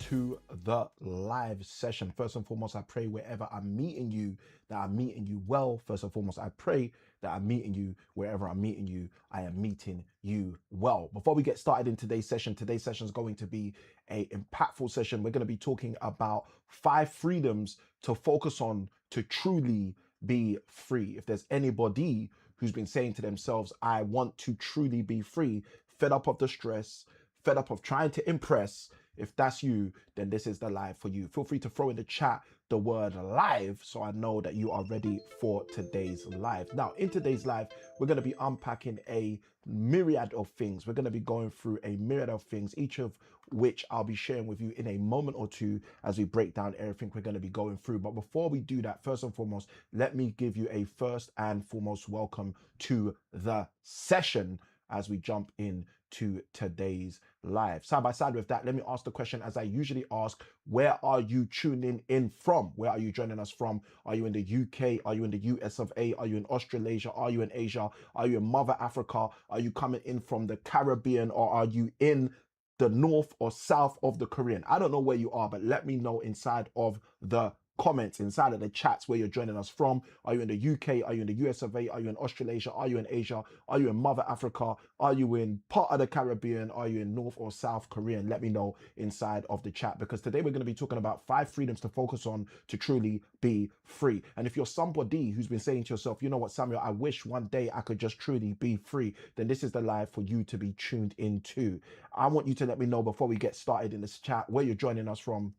to the live session. First and foremost, I pray wherever I'm meeting you, that I'm meeting you well. First and foremost, I pray that I'm meeting you wherever I'm meeting you, I am meeting you well. Before we get started in today's session is going to be a impactful session. We're going to be talking about 5 freedoms to focus on to truly be free. If there's anybody who's been saying to themselves, I want to truly be free, fed up of the stress, fed up of trying to impress, if that's you, then this is the live for you. Feel free to throw in the chat the word live so I know that you are ready for today's live. Now, in today's live, we're going to be unpacking a myriad of things. We're going to be going through a myriad of things, each of which I'll be sharing with you in a moment or two as we break down everything we're going to be going through. But before we do that, first and foremost, let me give you a first and foremost welcome to the session as we jump in to today's live. Side by side with that, let me ask the question as I usually ask, where are you tuning in from? Where are you joining us from? Are you in the UK? Are you in the US of A? Are you in Australasia? Are you in Asia? Are you in Mother Africa? Are you coming in from the Caribbean, or are you in the north or south of the Caribbean? I don't know where you are, but let me know inside of the comments, inside of the chats, where you're joining us from. Are you in the UK? Are you in the US of A? Are you in Australasia? Are you in Asia? Are you in Mother Africa? Are you in part of the Caribbean? Are you in North or South Korean? Let me know inside of the chat, because today we're going to be talking about 5 freedoms to focus on to truly be free. And if you're somebody who's been saying to yourself, you know what, Samuel, I wish one day I could just truly be free, then this is the live for you to be tuned into. I want you to let me know before we get started in this chat where you're joining us from.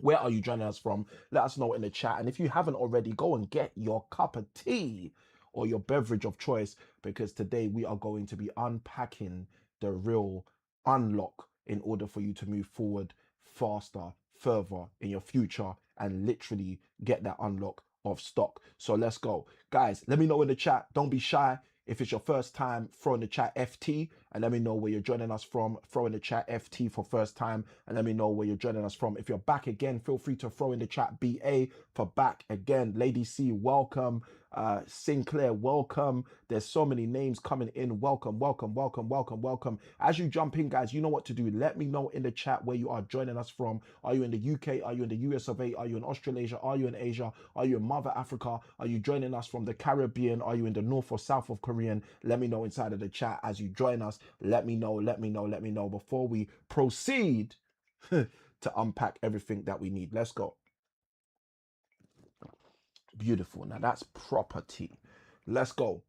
Where are you joining us from? Let us know in the chat. And if you haven't already, go and get your cup of tea or your beverage of choice, because today we are going to be unpacking the real unlock in order for you to move forward faster, further in your future, and literally get that unlock of stock. So let's go. Guys, let me know in the chat. Don't be shy. If it's your first time, throw in the chat FT and let me know where you're joining us from. Throw in the chat FT for first time and let me know where you're joining us from. If you're back again, feel free to throw in the chat BA for back again. Lady C, welcome. Sinclair, welcome. There's so many names coming in. Welcome, welcome, welcome, welcome, welcome. As you jump in, guys, you know what to do. Let me know in the chat where you are joining us from. Are you in the UK? Are you in the US of A? Are you in Australasia? Are you in Asia? Are you in Mother Africa? Are you joining us from the Caribbean? Are you in the North or South of Korea? Let me know inside of the chat as you join us. Let me know before we proceed to unpack everything that we need. Let's go. Beautiful. Now that's property. Let's go.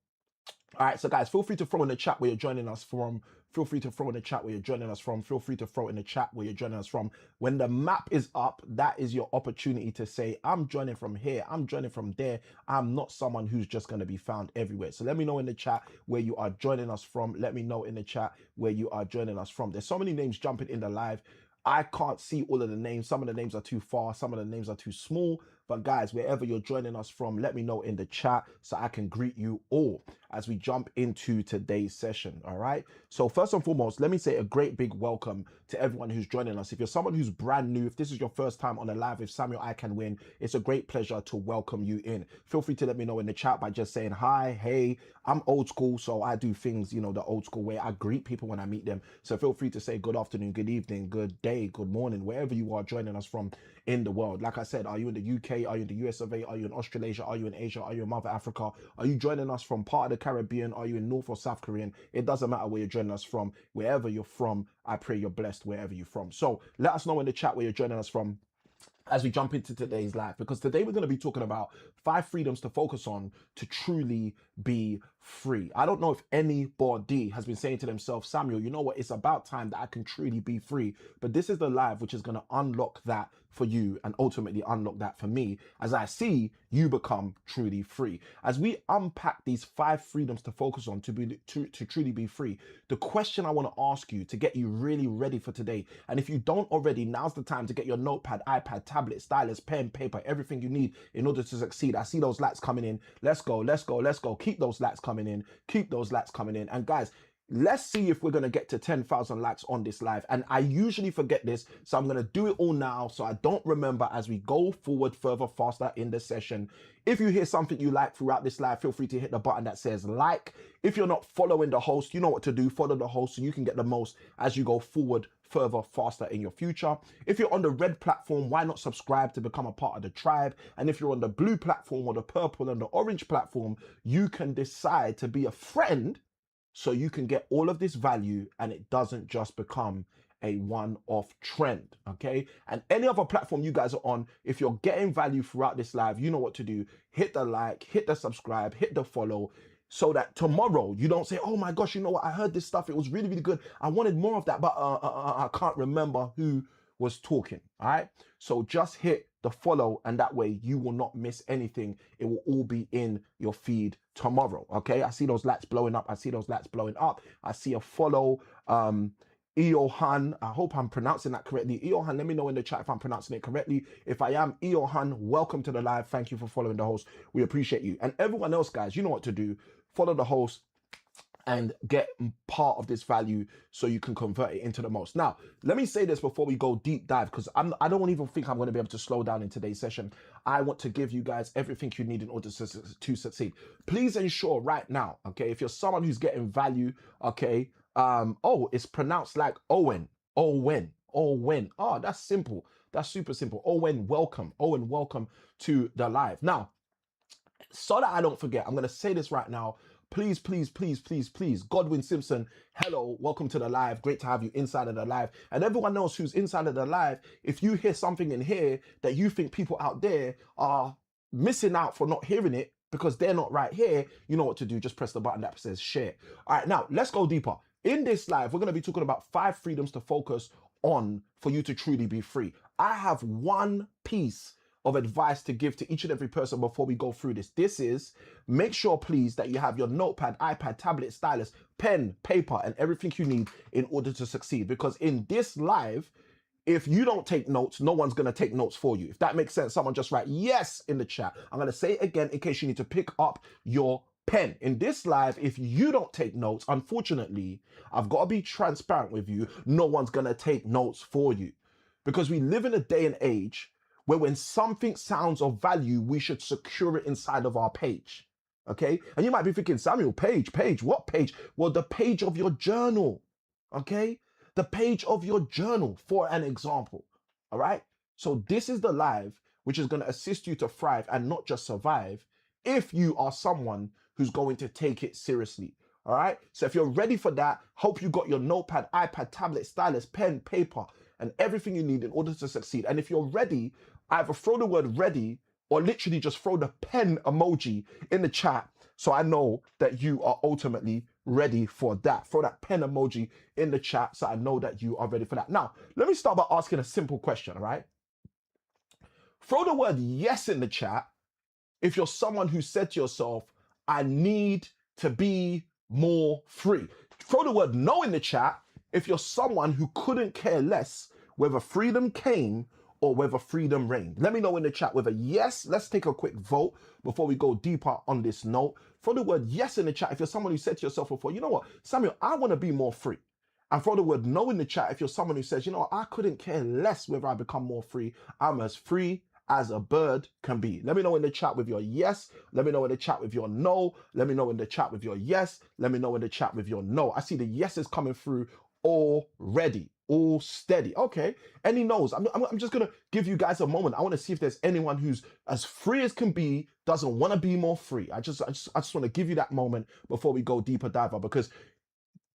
All right, so guys, feel free to throw in the chat where you're joining us from. Feel free to throw in the chat where you're joining us from. Feel free to throw in the chat where you're joining us from. When the map is up, that is your opportunity to say, I'm joining from here, I'm joining from there. I'm not someone who's just going to be found everywhere. So let me know in the chat where you are joining us from. Let me know in the chat where you are joining us from. There's so many names jumping in the live. I can't see all of the names. Some of the names are too far. Some of the names are too small. But guys, wherever you're joining us from, let me know in the chat so I can greet you all as we jump into today's session. All right. So first and foremost, let me say a great big welcome to everyone who's joining us. If you're someone who's brand new, if this is your first time on a live with Samuel I Can Win, it's a great pleasure to welcome you in. Feel free to let me know in the chat by just saying hi, hey. I'm old school, so I do things, you know, the old school way. I greet people when I meet them. So feel free to say good afternoon, good evening, good day, good morning, wherever you are joining us from in the world. Like I said, are you in the UK? Are you in the US of A? Are you in Australasia? Are you in Asia? Are you in Mother Africa? Are you joining us from part of the Caribbean? Are you in North or South Korean? It doesn't matter where you're joining us from. Wherever you're from, I pray you're blessed wherever you're from. So let us know in the chat where you're joining us from as we jump into today's live, because today we're going to be talking about 5 freedoms to focus on to truly be free. I don't know if anybody has been saying to themselves, Samuel, you know what, it's about time that I can truly be free. But this is the live which is going to unlock that for you and ultimately unlock that for me as I see you become truly free. As we unpack these 5 freedoms to focus on to truly be free, the question I want to ask you to get you really ready for today, and if you don't already, now's the time to get your notepad, iPad, tablet, stylus, pen, paper, everything you need in order to succeed. I see those lights coming in. Let's go, let's go, let's go. Keep those lights coming in. Keep those lights coming in. And guys, let's see if we're going to get to 10,000 likes on this live. And I usually forget this, so I'm going to do it all now so I don't remember as we go forward further faster in the session. If you hear something you like throughout this live, feel free to hit the button that says like. If you're not following the host, you know what to do. Follow the host so you can get the most as you go forward further, faster in your future. If you're on the red platform, why not subscribe to become a part of the tribe? And if you're on the blue platform or the purple and the orange platform, you can decide to be a friend so you can get all of this value and it doesn't just become a one-off trend, okay? And any other platform you guys are on, if you're getting value throughout this live, you know what to do. Hit the like, hit the subscribe, hit the follow, so that tomorrow you don't say, oh my gosh, you know what, I heard this stuff, it was really, really good. I wanted more of that, but I can't remember who was talking, all right? So just hit the follow, and that way you will not miss anything. It will all be in your feed tomorrow, okay? I see those lights blowing up. I see those lights blowing up. I see a follow. Eohan, I hope I'm pronouncing that correctly. Eohan, let me know in the chat if I'm pronouncing it correctly. If I am, Eohan, welcome to the live. Thank you for following the host. We appreciate you. And everyone else, guys, you know what to do. Follow the host and get part of this value so you can convert it into the most. Now, let me say this before we go deep dive, because I don't even think I'm going to be able to slow down in today's session. I want to give you guys everything you need in order to succeed. Please ensure right now, okay, if you're someone who's getting value, okay, oh, it's pronounced like Owen. Oh, that's simple. That's super simple. Owen, welcome to the live. Now, so that I don't forget, I'm going to say this right now. Please, Godwin Simpson, hello, welcome to the live. Great to have you inside of the live. And everyone else who's inside of the live, if you hear something in here that you think people out there are missing out for not hearing it because they're not right here, you know what to do. Just press the button that says share. All right, now let's go deeper. In this live, we're going to be talking about 5 freedoms to focus on for you to truly be free. I have one piece of advice to give to each and every person before we go through this. This is, make sure please that you have your notepad, iPad, tablet, stylus, pen, paper, and everything you need in order to succeed. Because in this live, if you don't take notes, no one's going to take notes for you. If that makes sense, someone just write yes in the chat. I'm going to say it again in case you need to pick up your pen. In this live, if you don't take notes, unfortunately, I've got to be transparent with you, no one's going to take notes for you. Because we live in a day and age where when something sounds of value, we should secure it inside of our page, okay? And you might be thinking, Samuel, page, what page? Well, the page of your journal, okay? The page of your journal, for an example, all right? So this is the live, which is gonna assist you to thrive and not just survive if you are someone who's going to take it seriously, all right? So if you're ready for that, hope you got your notepad, iPad, tablet, stylus, pen, paper, and everything you need in order to succeed. And if you're ready, either throw the word ready or literally just throw the pen emoji in the chat so I know that you are ultimately ready for that. Throw that pen emoji in the chat so I know that you are ready for that. Now, let me start by asking a simple question, all right? Throw the word yes in the chat if you're someone who said to yourself, I need to be more free. Throw the word no in the chat if you're someone who couldn't care less whether freedom came or whether freedom reigned. Let me know in the chat whether yes. Let's take a quick vote before we go deeper on this note. Throw the word yes in the chat if you're someone who said to yourself before, you know what, Samuel, I want to be more free. And throw the word no in the chat if you're someone who says, you know what, I couldn't care less whether I become more free. I'm as free as a bird can be. Let me know in the chat with your yes. Let me know in the chat with your no. Let me know in the chat with your yes. Let me know in the chat with your no. I see the yeses coming through already, all steady. Okay, any no's? I'm just gonna give you guys a moment. I want to see if there's anyone who's as free as can be, doesn't want to be more free. I just want to give you that moment before we go deeper diver, because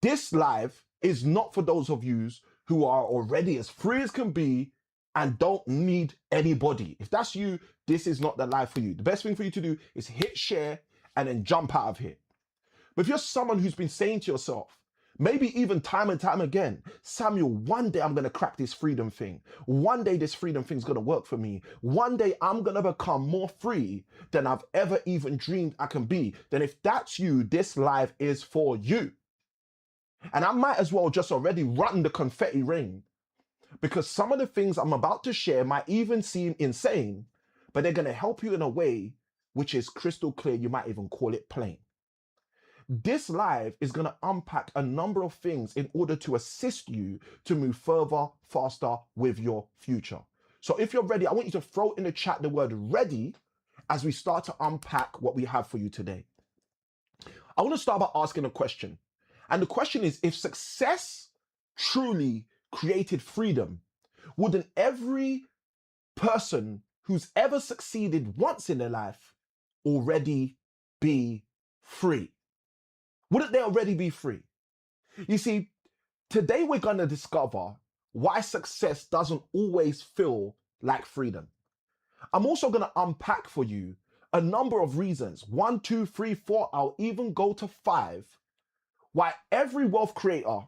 this live is not for those of you who are already as free as can be and don't need anybody. If that's you, this is not the live for you. The best thing for you to do is hit share and then jump out of here. But if you're someone who's been saying to yourself, maybe even time and time again, Samuel, one day I'm going to crack this freedom thing. One day this freedom thing's going to work for me. One day I'm going to become more free than I've ever even dreamed I can be. Then if that's you, this live is for you. And I might as well just already run the confetti rain, because some of the things I'm about to share might even seem insane, but they're going to help you in a way which is crystal clear. You might even call it plain. This live is going to unpack a number of things in order to assist you to move further, faster with your future. So if you're ready, I want you to throw in the chat the word ready as we start to unpack what we have for you today. I want to start by asking a question. And the question is, if success truly created freedom, wouldn't every person who's ever succeeded once in their life already be free? Wouldn't they already be free? You see, today we're going to discover why success doesn't always feel like freedom. I'm also going to unpack for you a number of reasons, 1, 2, 3, 4, I'll even go to 5, why every wealth creator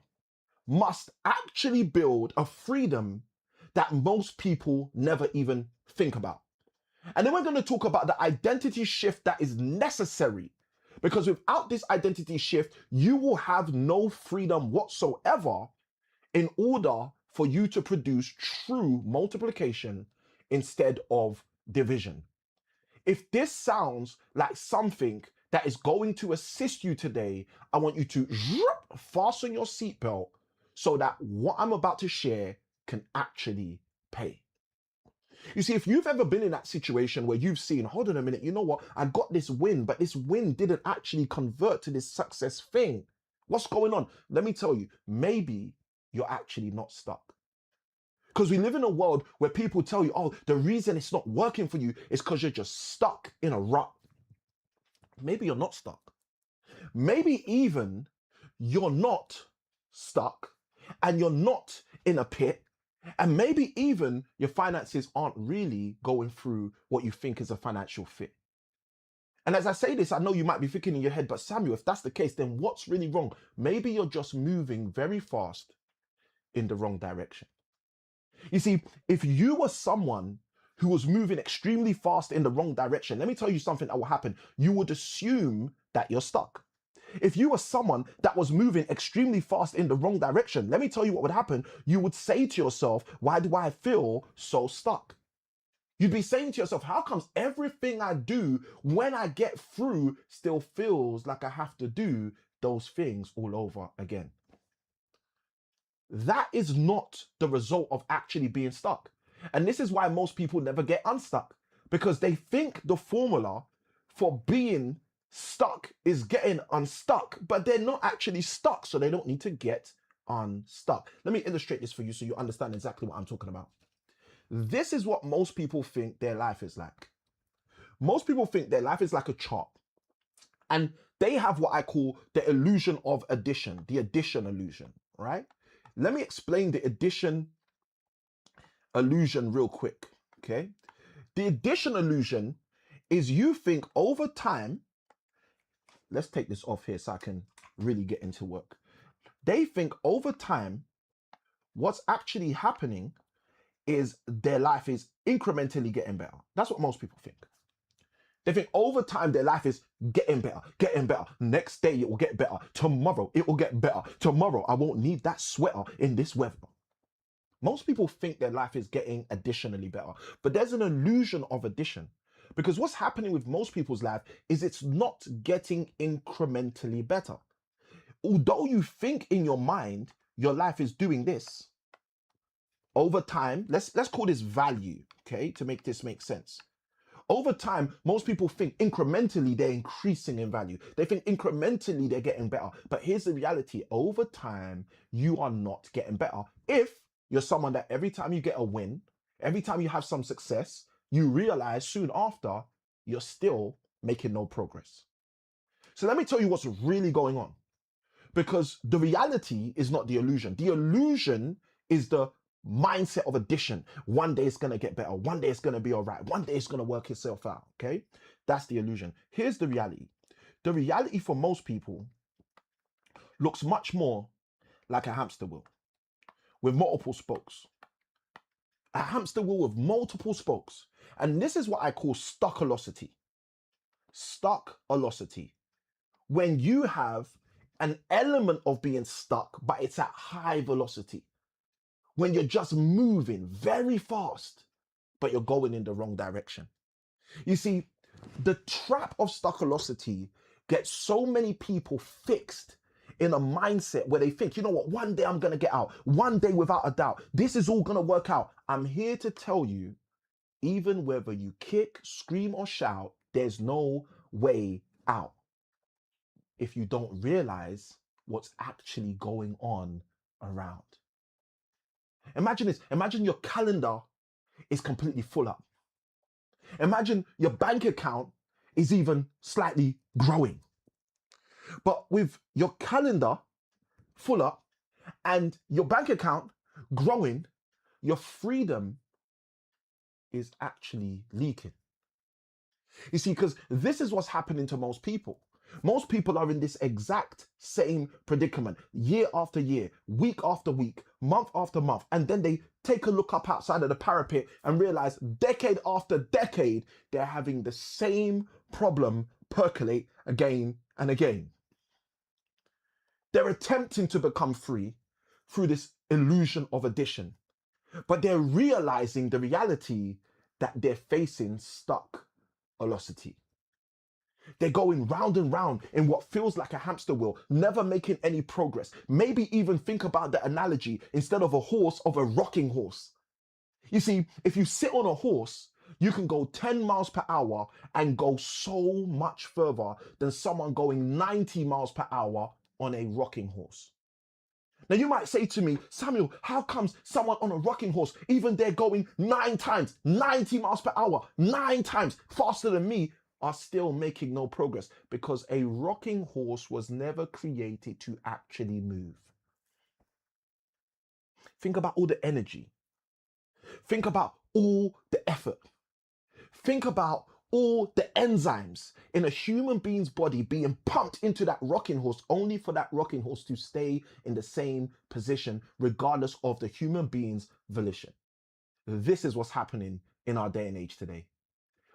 must actually build a freedom that most people never even think about. And then we're going to talk about the identity shift that is necessary, because without this identity shift, you will have no freedom whatsoever in order for you to produce true multiplication instead of division. If this sounds like something that is going to assist you today, I want you to fasten your seatbelt so that what I'm about to share can actually pay. You see, if you've ever been in that situation where you've seen, hold on a minute, you know what? I got this win, but this win didn't actually convert to this success thing. What's going on? Let me tell you, maybe you're actually not stuck. Because we live in a world where people tell you, oh, the reason it's not working for you is because you're just stuck in a rut. Maybe you're not stuck. Maybe even you're not stuck and you're not in a pit. And maybe even your finances aren't really going through what you think is a financial fit. And as I say this, I know you might be thinking in your head, but Samuel, if that's the case, then what's really wrong? Maybe you're just moving very fast in the wrong direction. You see, if you were someone who was moving extremely fast in the wrong direction, let me tell you something that will happen. You would assume that you're stuck. If you were someone that was moving extremely fast in the wrong direction, let me tell you what would happen. You would say to yourself, why do I feel so stuck? You'd be saying to yourself, how comes everything I do when I get through still feels like I have to do those things all over again? That is not the result of actually being stuck. And this is why most people never get unstuck, because they think the formula for being stuck is getting unstuck, but they're not actually stuck, so they don't need to get unstuck. Let me illustrate this for you so you understand exactly what I'm talking about. This is what most people think their life is like. Most people think their life is like a chart, and they have what I call the illusion of addition, the addition illusion, right? Let me explain the addition illusion real quick, okay? The addition illusion is you think over time, let's take this off here so I can really get into work. They think over time, what's actually happening is their life is incrementally getting better. That's what most people think. They think over time their life is getting better, getting better. Next day it will get better. Tomorrow it will get better. Tomorrow I won't need that sweater in this weather. Most people think their life is getting additionally better, but there's an illusion of addition. Because what's happening with most people's life is it's not getting incrementally better. Although you think in your mind your life is doing this, over time, let's call this value, okay, to make this make sense. Over time, most people think incrementally they're increasing in value. They think incrementally they're getting better. But here's the reality. Over time, you are not getting better. If you're someone that every time you get a win, every time you have some success, you realize soon after you're still making no progress. So let me tell you what's really going on. Because the reality is not the illusion. The illusion is the mindset of addition. One day it's going to get better. One day it's going to be all right. One day it's going to work itself out. Okay. That's the illusion. Here's the reality. The reality for most people looks much more like a hamster wheel with multiple spokes. A hamster wheel with multiple spokes. And this is what I call stuckolocity. Stuckolocity. When you have an element of being stuck, but it's at high velocity. When you're just moving very fast, but you're going in the wrong direction. You see, the trap of stuckolocity gets so many people fixed in a mindset where they think, you know what, one day I'm going to get out. One day, without a doubt, this is all going to work out. I'm here to tell you, even whether you kick, scream, or shout, there's no way out if you don't realize what's actually going on around. Imagine this. Imagine your calendar is completely full up. Imagine your bank account is even slightly growing. But with your calendar full up and your bank account growing, your freedom is actually leaking. You see, because this is what's happening to most people. Most people are in this exact same predicament year after year, week after week, month after month. And then they take a look up outside of the parapet and realize decade after decade, they're having the same problem percolate again and again. They're attempting to become free through this illusion of addition, but they're realizing the reality that they're facing stuck velocity. They're going round and round in what feels like a hamster wheel, never making any progress. Maybe even think about the analogy, instead of a horse, of a rocking horse. You see, if you sit on a horse, you can go 10 miles per hour and go so much further than someone going 90 miles per hour on a rocking horse. Now you might say to me, Samuel, how comes someone on a rocking horse, even they're going 9 times, 90 miles per hour, 9 times faster than me, are still making no progress? Because a rocking horse was never created to actually move. Think about all the energy. Think about all the effort. Think about all the enzymes in a human being's body being pumped into that rocking horse, only for that rocking horse to stay in the same position regardless of the human being's volition. This is what's happening in our day and age today.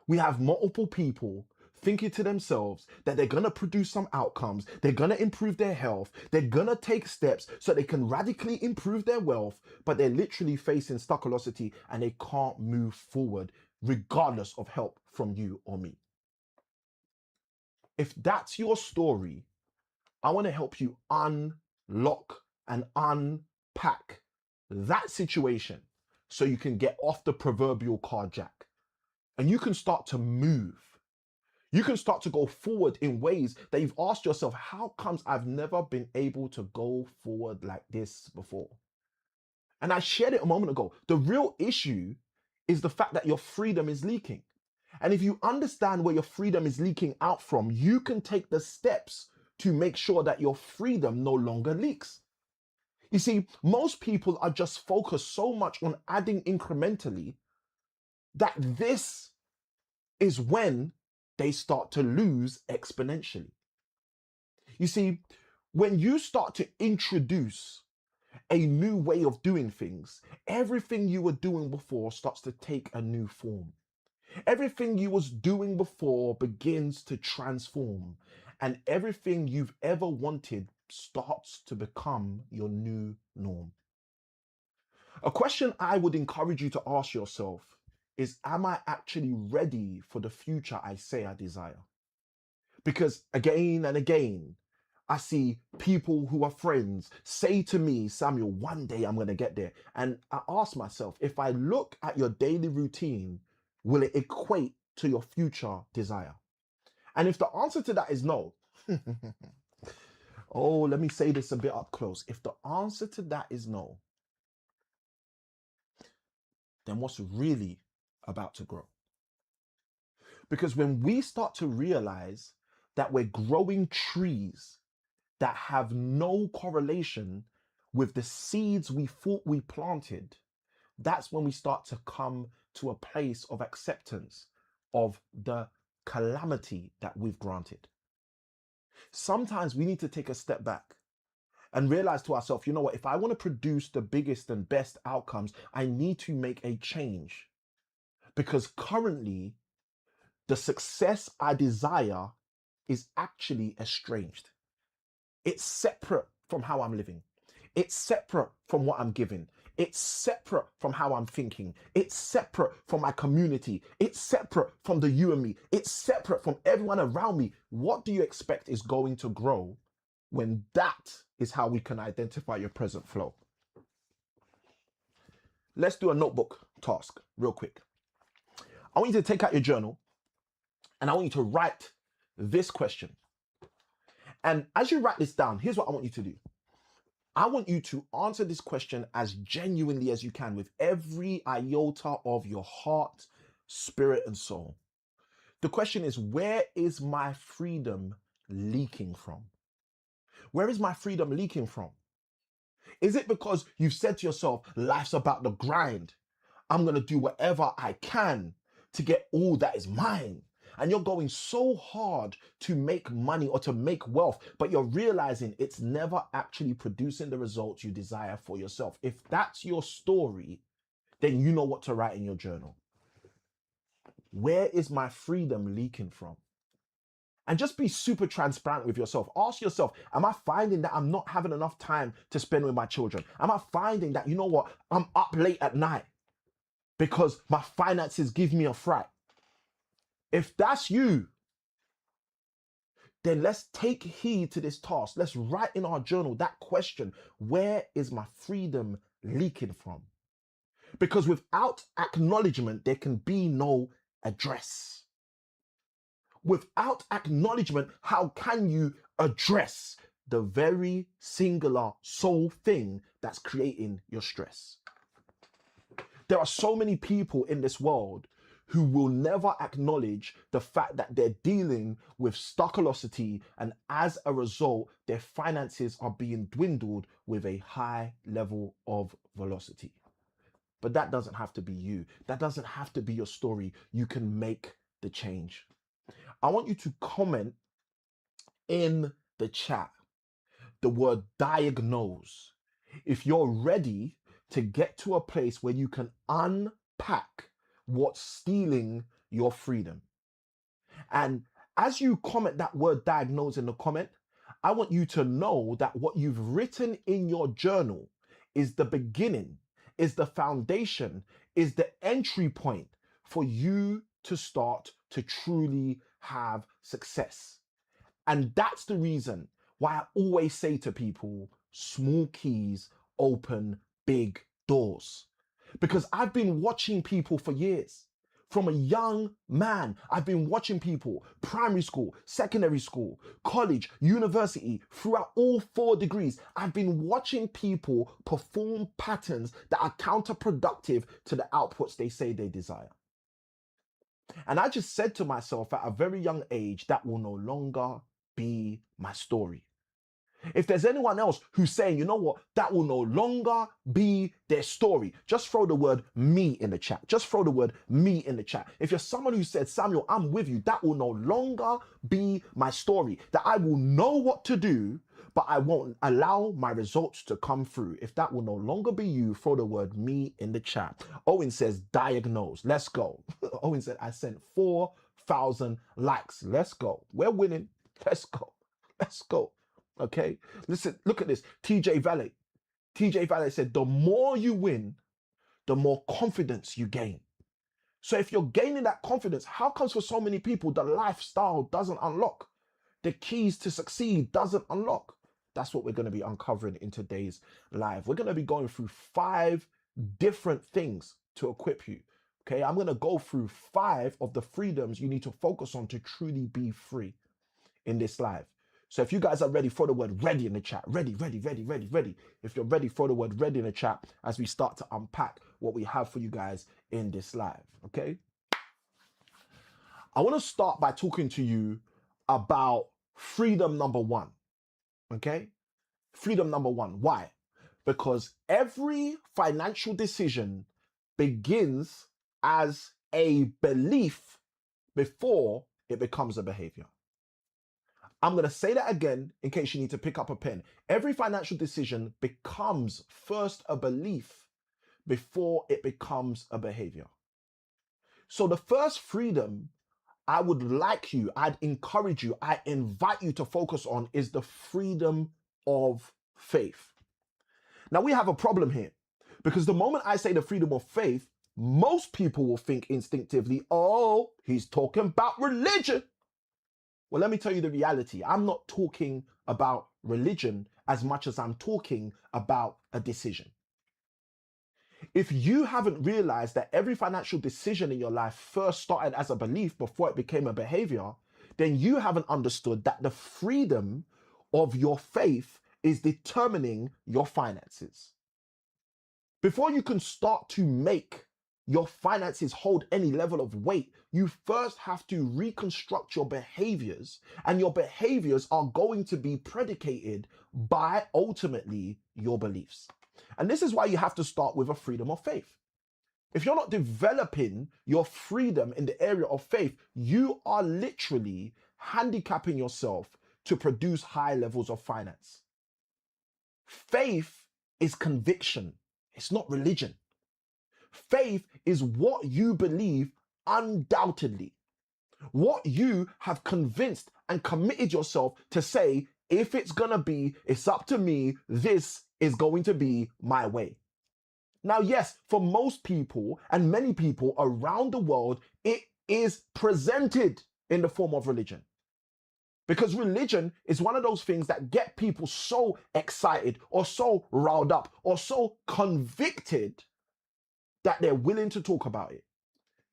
We have multiple people thinking to themselves that they're going to produce some outcomes, they're going to improve their health, they're going to take steps so they can radically improve their wealth, but they're literally facing stuck velocity and they can't move forward regardless of help from you or me. If that's your story, I want to help you unlock and unpack that situation so you can get off the proverbial car jack and you can start to move. You can start to go forward in ways that you've asked yourself, how comes I've never been able to go forward like this before? And I shared it a moment ago. The real issue is the fact that your freedom is leaking. And if you understand where your freedom is leaking out from, you can take the steps to make sure that your freedom no longer leaks. You see, most people are just focused so much on adding incrementally that this is when they start to lose exponentially. You see, when you start to introduce a new way of doing things, everything you were doing before starts to take a new form. Everything you was doing before begins to transform, and everything you've ever wanted starts to become your new norm. A question I would encourage you to ask yourself is, am I actually ready for the future I say I desire? Because again and again, I see people who are friends say to me, Samuel, one day I'm going to get there. And I ask myself, if I look at your daily routine, will it equate to your future desire? And if the answer to that is no, oh, let me say this a bit up close. If the answer to that is no, then what's really about to grow? Because when we start to realize that we're growing trees that have no correlation with the seeds we thought we planted, that's when we start to come to a place of acceptance of the calamity that we've granted. Sometimes we need to take a step back and realize to ourselves, you know what, if I want to produce the biggest and best outcomes, I need to make a change. Because currently, the success I desire is actually estranged. It's separate from how I'm living. It's separate from what I'm giving. It's separate from how I'm thinking. It's separate from my community. It's separate from the you and me. It's separate from everyone around me. What do you expect is going to grow when that is how we can identify your present flow? Let's do a notebook task real quick. I want you to take out your journal and I want you to write this question. And as you write this down, here's what I want you to do. I want you to answer this question as genuinely as you can with every iota of your heart, spirit, and soul. The question is, where is my freedom leaking from? Where is my freedom leaking from? Is it because you've said to yourself, life's about the grind? I'm going to do whatever I can to get all that is mine. And you're going so hard to make money or to make wealth, but you're realizing it's never actually producing the results you desire for yourself. If that's your story, then you know what to write in your journal. Where is my freedom leaking from? And just be super transparent with yourself. Ask yourself, am I finding that I'm not having enough time to spend with my children? Am I finding that, you know what, I'm up late at night because my finances give me a fright? If that's you, then let's take heed to this task. Let's write in our journal that question, where is my freedom leaking from? Because without acknowledgement, there can be no address. Without acknowledgement, how can you address the very singular sole thing that's creating your stress? There are so many people in this world who will never acknowledge the fact that they're dealing with stockolosity, and as a result, their finances are being dwindled with a high level of velocity. But that doesn't have to be you. That doesn't have to be your story. You can make the change. I want you to comment in the chat the word diagnose if you're ready to get to a place where you can unpack what's stealing your freedom. And as you comment that word diagnose in the comment, I want you to know that what you've written in your journal is the beginning, is the foundation, is the entry point for you to start to truly have success. And that's the reason why I always say to people, small keys open big doors. Because I've been watching people for years. From a young man, I've been watching people, primary school, secondary school, college, university, throughout all 4 degrees. I've been watching people perform patterns that are counterproductive to the outputs they say they desire. And I just said to myself at a very young age, that will no longer be my story. If there's anyone else who's saying, you know what, that will no longer be their story, just throw the word me in the chat. Just throw the word me in the chat. If you're someone who said, Samuel, I'm with you, that will no longer be my story, that I will know what to do, but I won't allow my results to come through. If that will no longer be you, throw the word me in the chat. Owen says, diagnose. Let's go. Owen said, I sent 4,000 likes. Let's go. We're winning. Let's go. Let's go. Okay, listen, look at this. TJ Valet said, the more you win, the more confidence you gain. So if you're gaining that confidence, how comes for so many people the lifestyle doesn't unlock? The keys to succeed doesn't unlock. That's what we're going to be uncovering in today's live. We're going to be going through 5 different things to equip you. Okay, I'm going to go through 5 of the freedoms you need to focus on to truly be free in this live. So if you guys are ready, throw the word ready in the chat. Ready, ready, ready, ready, ready. If you're ready, throw the word ready in the chat as we start to unpack what we have for you guys in this live, okay? I want to start by talking to you about freedom number 1, okay? Freedom number 1. Why? Because every financial decision begins as a belief before it becomes a behavior. I'm going to say that again in case you need to pick up a pen. Every financial decision becomes first a belief before it becomes a behavior. So the first freedom I would like you, I'd encourage you, I invite you to focus on is the freedom of faith. Now we have a problem here because the moment I say the freedom of faith, most people will think instinctively, oh, he's talking about religion. Well, let me tell you the reality. I'm not talking about religion as much as I'm talking about a decision. If you haven't realized that every financial decision in your life first started as a belief before it became a behavior, then you haven't understood that the freedom of your faith is determining your finances. Before you can start to make your finances hold any level of weight, you first have to reconstruct your behaviors, and your behaviors are going to be predicated by ultimately your beliefs. And this is why you have to start with a freedom of faith. If you're not developing your freedom in the area of faith, you are literally handicapping yourself to produce high levels of finance. Faith is conviction. It's not religion. Faith is what you believe undoubtedly, what you have convinced and committed yourself to say, if it's gonna be, it's up to me, this is going to be my way. Now, yes, for most people and many people around the world, it is presented in the form of religion. Because religion is one of those things that get people so excited or so riled up or so convicted that they're willing to talk about it.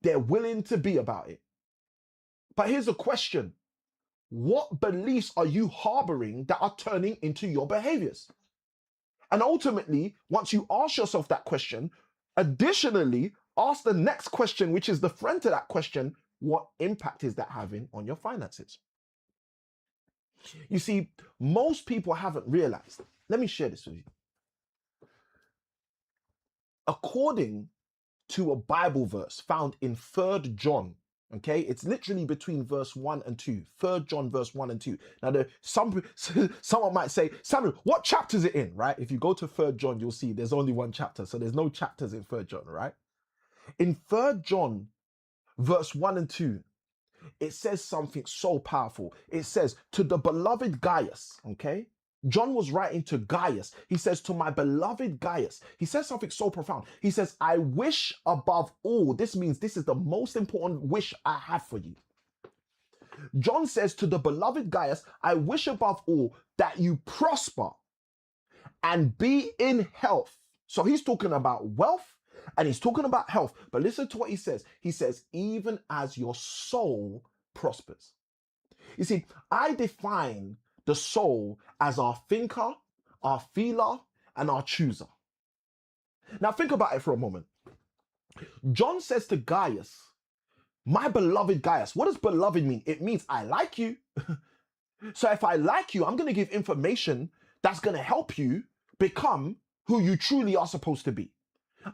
They're willing to be about it. But here's the question. What beliefs are you harboring that are turning into your behaviors? And ultimately, once you ask yourself that question, additionally, ask the next question, which is the friend to that question: what impact is that having on your finances? You see, most people haven't realized. Let me share this with you. According to a Bible verse found in 3rd John, okay? It's literally between verse 1 and 2. 3rd John verse 1 and 2. Now, someone might say, Samuel, what chapter is it in, right? If you go to 3rd John, you'll see there's only one chapter. So there's no chapters in 3rd John, right? In 3rd John verse 1 and 2, it says something so powerful. It says, to the beloved Gaius, okay? John was writing to Gaius. He says, to my beloved Gaius. He says something so profound. He says, I wish above all, this means this is the most important wish I have for you. John says to the beloved Gaius, I wish above all that you prosper and be in health. So he's talking about wealth and he's talking about health. But listen to what he says. He says, even as your soul prospers. You see, I define the soul as our thinker, our feeler, and our chooser. Now think about it for a moment. John says to Gaius, my beloved Gaius. What does beloved mean? It means I like you. So if I like you, I'm going to give information that's going to help you become who you truly are supposed to be.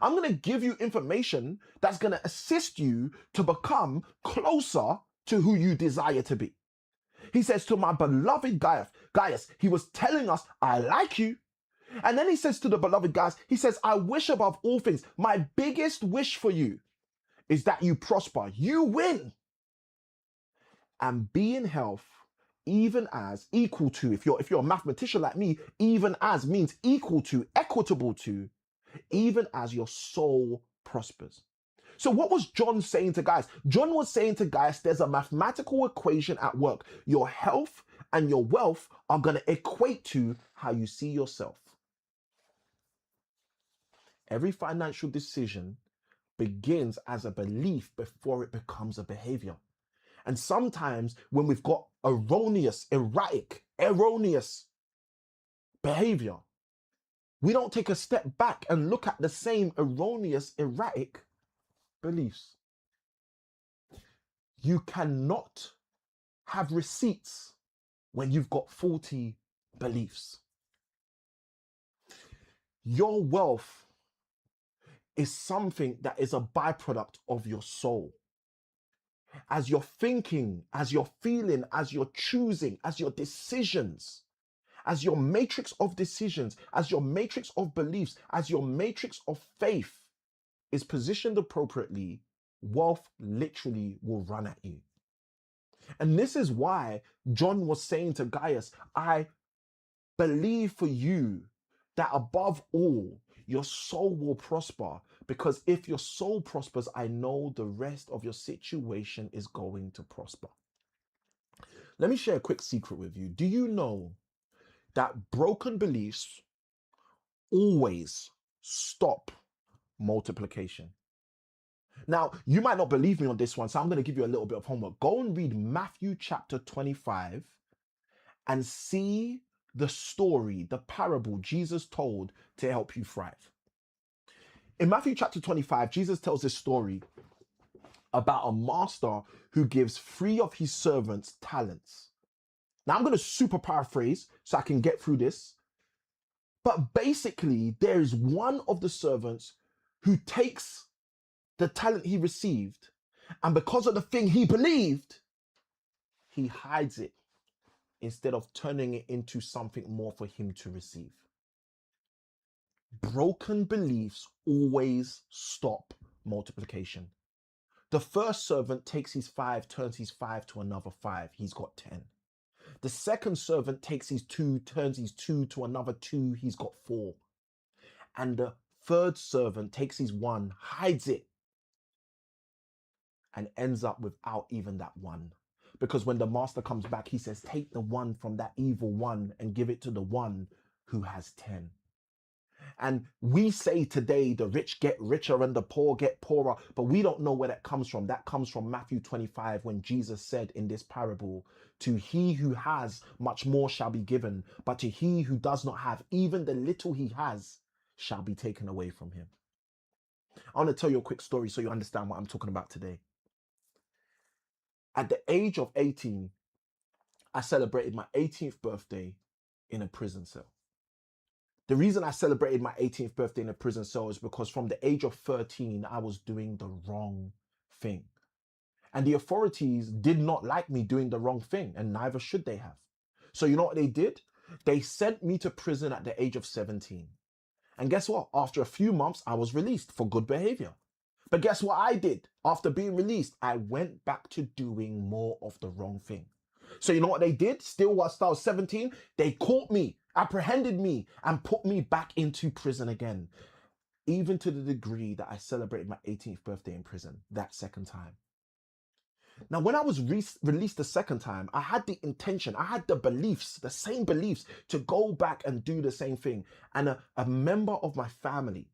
I'm going to give you information that's going to assist you to become closer to who you desire to be. He says to my beloved Gaius, he was telling us, I like you. And then he says to the beloved Gaius, he says, I wish above all things, my biggest wish for you is that you prosper, you win, and be in health, even as, equal to, if you're a mathematician like me, even as means equal to, equitable to, even as your soul prospers. So what was John saying to Gaius? John was saying to Gaius, there's a mathematical equation at work. Your health and your wealth are going to equate to how you see yourself. Every financial decision begins as a belief before it becomes a behavior. And sometimes when we've got erroneous behavior, we don't take a step back and look at the same erroneous, erratic beliefs. You cannot have receipts when you've got faulty beliefs. Your wealth is something that is a byproduct of your soul. As you're thinking, as you're feeling, as you're choosing, as your decisions, as your matrix of decisions, as your matrix of beliefs, as your matrix of faith is positioned appropriately, wealth literally will run at you. And this is why John was saying to Gaius, I believe for you that above all, your soul will prosper, because if your soul prospers, I know the rest of your situation is going to prosper. Let me share a quick secret with you. Do you know that broken beliefs always stop multiplication? Now, you might not believe me on this one, so I'm going to give you a little bit of homework. Go and read Matthew chapter 25 and see the story, the parable Jesus told to help you thrive. In Matthew chapter 25, Jesus tells this story about a master who gives 3 of his servants talents. Now I'm going to super paraphrase so I can get through this. But basically, there is one of the servants who takes the talent he received, and because of the thing he believed, he hides it instead of turning it into something more for him to receive. Broken beliefs always stop multiplication. The first servant takes his 5, turns his 5 to another 5. He's got 10. The second servant takes his 2, turns his 2 to another 2. He's got 4. And the third servant takes his 1, hides it, and ends up without even that 1. Because when the master comes back, he says, take the 1 from that evil 1 and give it to the 1 who has 10. And we say today the rich get richer and the poor get poorer, but we don't know where that comes from. That comes from Matthew 25, when Jesus said in this parable, to he who has, much more shall be given, but to he who does not have, even the little he has shall be taken away from him. I want to tell you a quick story so you understand what I'm talking about today. At the age of 18, I celebrated my 18th birthday in a prison cell. The reason I celebrated my 18th birthday in a prison cell is because from the age of 13, I was doing the wrong thing. And the authorities did not like me doing the wrong thing, and neither should they have. So you know what they did? They sent me to prison at the age of 17. And guess what? After a few months, I was released for good behavior. But guess what I did? After being released, I went back to doing more of the wrong thing. So you know what they did? Still whilst I was 17, they caught me, apprehended me, and put me back into prison again. Even to the degree that I celebrated my 18th birthday in prison that second time. Now, when I was released the second time, I had the intention, I had the beliefs, the same beliefs, to go back and do the same thing. And a member of my family,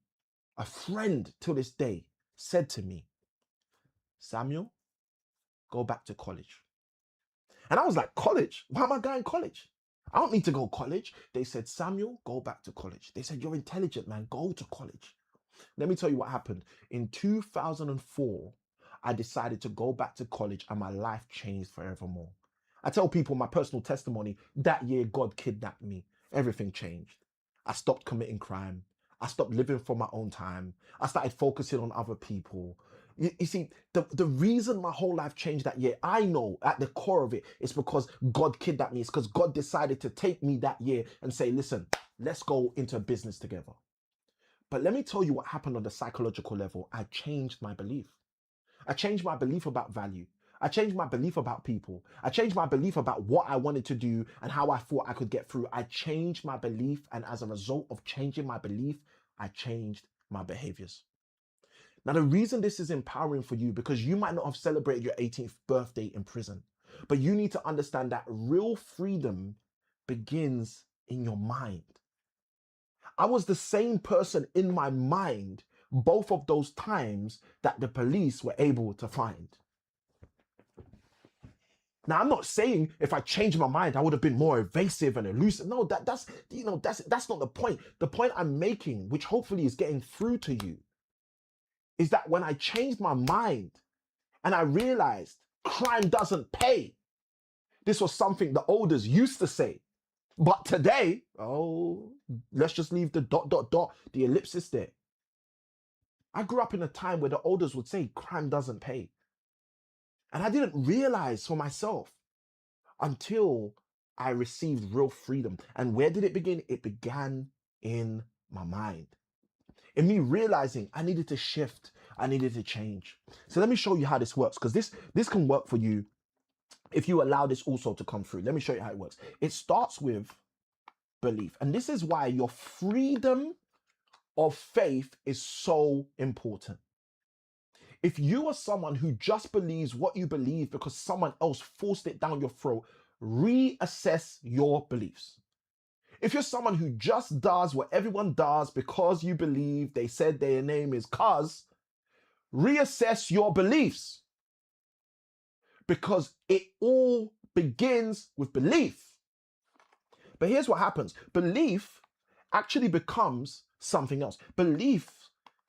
a friend to this day, said to me, Samuel, go back to college. And I was like, college? Why am I going to college? I don't need to go to college. They said, Samuel, go back to college. They said, you're intelligent, man. Go to college. Let me tell you what happened. In 2004, I decided to go back to college and my life changed forevermore. I tell people my personal testimony, that year God kidnapped me. Everything changed. I stopped committing crime. I stopped living for my own time. I started focusing on other people. You see, the reason my whole life changed that year, I know at the core of it, is because God kidnapped me. It's because God decided to take me that year and say, listen, let's go into business together. But let me tell you what happened on the psychological level. I changed my belief. I changed my belief about value. I changed my belief about people. I changed my belief about what I wanted to do and how I thought I could get through. I changed my belief, and as a result of changing my belief, I changed my behaviors. Now, the reason this is empowering for you, because you might not have celebrated your 18th birthday in prison, but you need to understand that real freedom begins in your mind. I was the same person in my mind both of those times that the police were able to find. Now, I'm not saying if I changed my mind, I would have been more evasive and elusive. No, that's not the point. The point I'm making, which hopefully is getting through to you, is that when I changed my mind and I realized crime doesn't pay, this was something the elders used to say. But today, let's just leave the ... the ellipsis there. I grew up in a time where the elders would say crime doesn't pay. And I didn't realize for myself until I received real freedom. And where did it begin? It began in my mind. In me realizing I needed to shift, I needed to change. So let me show you how this works, because this can work for you if you allow this also to come through. Let me show you how it works. It starts with belief. And this is why your freedom of faith is so important. If you are someone who just believes what you believe because someone else forced it down your throat, reassess your beliefs. If you're someone who just does what everyone does because you believe they said their name is cuz, reassess your beliefs. Because it all begins with belief. But here's what happens. Belief actually becomes something else. Belief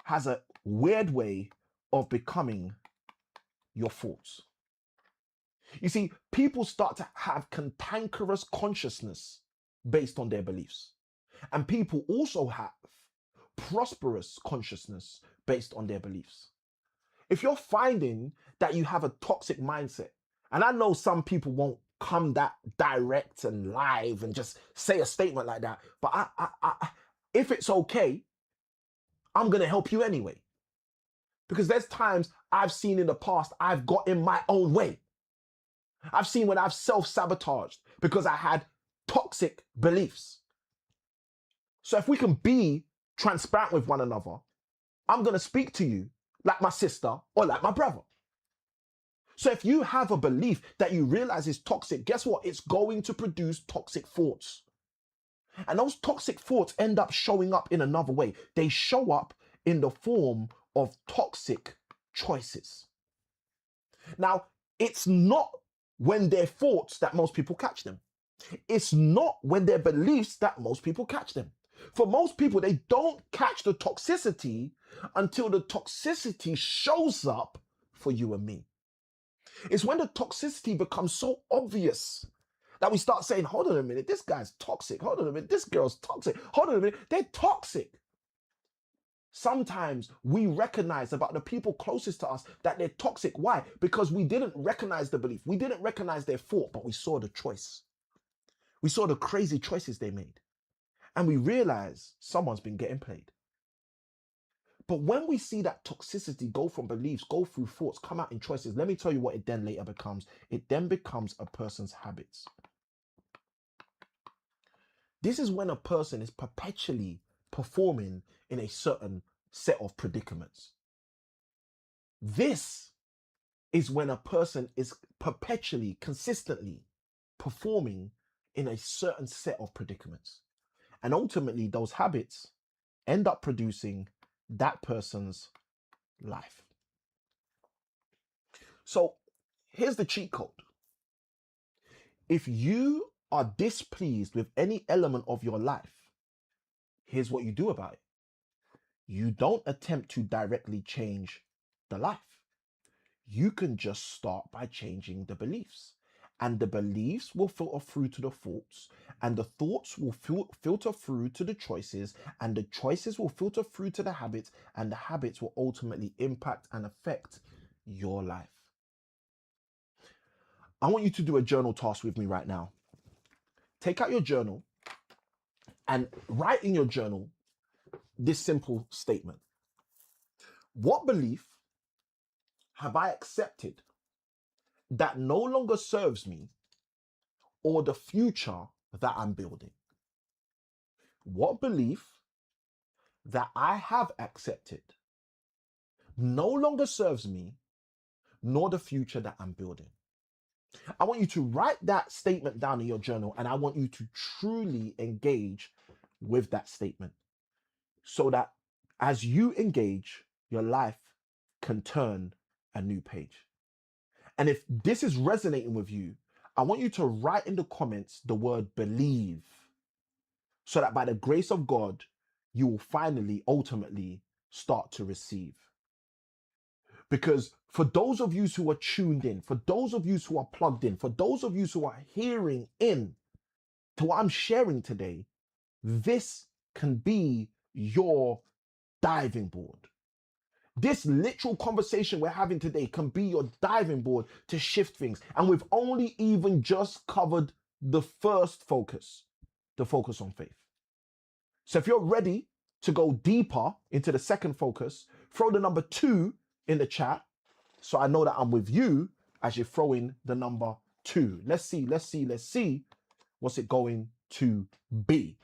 has a weird way of becoming your thoughts. You see, people start to have cantankerous consciousness based on their beliefs. And people also have prosperous consciousness based on their beliefs. If you're finding that you have a toxic mindset, and I know some people won't come that direct and live and just say a statement like that, but if it's okay, I'm going to help you anyway. Because there's times I've seen in the past, I've got in my own way. I've seen when I've self-sabotaged because I had toxic beliefs. So if we can be transparent with one another, I'm going to speak to you like my sister or like my brother. So if you have a belief that you realize is toxic, guess what? It's going to produce toxic thoughts. And those toxic thoughts end up showing up in another way. They show up in the form of toxic choices. Now, it's not when they're thoughts that most people catch them. It's not when they're beliefs that most people catch them. For most people, they don't catch the toxicity until the toxicity shows up for you and me. It's when the toxicity becomes so obvious that we start saying, hold on a minute, this guy's toxic. Hold on a minute, this girl's toxic. Hold on a minute, they're toxic. Sometimes we recognize about the people closest to us that they're toxic. Why? Because we didn't recognize the belief. We didn't recognize their thought, but we saw the choice. We saw the crazy choices they made. And we realize someone's been getting played. But when we see that toxicity go from beliefs, go through thoughts, come out in choices, let me tell you what it then later becomes. It then becomes a person's habits. This is when a person is perpetually performing in a certain set of predicaments. This is when a person is perpetually, consistently performing in a certain set of predicaments. And ultimately, those habits end up producing that person's life. So here's the cheat code. If you are displeased with any element of your life, here's what you do about it. You don't attempt to directly change the life. You can just start by changing the beliefs. And the beliefs will filter through to the thoughts, and the thoughts will filter through to the choices, and the choices will filter through to the habits, and the habits will ultimately impact and affect your life. I want you to do a journal task with me right now. Take out your journal and write in your journal this simple statement. What belief have I accepted that no longer serves me or the future that I'm building? What belief that I have accepted no longer serves me nor the future that I'm building? I want you to write that statement down in your journal, and I want you to truly engage with that statement so that as you engage, your life can turn a new page. And if this is resonating with you, I want you to write in the comments the word believe, so that by the grace of God, you will finally, ultimately start to receive. Because for those of you who are tuned in, for those of you who are plugged in, for those of you who are hearing in to what I'm sharing today, this can be your diving board. This literal conversation we're having today can be your diving board to shift things. And we've only even just covered the first focus, the focus on faith. So if you're ready to go deeper into the second focus, throw the number 2 in the chat so I know that I'm with you as you throw in the number 2. Let's see what's it going to be.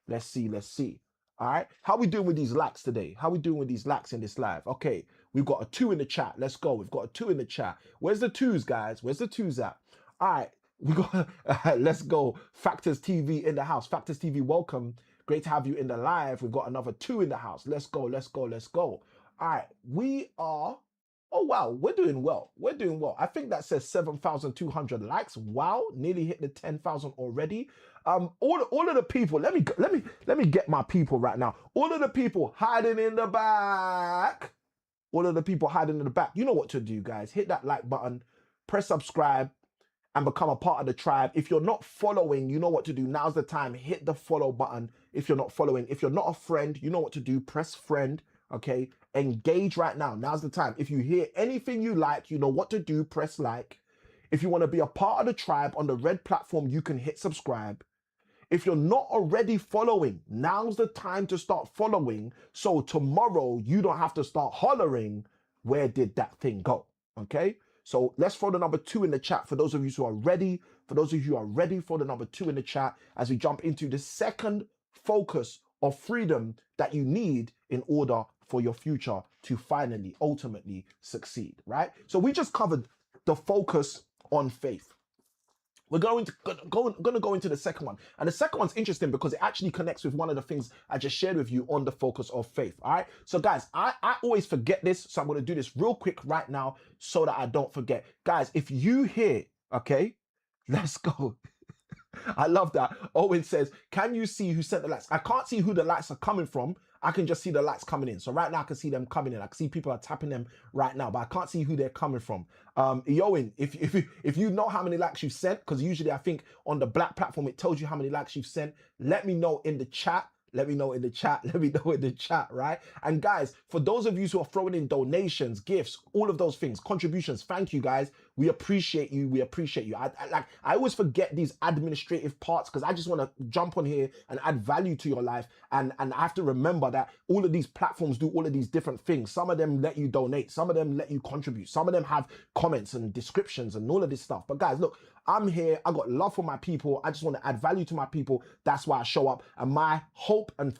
Let's see. All right, how we doing with these likes today? How we doing with these likes in this live? Okay, we've got a 2 in the chat. Let's go. We've got a 2 in the chat. Where's the 2s, guys? Where's the 2s at? All right, we got let's go. Factors TV in the house. Factors TV, welcome. Great to have you in the live. We've got another 2 in the house. Let's go. All right, we are Oh wow, we're doing well. We're doing well. I think that says 7,200 likes. Wow, nearly hit the 10,000 already. All of the people. Let me get my people right now. All of the people hiding in the back. All of the people hiding in the back. You know what to do, guys. Hit that like button, press subscribe, and become a part of the tribe. If you're not following, you know what to do. Now's the time. Hit the follow button if you're not following. If you're not a friend, you know what to do. Press friend. Okay, engage right now. Now's the time. If you hear anything you like, you know what to do. Press like. If you want to be a part of the tribe on the red platform, you can hit subscribe. If you're not already following, now's the time to start following. So tomorrow you don't have to start hollering, where did that thing go? Okay. So let's throw the number 2 in the chat for those of you who are ready. For those of you who are ready, for the number 2 in the chat as we jump into the second focus of freedom that you need in order for your future to finally, ultimately succeed, right? So we just covered the focus on faith. We're going to go into the second one. And the second one's interesting because it actually connects with one of the things I just shared with you on the focus of faith. All right. So guys, I always forget this. So I'm going to do this real quick right now so that I don't forget. Guys, if you hear, okay, let's go. I love that. Owen says, can you see who sent the likes? I can't see who the likes are coming from. I can just see the likes coming in. So right now I can see them coming in. I can see people are tapping them right now, but I can't see who they're coming from. Yowen, if you know how many likes you've sent, because usually I think on the black platform it tells you how many likes you've sent, let me know in the chat. Let me know in the chat. Let me know in the chat, right? And guys, for those of you who are throwing in donations, gifts, all of those things, contributions, thank you guys. We appreciate you. We appreciate you. I always forget these administrative parts because I just want to jump on here and add value to your life. And I have to remember that all of these platforms do all of these different things. Some of them let you donate. Some of them let you contribute. Some of them have comments and descriptions and all of this stuff. But guys, look, I'm here. I got love for my people. I just want to add value to my people. That's why I show up. And my hope and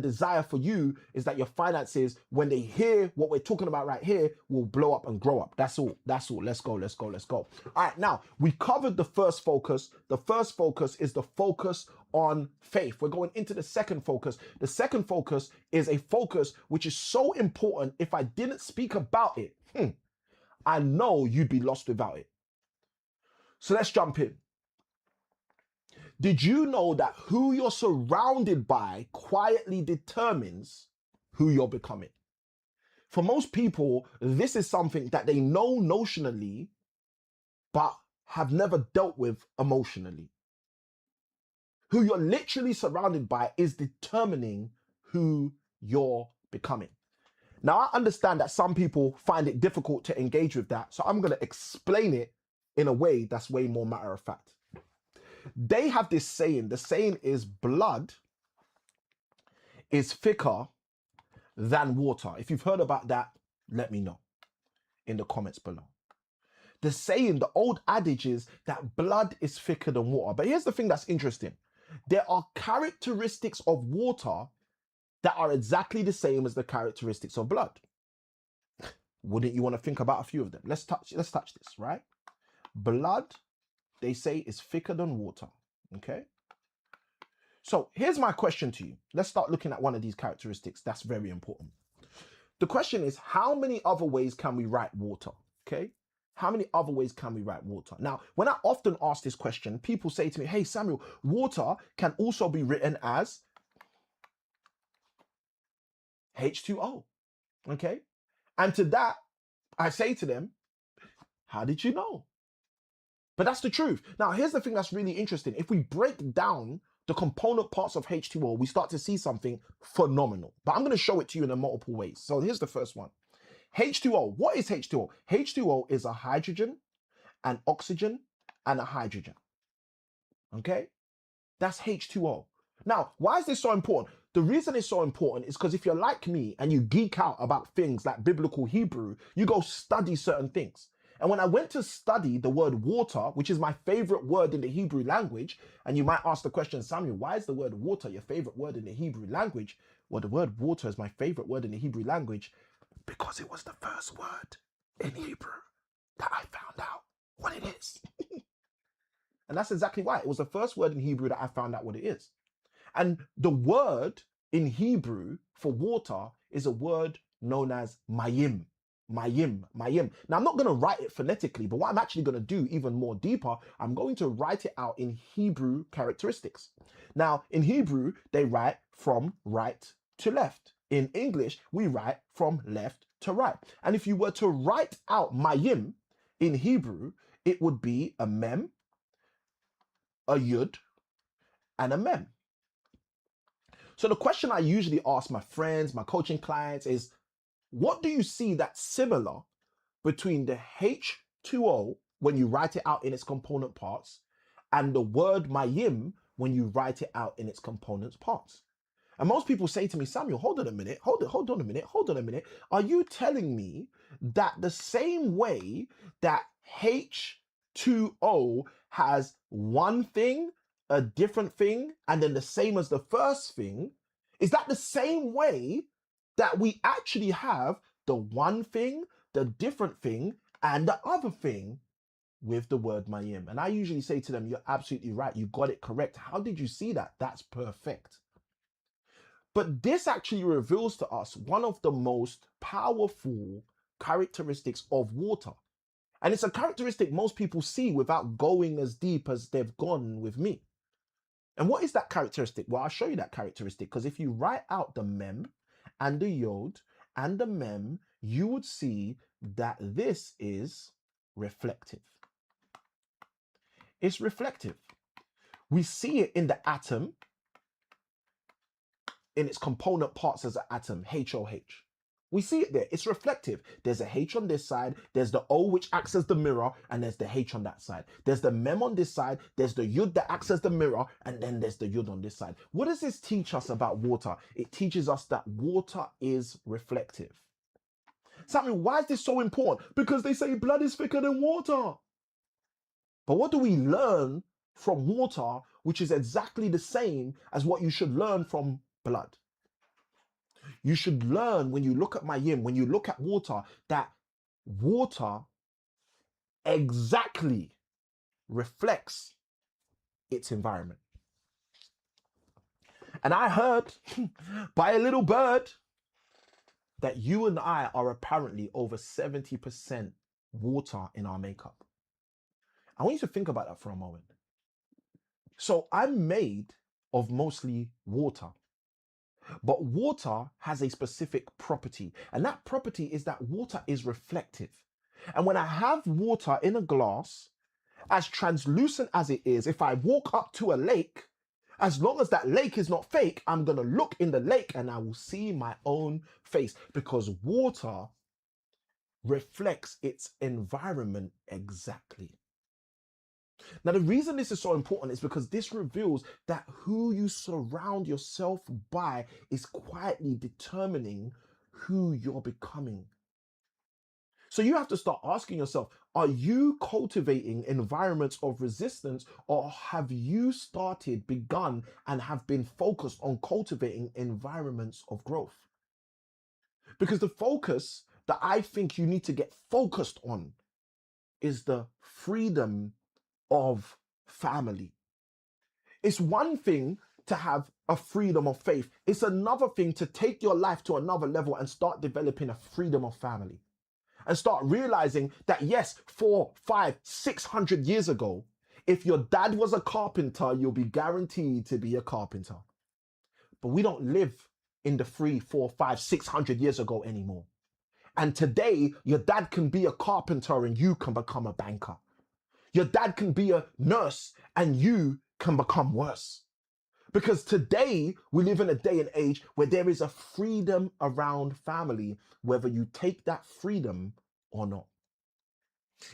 desire for you is that your finances, when they hear what we're talking about right here, will blow up and grow up. That's all. That's all. Let's go. Let's go. Let's go. All right. Now we covered the first focus. The first focus is the focus on faith. We're going into the second focus. The second focus is a focus which is so important. If I didn't speak about it, I know you'd be lost without it. So let's jump in. Did you know that who you're surrounded by quietly determines who you're becoming? For most people, this is something that they know notionally, but have never dealt with emotionally. Who you're literally surrounded by is determining who you're becoming. Now, I understand that some people find it difficult to engage with that, so I'm going to explain it in a way that's way more matter of fact. They have this saying. The saying is blood is thicker than water. If you've heard about that, let me know in the comments below. The saying, the old adage is that blood is thicker than water. But here's the thing that's interesting. There are characteristics of water that are exactly the same as the characteristics of blood. Wouldn't you want to think about a few of them? Let's touch this, right? Blood, they say, is thicker than water, okay? So here's my question to you. Let's start looking at one of these characteristics. That's very important. The question is, how many other ways can we write water, okay? How many other ways can we write water? Now, when I often ask this question, people say to me, hey, Samuel, water can also be written as H2O, okay? And to that, I say to them, how did you know? But that's the truth. Now, here's the thing that's really interesting. If we break down the component parts of H2O, we start to see something phenomenal. But I'm going to show it to you in multiple ways. So here's the first one. H2O. What is H2O? H2O is a hydrogen, an oxygen, and a hydrogen. Okay? That's H2O. Now, why is this so important? The reason it's so important is because if you're like me and you geek out about things like biblical Hebrew, you go study certain things. And when I went to study the word water, which is my favorite word in the Hebrew language, and you might ask the question, Samuel, why is the word water your favorite word in the Hebrew language? Well, the word water is my favorite word in the Hebrew language because it was the first word in Hebrew that I found out what it is. And that's exactly why. It was the first word in Hebrew that I found out what it is. And the word in Hebrew for water is a word known as mayim. Mayim, Mayim. Now, I'm not going to write it phonetically, but what I'm actually going to do even more deeper, I'm going to write it out in Hebrew characteristics. Now, in Hebrew, they write from right to left. In English, we write from left to right. And if you were to write out Mayim in Hebrew, it would be a mem, a yud, and a mem. So the question I usually ask my friends, my coaching clients is, what do you see that's similar between the H2O when you write it out in its component parts and the word mayim when you write it out in its component parts? And most people say to me, Samuel, hold on a minute, hold on a minute. Are you telling me that the same way that H2O has one thing, a different thing, and then the same as the first thing, is that the same way that we actually have the one thing, the different thing, and the other thing with the word mayim? And I usually say to them, you're absolutely right. You got it correct. How did you see that? That's perfect. But this actually reveals to us one of the most powerful characteristics of water. And it's a characteristic most people see without going as deep as they've gone with me. And what is that characteristic? Well, I'll show you that characteristic, because if you write out the mem and the yod and the mem, you would see that this is reflective. It's reflective. We see it in the atom, in its component parts as an atom, HOH. We see it there. It's reflective. There's a H on this side, there's the O which acts as the mirror, and there's the H on that side. There's the mem on this side, there's the yud that acts as the mirror, and then there's the yud on this side. What does this teach us about water? It teaches us that water is reflective. Samuel, why is this so important? Because they say blood is thicker than water. But what do we learn from water, which is exactly the same as what you should learn from blood? You should learn, when you look at mayim, when you look at water, that water exactly reflects its environment. And I heard by a little bird that you and I are apparently over 70% water in our makeup. I want you to think about that for a moment. So I'm made of mostly water. But water has a specific property, and that property is that water is reflective. And when I have water in a glass, as translucent as it is, if I walk up to a lake, as long as that lake is not fake, I'm going to look in the lake and I will see my own face, because water reflects its environment exactly. Now, the reason this is so important is because this reveals that who you surround yourself by is quietly determining who you're becoming. So you have to start asking yourself, are you cultivating environments of resistance, or have you begun and have been focused on cultivating environments of growth? Because the focus that I think you need to get focused on is the freedom of family. It's one thing to have a freedom of faith. It's another thing to take your life to another level and start developing a freedom of family. And start realizing that yes, 400, 500, 600 years ago, if your dad was a carpenter, you'll be guaranteed to be a carpenter. But we don't live in the 300, 400, 500, 600 years ago anymore. And today, your dad can be a carpenter and you can become a banker. Your dad can be a nurse and you can become worse. Because today we live in a day and age where there is a freedom around family, whether you take that freedom or not.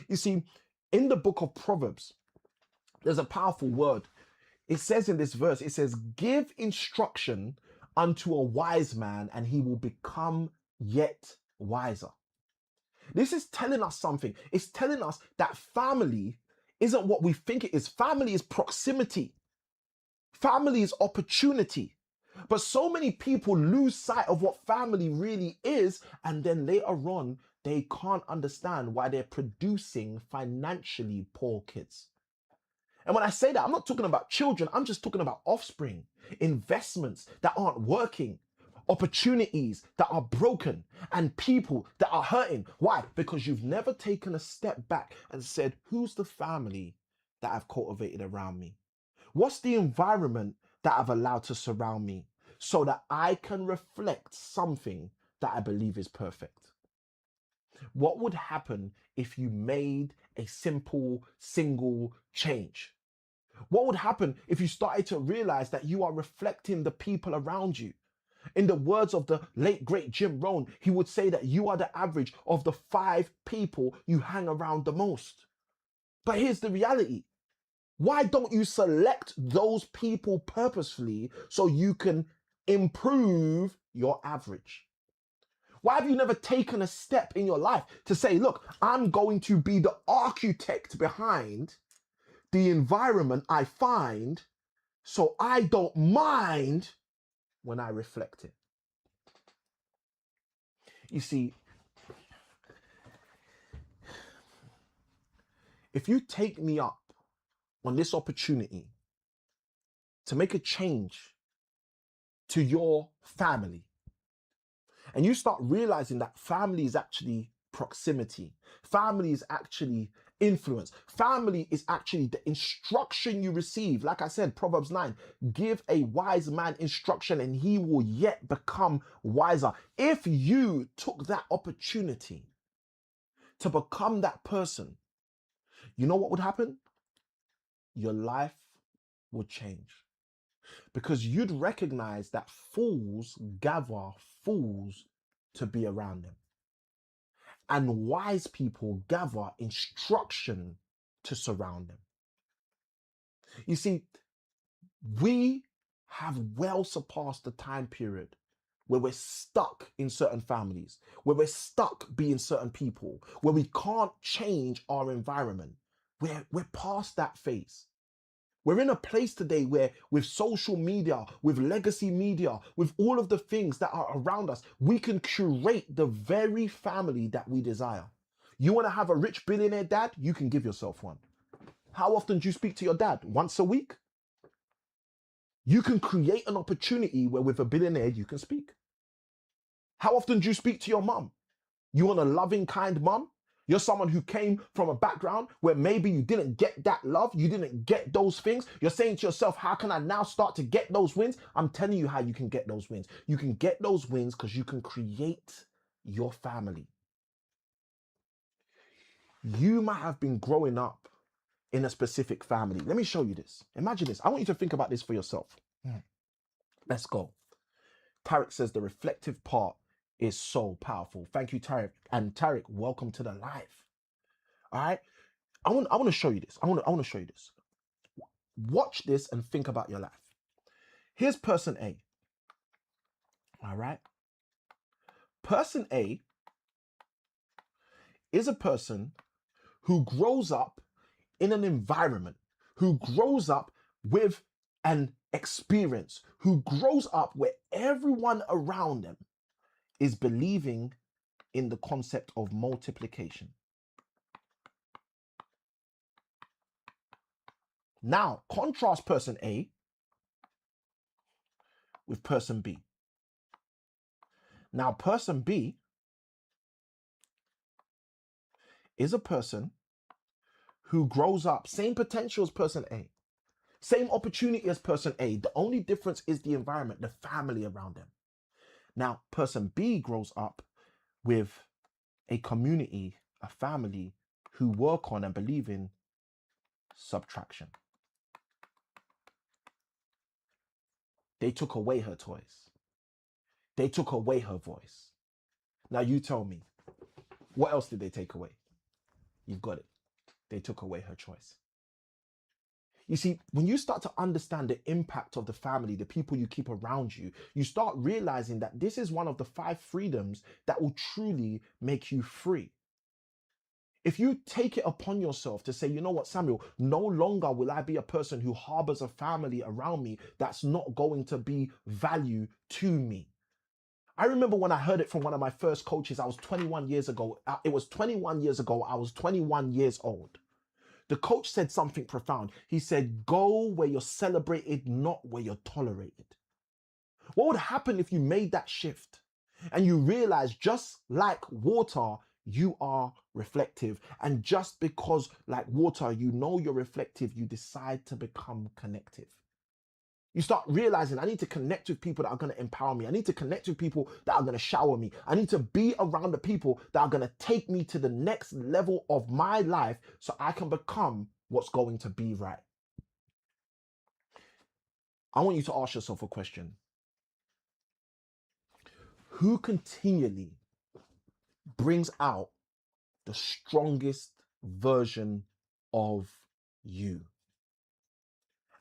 You see, in the book of Proverbs, there's a powerful word. It says in this verse, it says, give instruction unto a wise man and he will become yet wiser. This is telling us something. It's telling us that family isn't what we think it is. Family is proximity. Family is opportunity. But so many people lose sight of what family really is, and then later on, they can't understand why they're producing financially poor kids. And when I say that, I'm not talking about children, I'm just talking about offspring, investments that aren't working. opportunities that are broken, and people that are hurting. Why? Because you've never taken a step back and said, who's the family that I've cultivated around me? What's the environment that I've allowed to surround me so that I can reflect something that I believe is perfect? What would happen if you made a simple, single change? What would happen if you started to realize that you are reflecting the people around you? In the words of the late great Jim Rohn, he would say that you are the average of the 5 people you hang around the most. But here's the reality. Why don't you select those people purposefully so you can improve your average? Why have you never taken a step in your life to say, look, I'm going to be the architect behind the environment I find so I don't mind when I reflect it? You see, if you take me up on this opportunity to make a change to your family, and you start realizing that family is actually proximity, family is actually influence, family is actually the instruction you receive. Like I said, Proverbs 9, give a wise man instruction and he will yet become wiser. If you took that opportunity to become that person, you know what would happen? Your life would change, because you'd recognize that fools gather fools to be around them, and wise people gather instruction to surround them. You see, we have well surpassed the time period where we're stuck in certain families, where we're stuck being certain people, where we can't change our environment. We're past that phase. We're in a place today where with social media, with legacy media, with all of the things that are around us, we can curate the very family that we desire. You want to have a rich billionaire dad? You can give yourself one. How often do you speak to your dad? Once a week? You can create an opportunity where with a billionaire you can speak. How often do you speak to your mom? You want a loving, kind mom? You're someone who came from a background where maybe you didn't get that love, you didn't get those things. You're saying to yourself, how can I now start to get those wins? I'm telling you how you can get those wins. You can get those wins because you can create your family. You might have been growing up in a specific family. Let me show you this. Imagine this. I want you to think about this for yourself. Let's go. Tarek says the reflective part is so powerful. Thank you, Tarek. And Tarek, welcome to the live. All right. I want to show you this. I want to show you this. Watch this and think about your life. Here's person A. All right. Person A is a person who grows up in an environment, who grows up with an experience, who grows up where everyone around them is believing in the concept of multiplication. Now, contrast person A with person B. Now, person B is a person who grows up, same potential as person A, same opportunity as person A. The only difference is the environment, the family around them. Now, person B grows up with a community, a family who work on and believe in subtraction. They took away her toys. They took away her voice. Now you tell me, what else did they take away? You've got it. They took away her choice. You see, when you start to understand the impact of the family, the people you keep around you, you start realizing that this is one of the 5 freedoms that will truly make you free. If you take it upon yourself to say, you know what, Samuel, no longer will I be a person who harbors a family around me that's not going to be value to me. I remember when I heard it from one of my first coaches, I was 21 years ago. It was 21 years ago. I was 21 years old. The coach said something profound. He said, go where you're celebrated, not where you're tolerated. What would happen if you made that shift and you realize, just like water, you are reflective. And just because, like water, you know you're reflective, you decide to become connective. You start realizing, I need to connect with people that are going to empower me. I need to connect with people that are going to shower me. I need to be around the people that are going to take me to the next level of my life so I can become what's going to be right. I want you to ask yourself a question. Who continually brings out the strongest version of you?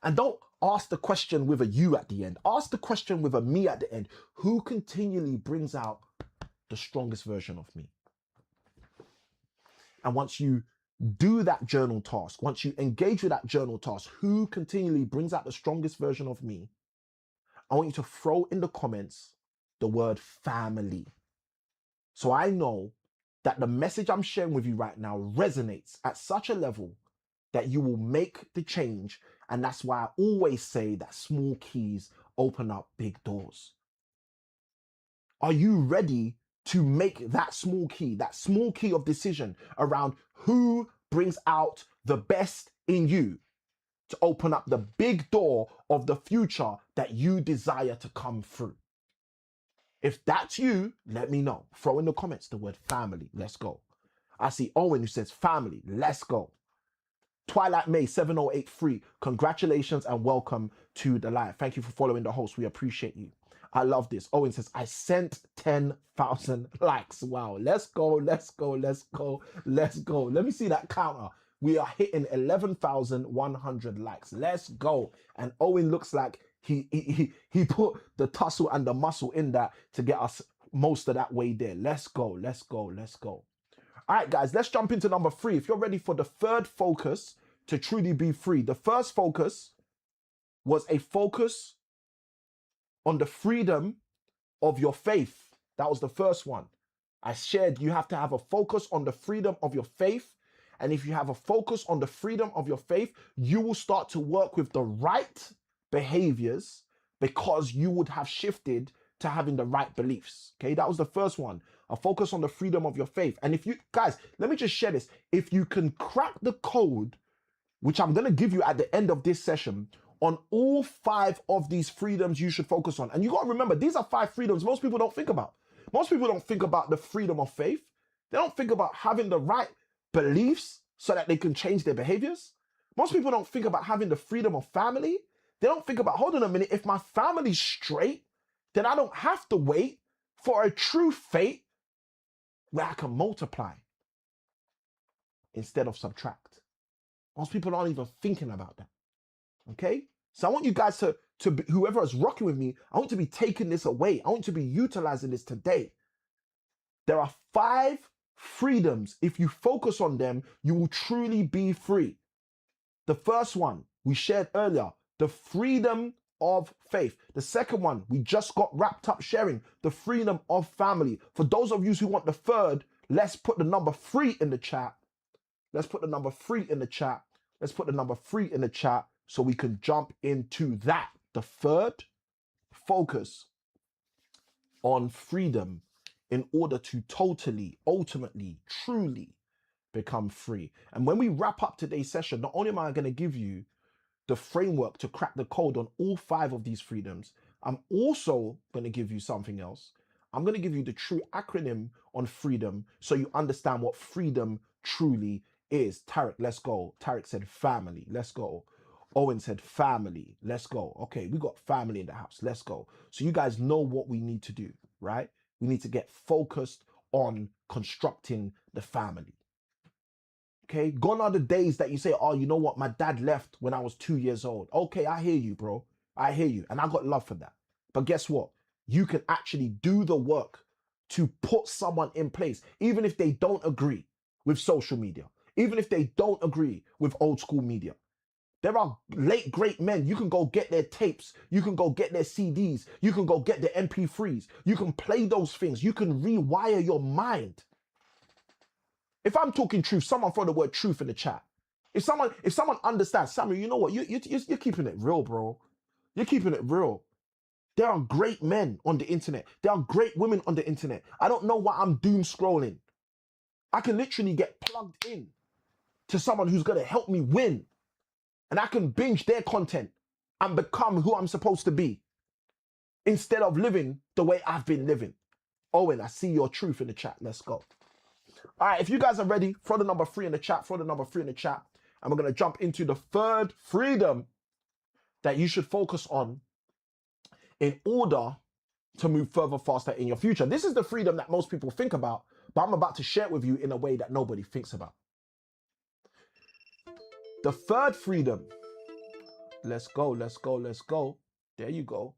And don't ask the question with a you at the end. Ask the question with a me at the end. Who continually brings out the strongest version of me? And once you do that journal task, once you engage with that journal task, who continually brings out the strongest version of me? I want you to throw in the comments the word family. So I know that the message I'm sharing with you right now resonates at such a level that you will make the change. And that's why I always say that small keys open up big doors. Are you ready to make that small key of decision around who brings out the best in you to open up the big door of the future that you desire to come through? If that's you, let me know. Throw in the comments the word family. Let's go. I see Owen who says family. Let's go. Twilight May 7083, congratulations and welcome to the live. Thank you for following the host. We appreciate you. I love this. Owen says, I sent 10,000 likes. Wow. Let's go. Let's go. Let's go. Let's go. Let me see that counter. We are hitting 11,100 likes. Let's go. And Owen looks like he put the tussle and the muscle in that to get us most of that way there. Let's go. Let's go. Let's go. All right, guys, let's jump into number 3. If you're ready for the third focus to truly be free, the first focus was a focus on the freedom of your faith. That was the first one. I shared you have to have a focus on the freedom of your faith. And if you have a focus on the freedom of your faith, you will start to work with the right behaviors because you would have shifted to having the right beliefs. Okay, that was the first one. A focus on the freedom of your faith. And if you guys, let me just share this. If you can crack the code, which I'm going to give you at the end of this session, on all 5 of these freedoms you should focus on. And you got to remember, these are 5 freedoms most people don't think about. Most people don't think about the freedom of faith. They don't think about having the right beliefs so that they can change their behaviors. Most people don't think about having the freedom of family. They don't think about, hold on a minute, if my family's straight, then I don't have to wait for a true fate where I can multiply instead of subtract. Most people aren't even thinking about that. Okay? So I want you guys to be, whoever is rocking with me, I want you to be taking this away. I want you to be utilizing this today. There are 5 freedoms. If you focus on them, you will truly be free. The first one we shared earlier, the freedom of faith. The second one, we just got wrapped up sharing, the freedom of family. For those of you who want the third, let's put the number 3 in the chat. Let's put the number 3 in the chat. Let's put the number 3 in the chat so we can jump into that. The third, focus on freedom in order to totally, ultimately, truly become free. And when we wrap up today's session, not only am I going to give you the framework to crack the code on all 5 of these freedoms, I'm also going to give you something else. I'm going to give you the true acronym on freedom so you understand what freedom truly is. Tarek, let's go. Tarek said family. Let's go. Owen said family. Let's go. Okay, we got family in the house. Let's go. So you guys know what we need to do, right? We need to get focused on constructing the family. Okay, gone are the days that you say, oh, you know what? My dad left when I was 2 years old. Okay, I hear you, bro. I hear you. And I got love for that. But guess what? You can actually do the work to put someone in place, even if they don't agree with social media, even if they don't agree with old school media. There are late great men. You can go get their tapes. You can go get their CDs. You can go get their MP3s. You can play those things. You can rewire your mind. If I'm talking truth, someone throw the word truth in the chat. If someone understands, Samuel, you know what? You're keeping it real, bro. You're keeping it real. There are great men on the internet. There are great women on the internet. I don't know why I'm doom scrolling. I can literally get plugged in to someone who's going to help me win. And I can binge their content and become who I'm supposed to be instead of living the way I've been living. Owen, I see your truth in the chat. Let's go. All right, if you guys are ready, throw the number 3 in the chat, throw the number 3 in the chat. And we're going to jump into the third freedom that you should focus on in order to move further faster in your future. This is the freedom that most people think about, but I'm about to share it with you in a way that nobody thinks about. The third freedom, let's go, let's go, let's go. There you go.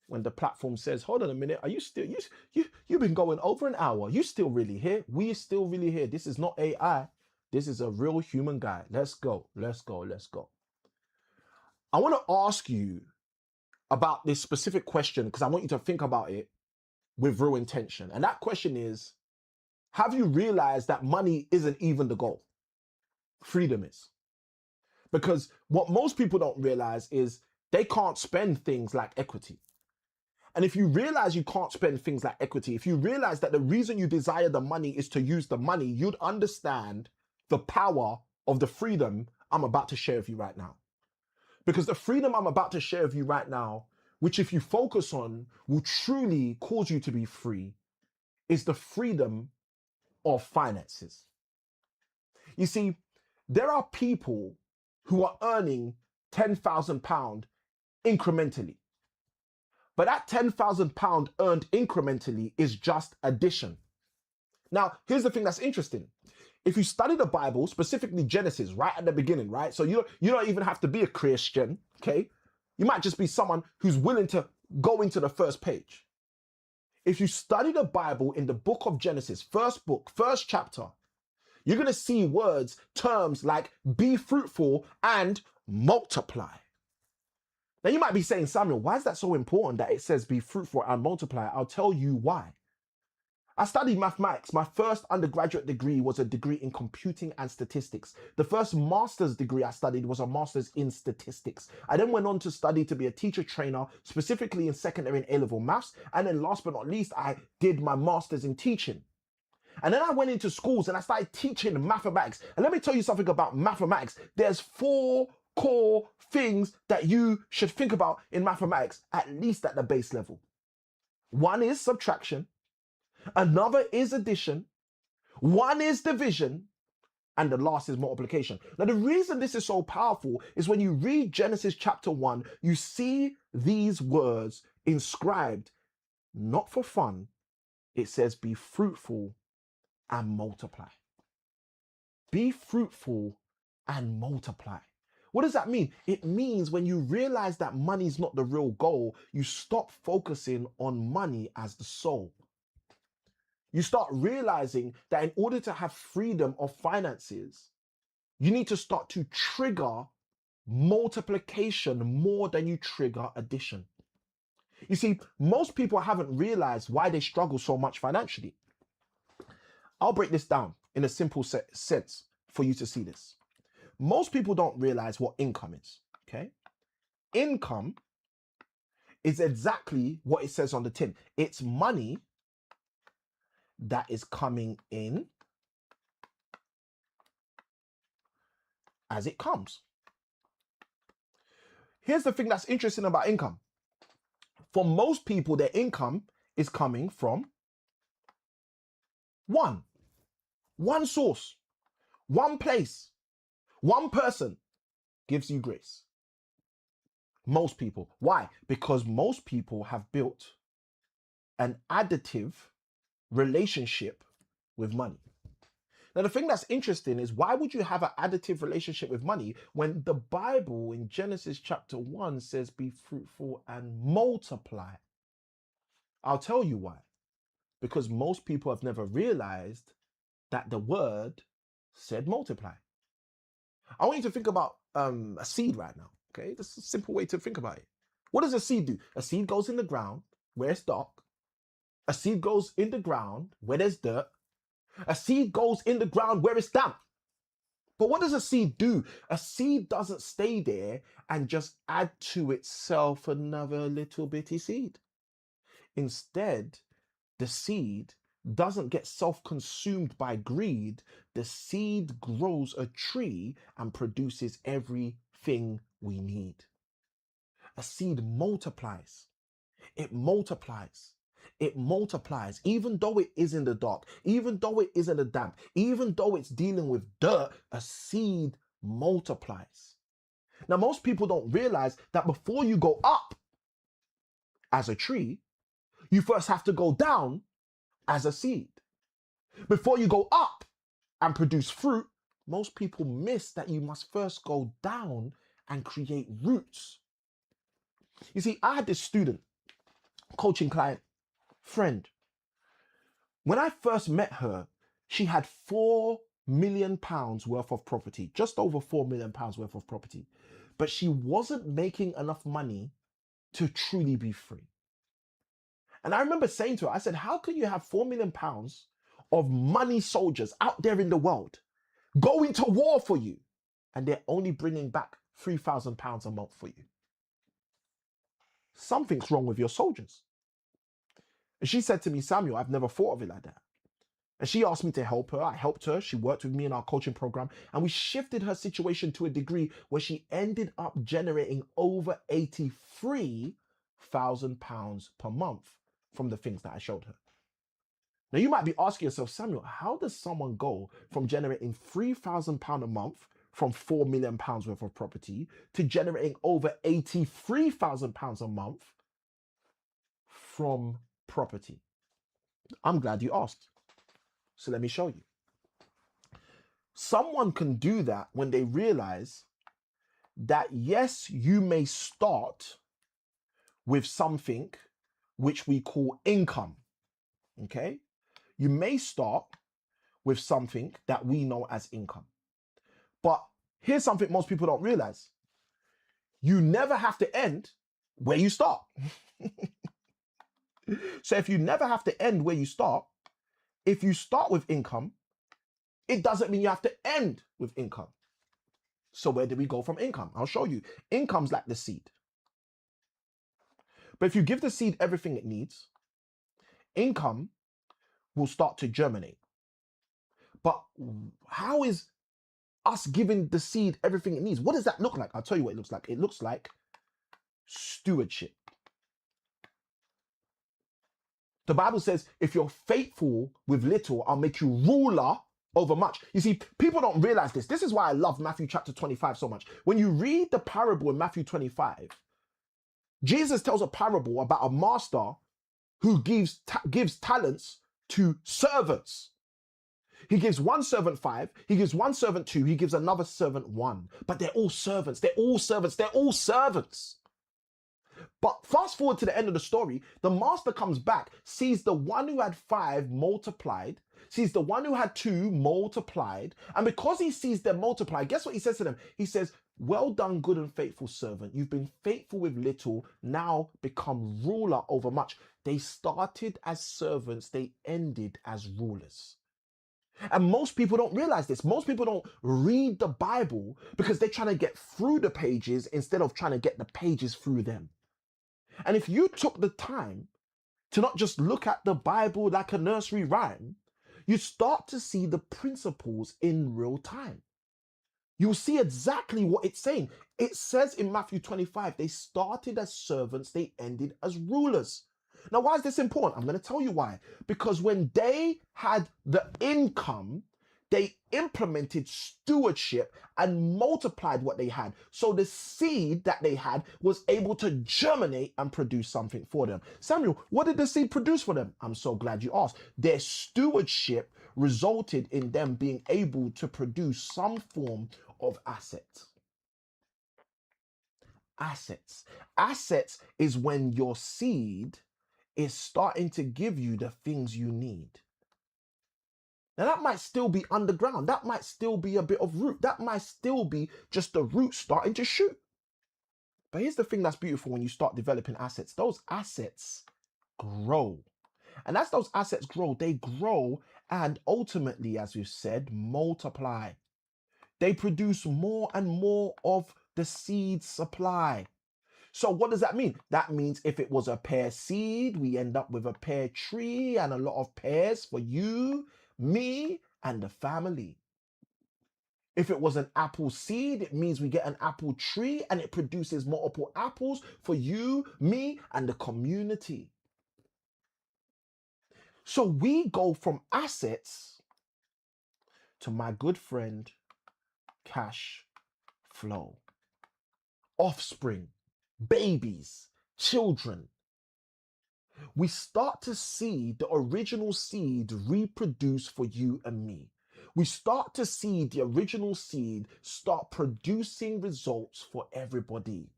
When the platform says, hold on a minute, are you still, you've been going over an hour. You still really here? We still really here. This is not AI. This is a real human guy. Let's go, let's go, let's go. I want to ask you about this specific question because I want you to think about it with real intention. And that question is, have you realized that money isn't even the goal? Freedom is. Because what most people don't realize is they can't spend things like equity. And if you realize you can't spend things like equity, if you realize that the reason you desire the money is to use the money, you'd understand the power of the freedom I'm about to share with you right now. Because the freedom I'm about to share with you right now, which if you focus on will truly cause you to be free, is the freedom of finances. You see, there are people who are earning £10,000 incrementally. But that £10,000 earned incrementally is just addition. Now, here's the thing that's interesting. If you study the Bible, specifically Genesis, right at the beginning, right? So you don't even have to be a Christian, okay? You might just be someone who's willing to go into the first page. If you study the Bible in the book of Genesis, first book, first chapter, you're going to see words, terms like be fruitful and multiply. Now you might be saying, Samuel, why is that so important that it says be fruitful and multiply? I'll tell you why. I studied mathematics. My first undergraduate degree was a degree in computing and statistics. The first master's degree I studied was a master's in statistics. I then went on to study to be a teacher trainer, specifically in secondary and A-level maths. And then last but not least, I did my master's in teaching. And then I went into schools and I started teaching mathematics. And let me tell you something about mathematics. There's 4 core things that you should think about in mathematics, at least at the base level. One is subtraction. Another is addition, one is division, and the last is multiplication. Now, the reason this is so powerful is when you read Genesis chapter 1, you see these words inscribed, not for fun. It says, be fruitful and multiply. Be fruitful and multiply. What does that mean? It means when you realize that money is not the real goal, you stop focusing on money as the soul. You start realizing that in order to have freedom of finances, you need to start to trigger multiplication more than you trigger addition. You see, most people haven't realized why they struggle so much financially. I'll break this down in a simple sense for you to see this. Most people don't realize what income is, okay? Income is exactly what it says on the tin. It's money that is coming in as it comes. Here's the thing that's interesting about income. For most people, their income is coming from one source, one place, one person gives you grace. Most people. Why? Because most people have built an additive relationship with money. Now, the thing that's interesting is why would you have an additive relationship with money when the Bible in Genesis chapter 1 says be fruitful and multiply? I'll tell you why. Because most people have never realized that the word said multiply. I want you to think about a seed right now, okay? That's a simple way to think about it. What does a seed do? A seed goes in the ground where it's dark. A seed goes in the ground where there's dirt. A seed goes in the ground where it's damp. But what does a seed do? A seed doesn't stay there and just add to itself another little bitty seed. Instead, the seed doesn't get self-consumed by greed. The seed grows a tree and produces everything we need. A seed multiplies. It multiplies. It multiplies. Even though it is in the dark, even though it is in the damp, even though it's dealing with dirt, a seed multiplies. Now, most people don't realize that before you go up as a tree, you first have to go down as a seed. Before you go up and produce fruit, most people miss that you must first go down and create roots. You see, I had this student, coaching client, friend. When I first met her, she had £4 million worth of property, just over £4 million worth of property. But she wasn't making enough money to truly be free. And I remember saying to her, I said, how can you have £4 million of money soldiers out there in the world going to war for you, and they're only bringing back £3,000 a month for you? Something's wrong with your soldiers. And she said to me, Samuel, I've never thought of it like that. And she asked me to help her. I helped her. She worked with me in our coaching program, and we shifted her situation to a degree where she ended up generating over £83,000 per month from the things that I showed her. Now, you might be asking yourself, Samuel, how does someone go from generating £3,000 a month from £4 million worth of property to generating over £83,000 a month from property? I'm glad you asked. So let me show you. Someone can do that when they realize that, yes, you may start with something which we call income. Okay? You may start with something that we know as income. But here's something most people don't realize. You never have to end where you start. So if you never have to end where you start, if you start with income, it doesn't mean you have to end with income. So where do we go from income? I'll show you. Income's like the seed. But if you give the seed everything it needs, income will start to germinate. But how is us giving the seed everything it needs? What does that look like? I'll tell you what it looks like. It looks like stewardship. The Bible says, if you're faithful with little, I'll make you ruler over much. You see, people don't realize this. This is why I love Matthew chapter 25 so much. When you read the parable in Matthew 25, Jesus tells a parable about a master who gives talents to servants. He gives one servant 5, he gives one servant 2, he gives another servant 1. But they're all servants, they're all servants, they're all servants. But fast forward to the end of the story, the master comes back, sees the one who had 5 multiplied, sees the one who had 2 multiplied, and because he sees them multiply, guess what he says to them? He says, well done, good and faithful servant. You've been faithful with little, now become ruler over much. They started as servants, they ended as rulers. And most people don't realize this. Most people don't read the Bible because they're trying to get through the pages instead of trying to get the pages through them. And if you took the time to not just look at the Bible like a nursery rhyme, you start to see the principles in real time. You'll see exactly what it's saying. It says in Matthew 25, they started as servants, they ended as rulers. Now, why is this important? I'm going to tell you why. Because when they had the income, they implemented stewardship and multiplied what they had. So the seed that they had was able to germinate and produce something for them. Samuel, what did the seed produce for them? I'm so glad you asked. Their stewardship resulted in them being able to produce some form of assets. Assets. Assets is when your seed is starting to give you the things you need. Now that might still be underground. That might still be a bit of root. That might still be just the root starting to shoot. But here's the thing that's beautiful when you start developing assets. Those assets grow. And as those assets grow, they grow and ultimately, as we've said, multiply. They produce more and more of the seed supply. So what does that mean? That means if it was a pear seed, we end up with a pear tree and a lot of pears for you, me, and the family. If it was an apple seed, it means we get an apple tree and it produces multiple apples for you, me, and the community. So we go from assets to, my good friend, cash flow. Offspring, babies, children. We start to see the original seed reproduce for you and me. We start to see the original seed start producing results for everybody.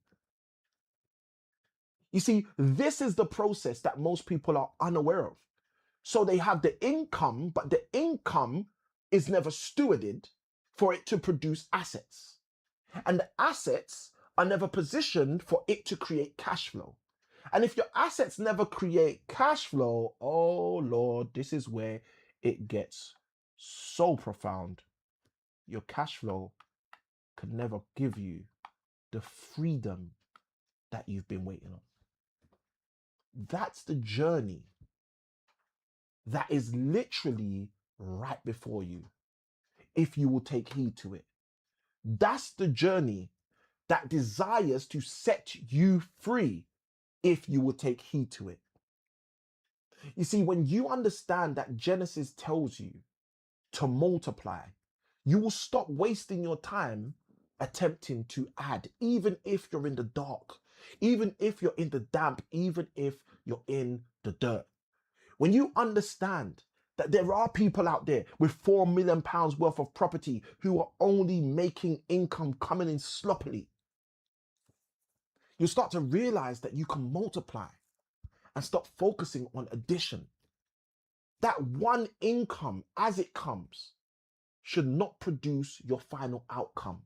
You see, this is the process that most people are unaware of. So they have the income, but the income is never stewarded for it to produce assets. And the assets are never positioned for it to create cash flow. And if your assets never create cash flow, oh Lord, this is where it gets so profound. Your cash flow could never give you the freedom that you've been waiting on. That's the journey that is literally right before you, if you will take heed to it. That's the journey that desires to set you free, if you will take heed to it. You see, when you understand that Genesis tells you to multiply, you will stop wasting your time attempting to add, even if you're in the dark, even if you're in the damp, even if you're in the dirt. When you understand that there are people out there with £4 million worth of property who are only making income coming in sloppily, you start to realize that you can multiply and stop focusing on addition. That one income as it comes should not produce your final outcome.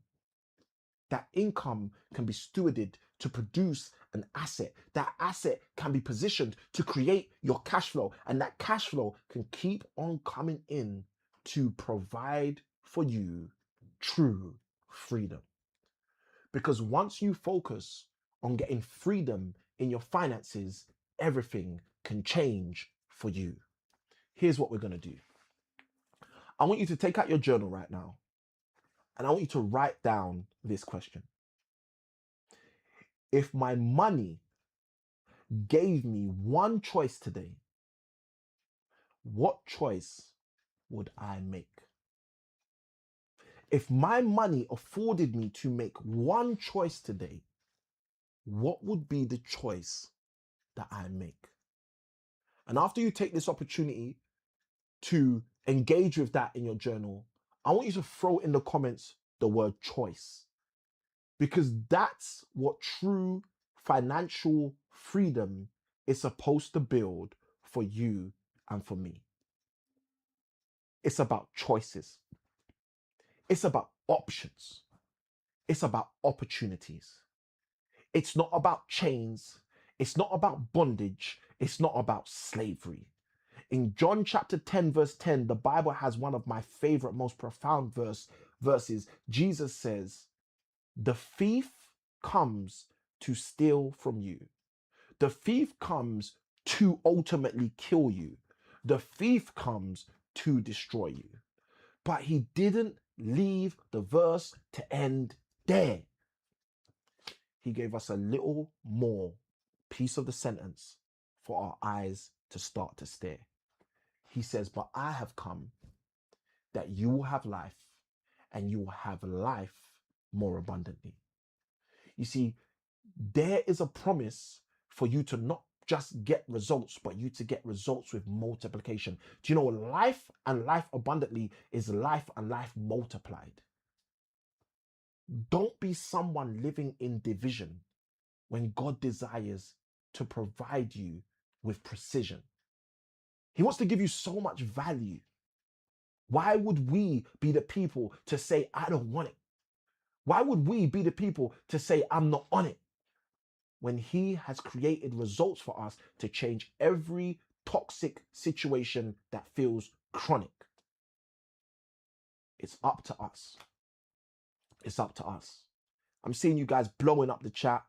That income can be stewarded to produce an asset. That asset can be positioned to create your cash flow, and that cash flow can keep on coming in to provide for you true freedom. Because once you focus on getting freedom in your finances, everything can change for you. Here's what we're going to do. I want you to take out your journal right now, and I want you to write down this question. If my money gave me one choice today, what choice would I make? If my money afforded me to make one choice today, what would be the choice that I make? And after you take this opportunity to engage with that in your journal, I want you to throw in the comments the word choice, because that's what true financial freedom is supposed to build for you and for me. It's about choices. It's about options. It's about opportunities. It's not about chains. It's not about bondage. It's not about slavery. In John chapter 10, verse 10, the Bible has one of my favorite, most profound verses. Jesus says, the thief comes to steal from you. The thief comes to ultimately kill you. The thief comes to destroy you. But he didn't leave the verse to end there. He gave us a little more piece of the sentence for our eyes to start to stare. He says, but I have come that you will have life, and you will have life more abundantly. You see, there is a promise for you to not just get results, but you to get results with multiplication. Do you know life and life abundantly is life and life multiplied? Don't be someone living in division when God desires to provide you with precision. He wants to give you so much value. Why would we be the people to say, I don't want it? Why would we be the people to say, I'm not on it? When he has created results for us to change every toxic situation that feels chronic. It's up to us. It's up to us. I'm seeing you guys blowing up the chat.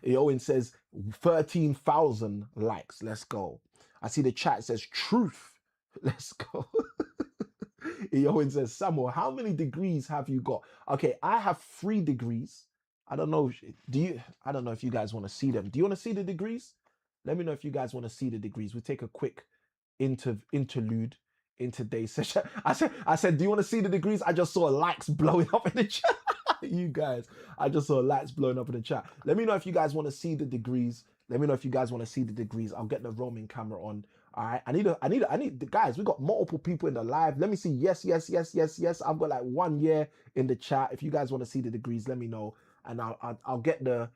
Owen says 13,000 likes. Let's go. I see the chat says truth. Let's go. Owen says, Samuel, how many degrees have you got? Okay, I have 3 degrees. I don't know. I don't know if you guys want to see them. Do you want to see the degrees? Let me know if you guys want to see the degrees. We'll take a quick interlude in today's session. I said, do you want to see the degrees? I just saw likes blowing up in the chat. You guys, I just saw lights blowing up in the chat. Let me know if you guys want to see the degrees. Let me know if you guys want to see the degrees. I'll get the roaming camera on. All right. I need guys. We got multiple people in the live. Let me see. Yes. I've got like 1 year in the chat. If you guys want to see the degrees, let me know, and I'll get the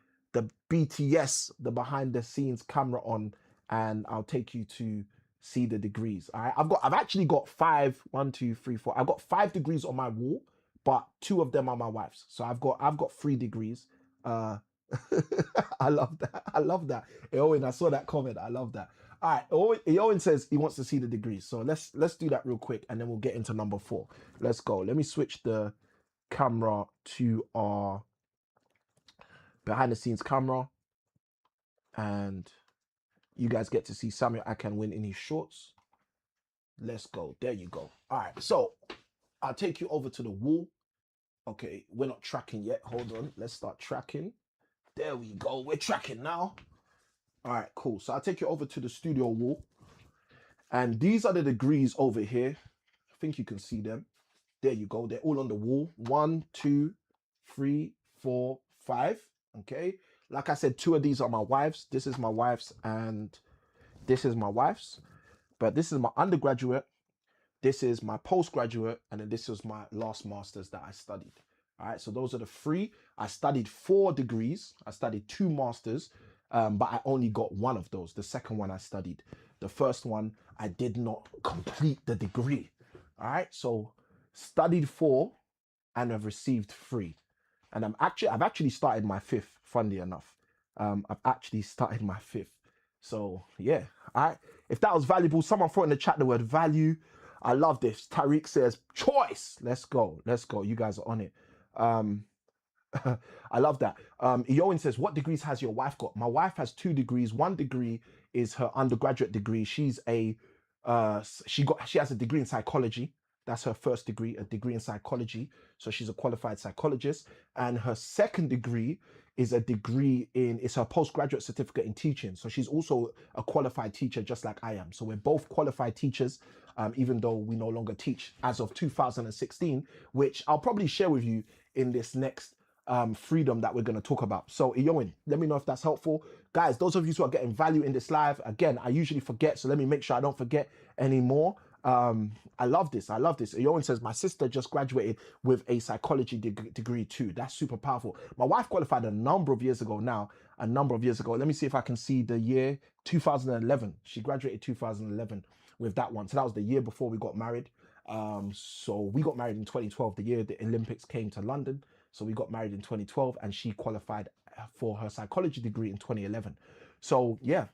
BTS, the behind the scenes camera on, and I'll take you to see the degrees. All right. I've actually got 5. 1, 2, 3, 4. I've got 5 degrees on my wall, but 2 of them are my wife's. So I've got 3 degrees. I love that. I love that. Owen, I saw that comment. I love that. All right. Owen says he wants to see the degrees. So let's do that real quick, and then we'll get into number 4. Let's go. Let me switch the camera to our behind the scenes camera, and you guys get to see Samuel Akan in his shorts. Let's go. There you go. All right. So I'll take you over to the wall. Okay, we're not tracking yet. Hold on. Let's start tracking. There we go. We're tracking now. All right, cool. So I'll take you over to the studio wall. And these are the degrees over here. I think you can see them. There you go. They're all on the wall. 1, 2, 3, 4, 5. Okay. Like I said, 2 of these are my wife's. This is my wife's and this is my wife's. But this is my undergraduate. This is my postgraduate, and then this was my last master's that I studied. All right, so those are the 3. I studied 4 degrees. I studied 2 masters, but I only got 1 of those. The second one I studied. The first one, I did not complete the degree. All right, so studied 4 and I've received 3. And I've actually started my 5th, funnily enough. I've actually started my 5th. So yeah, all right. If that was valuable, someone throw in the chat the word value. I love this. Tariq says choice. Let's go. Let's go. You guys are on it. I love that. Eoin says, what degrees has your wife got? My wife has 2 degrees. 1 degree is her undergraduate degree. She's she has a degree in psychology. That's her first degree, a degree in psychology. So she's a qualified psychologist. And her second degree is it's her postgraduate certificate in teaching. So she's also a qualified teacher, just like I am. So we're both qualified teachers, even though we no longer teach as of 2016, which I'll probably share with you in this next freedom that we're going to talk about. So Eoin, let me know if that's helpful. Guys, those of you who are getting value in this live, again, I usually forget. So let me make sure I don't forget anymore. I love this. I love this. Eoin says, my sister just graduated with a psychology degree too. That's super powerful. My wife qualified a number of years ago now. Let me see if I can see the year 2011. She graduated 2011 with that one. So that was the year before we got married. So we got married in 2012, the year the Olympics came to London. So we got married in 2012 and she qualified for her psychology degree in 2011. So yeah,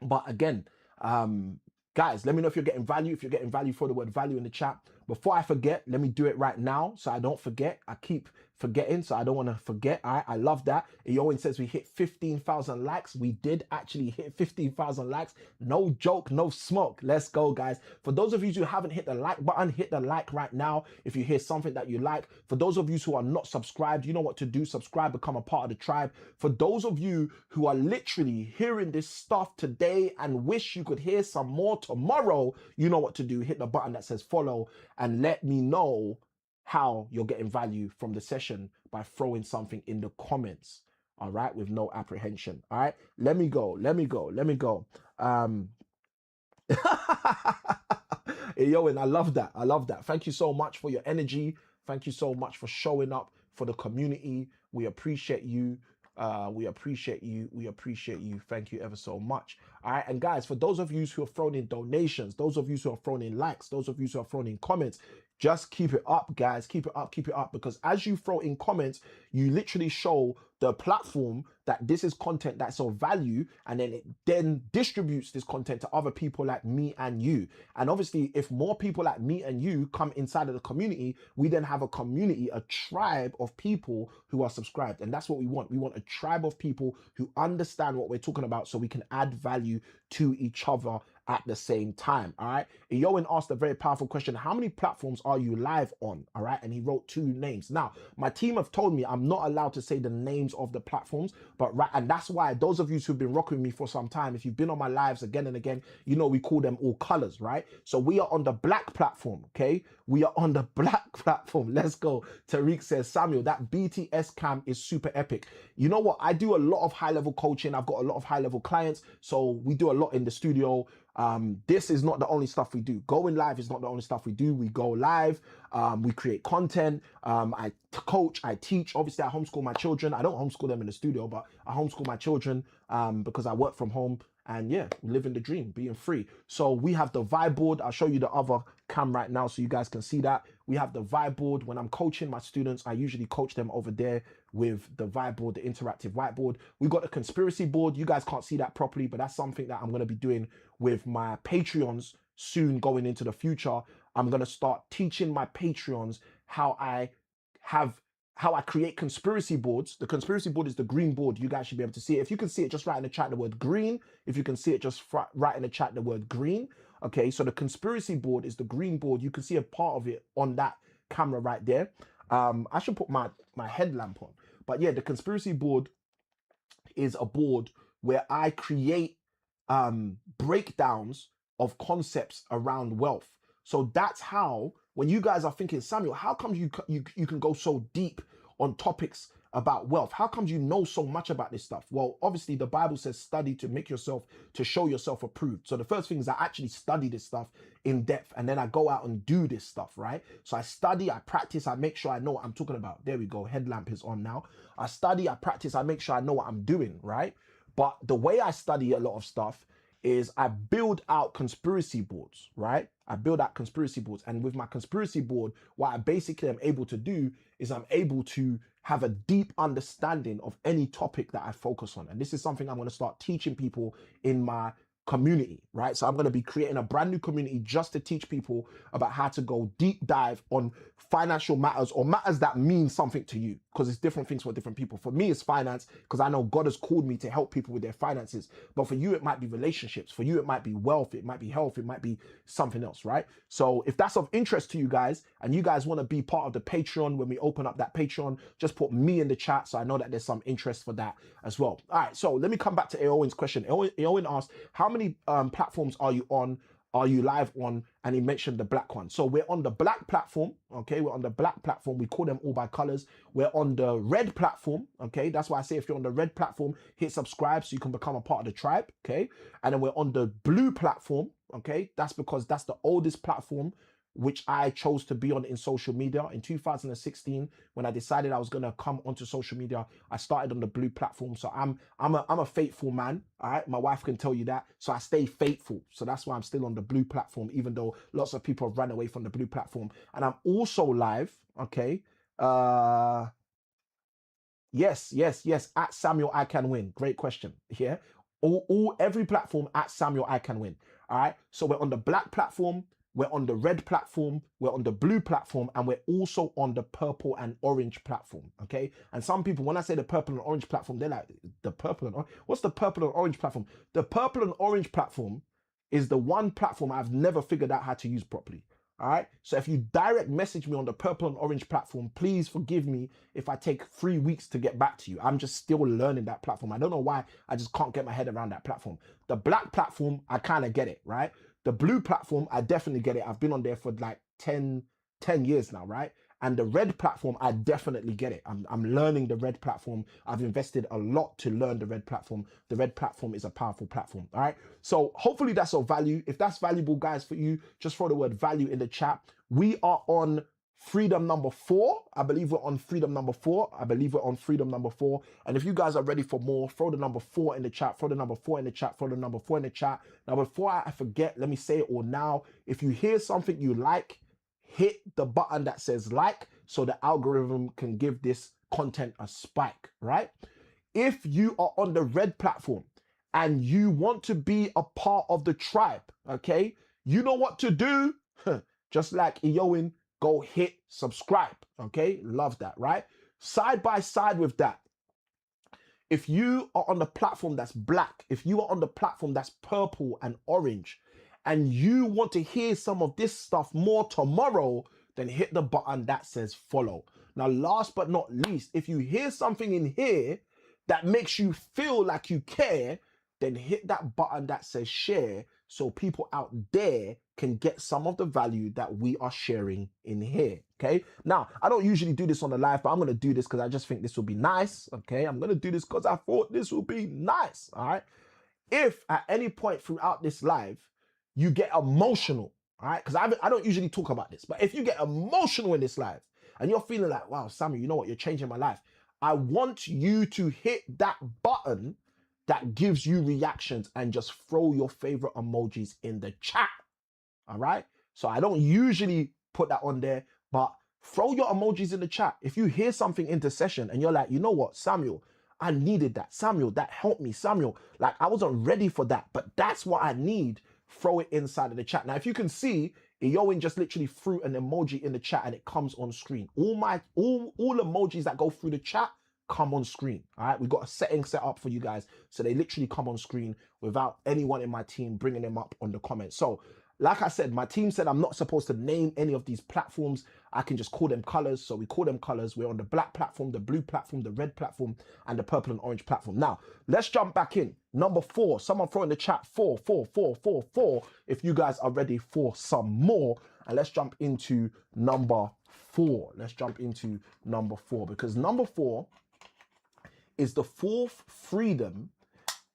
but again, guys, let me know if you're getting value. If you're getting value, throw the word value in the chat. Before I forget, let me do it right now so I don't forget. I keep forgetting, so I don't want to forget. All right, I love that. Eoin says we hit 15,000 likes. We did actually hit 15,000 likes. No joke, no smoke. Let's go, guys. For those of you who haven't hit the like button, hit the like right now if you hear something that you like. For those of you who are not subscribed, you know what to do. Subscribe, become a part of the tribe. For those of you who are literally hearing this stuff today and wish you could hear some more tomorrow, you know what to do. Hit the button that says follow and let me know how you're getting value from the session by throwing something in the comments. All right, with no apprehension. All right, let me go. Hey, yo, and I love that. Thank you so much for your energy. Thank you so much for showing up for the community. We appreciate you. We appreciate you. Thank you ever so much. All right, and guys, for those of you who have thrown in donations, those of you who have thrown in likes, those of you who have thrown in comments, just keep it up, guys. Keep it up, because as you throw in comments, you literally show the platform that this is content that's of value, and then it then distributes this content to other people like me and you. And obviously, if more people like me and you come inside of the community, we then have a community, a tribe of people who are subscribed. And that's what we want. We want a tribe of people who understand what we're talking about so we can add value to each other at the same time. All right. Yowen asked a very powerful question. How many platforms are you live on? All right. And he wrote 2 names. Now, my team have told me I'm not allowed to say the names of the platforms, but right. And that's why those of you who've been rocking with me for some time, if you've been on my lives again and again, you know, we call them all colors, right? So we are on the black platform. Okay. We are on the black platform. Let's go. Tariq says, Samuel, that BTS cam is super epic. You know what? I do a lot of high level coaching. I've got a lot of high level clients. So we do a lot in the studio. This is not the only stuff we do. Going live is not the only stuff we do. We go live, we create content, I coach, I teach. Obviously, I homeschool my children. I don't homeschool them in the studio, but I homeschool my children because I work from home. And yeah, living the dream, being free. So we have the vibe board. I'll show you the other cam right now so you guys can see that. We have the vibe board. When I'm coaching my students, I usually coach them over there with the vibe board, the interactive whiteboard. We've got the conspiracy board. You guys can't see that properly, but that's something that I'm going to be doing with my Patreons soon going into the future. I'm going to start teaching my Patreons how I create conspiracy boards. The conspiracy board is the green board. You guys should be able to see it. If you can see it, just write in the chat the word green. If you can see it, just write in the chat the word green. Okay, so the conspiracy board is the green board. You can see a part of it on that camera right there. I should put my headlamp on. But yeah, the conspiracy board is a board where I create breakdowns of concepts around wealth. So that's how, when you guys are thinking, Samuel, how come you can go so deep on topics about wealth? How come you know so much about this stuff? Well, obviously the Bible says study to show yourself approved. So the first thing is I actually study this stuff in depth, and then I go out and do this stuff, right? So I study, I practice, I make sure I know what I'm talking about. There we go. Headlamp is on now. I study, I practice, I make sure I know what I'm doing, right? But the way I study a lot of stuff is I build out conspiracy boards, right? I build out conspiracy boards. And with my conspiracy board, what I basically am able to do is I'm able to have a deep understanding of any topic that I focus on. And this is something I'm going to start teaching people in my community, right? So I'm going to be creating a brand new community just to teach people about how to go deep dive on financial matters, or matters that mean something to you, because it's different things for different people. For me, it's finance, because I know God has called me to help people with their finances. But for you, it might be relationships. For you, it might be wealth. It might be health. It might be something else, right? So if that's of interest to you guys, and you guys want to be part of the Patreon, when we open up that Patreon, just put me in the chat so I know that there's some interest for that as well. All right, so let me come back to Eowyn's question. Eowyn asked, how many platforms are you on? Are you live on? And he mentioned the black one. So we're on the black platform. Okay, we're on the black platform. We call them all by colors. We're on the red platform. Okay, that's why I say if you're on the red platform, hit subscribe so you can become a part of the tribe. Okay, and then we're on the blue platform. Okay, that's because that's the oldest platform which I chose to be on in social media. In 2016, when I decided I was gonna come onto social media, I started on the blue platform. So I'm a faithful man. All right, my wife can tell you that. So I stay faithful. So that's why I'm still on the blue platform, even though lots of people have run away from the blue platform. And I'm also live. Okay. Yes. At Samuel I Can Win. Great question. Yeah. Every platform at Samuel I Can Win. All right. So we're on the black platform. We're on the red platform, we're on the blue platform, and we're also on the purple and orange platform, okay? And some people, when I say the purple and orange platform, they're like, the purple and orange? What's the purple and orange platform? The purple and orange platform is the one platform I've never figured out how to use properly, all right? So if you direct message me on the purple and orange platform, please forgive me if I take 3 weeks to get back to you. I'm just still learning that platform. I don't know why, I just can't get my head around that platform. The black platform, I kind of get it, right? The blue platform, I definitely get it. I've been on there for like 10 years now, right? And the red platform, I definitely get it. I'm learning the red platform. I've invested a lot to learn the red platform. The red platform is a powerful platform, all right? So hopefully that's of value. If that's valuable, guys, for you, just throw the word value in the chat. We are on freedom number 4. I believe we're on freedom number 4. And if you guys are ready for more, throw the number 4 in the chat. Throw the number 4 in the chat. Throw the number 4 in the chat. Now, before I forget, let me say it all now. If you hear something you like, hit the button that says like. so the algorithm can give this content a spike, right? If you are on the red platform and you want to be a part of the tribe, okay, you know what to do. Just like Eowyn, go hit subscribe, okay? Love that, right? Side by side with that, if you are on the platform that's black, if you are on the platform that's purple and orange, and you want to hear some of this stuff more tomorrow, then hit the button that says follow. Now, last but not least, if you hear something in here that makes you feel like you care, then hit that button that says share so people out there can get some of the value that we are sharing in here, okay? Now, I don't usually do this on the live, but I'm going to do this because I just think this will be nice, okay? I'm going to do this because I thought this will be nice, all right? If at any point throughout this live, you get emotional, all right? Because I don't usually talk about this, but if you get emotional in this live and you're feeling like, wow, Sammy, you know what? You're changing my life. I want you to hit that button that gives you reactions and just throw your favorite emojis in the chat. All right. So I don't usually put that on there, but throw your emojis in the chat. If you hear something intercession and you're like, you know what, Samuel, I needed that. Samuel, that helped me. Samuel, like I wasn't ready for that, but that's what I need. Throw it inside of the chat. Now, if you can see, Eowyn just literally threw an emoji in the chat and it comes on screen. All emojis that go through the chat come on screen. All right, we got a setting set up for you guys, so they literally come on screen without anyone in my team bringing them up on the comments. So like I said, my team said I'm not supposed to name any of these platforms. I can just call them colors. So we call them colors. We're on the black platform, the blue platform, the red platform, and the purple and orange platform. Now, let's jump back in. Number 4, someone throw in the chat 4, 4, 4, 4, 4, if you guys are ready for some more. And let's jump into number 4. Let's jump into number 4, because number 4 is the 4th freedom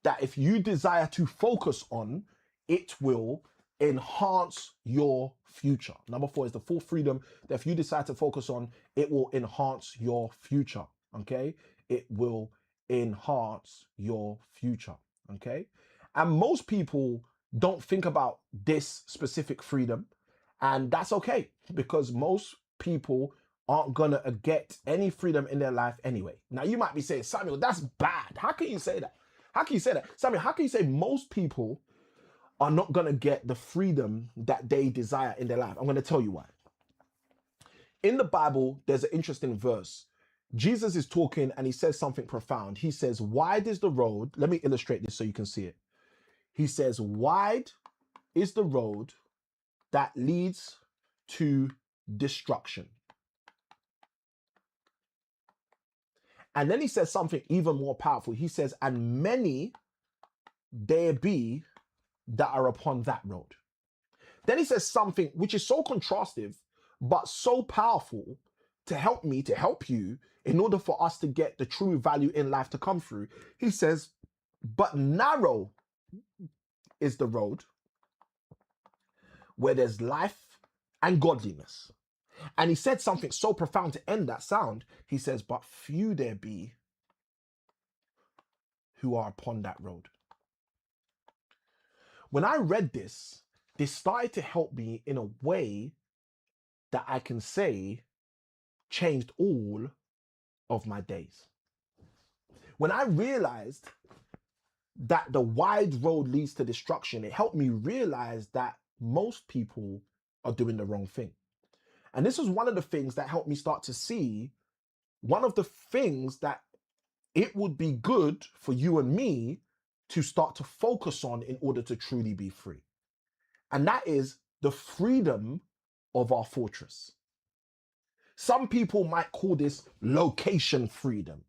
that if you desire to focus on, it will enhance your future. Number 4 is the 4th freedom that if you decide to focus on, it will enhance your future. Okay? It will enhance your future. Okay? And most people don't think about this specific freedom, and that's okay, because most people aren't gonna get any freedom in their life anyway. Now you might be saying, Samuel, that's bad. How can you say that? How can you say that? Samuel, how can you say most people are not gonna get the freedom that they desire in their life? I'm gonna tell you why. In the Bible, there's an interesting verse. Jesus is talking and he says something profound. He says, wide is the road. Let me illustrate this so you can see it. He says, wide is the road that leads to destruction. And then he says something even more powerful. He says, and many there be that are upon that road. Then he says something which is so contrastive, but so powerful to help me, to help you, in order for us to get the true value in life to come through. He says, but narrow is the road where there's life and godliness. And he said something so profound to end that sound. He says, but few there be who are upon that road. When I read this, this started to help me in a way that I can say changed all of my days. When I realized that the wide road leads to destruction, it helped me realize that most people are doing the wrong thing. And this was one of the things that helped me start to see one of the things that it would be good for you and me to start to focus on in order to truly be free. And that is the freedom of our fortress. Some people might call this location freedom.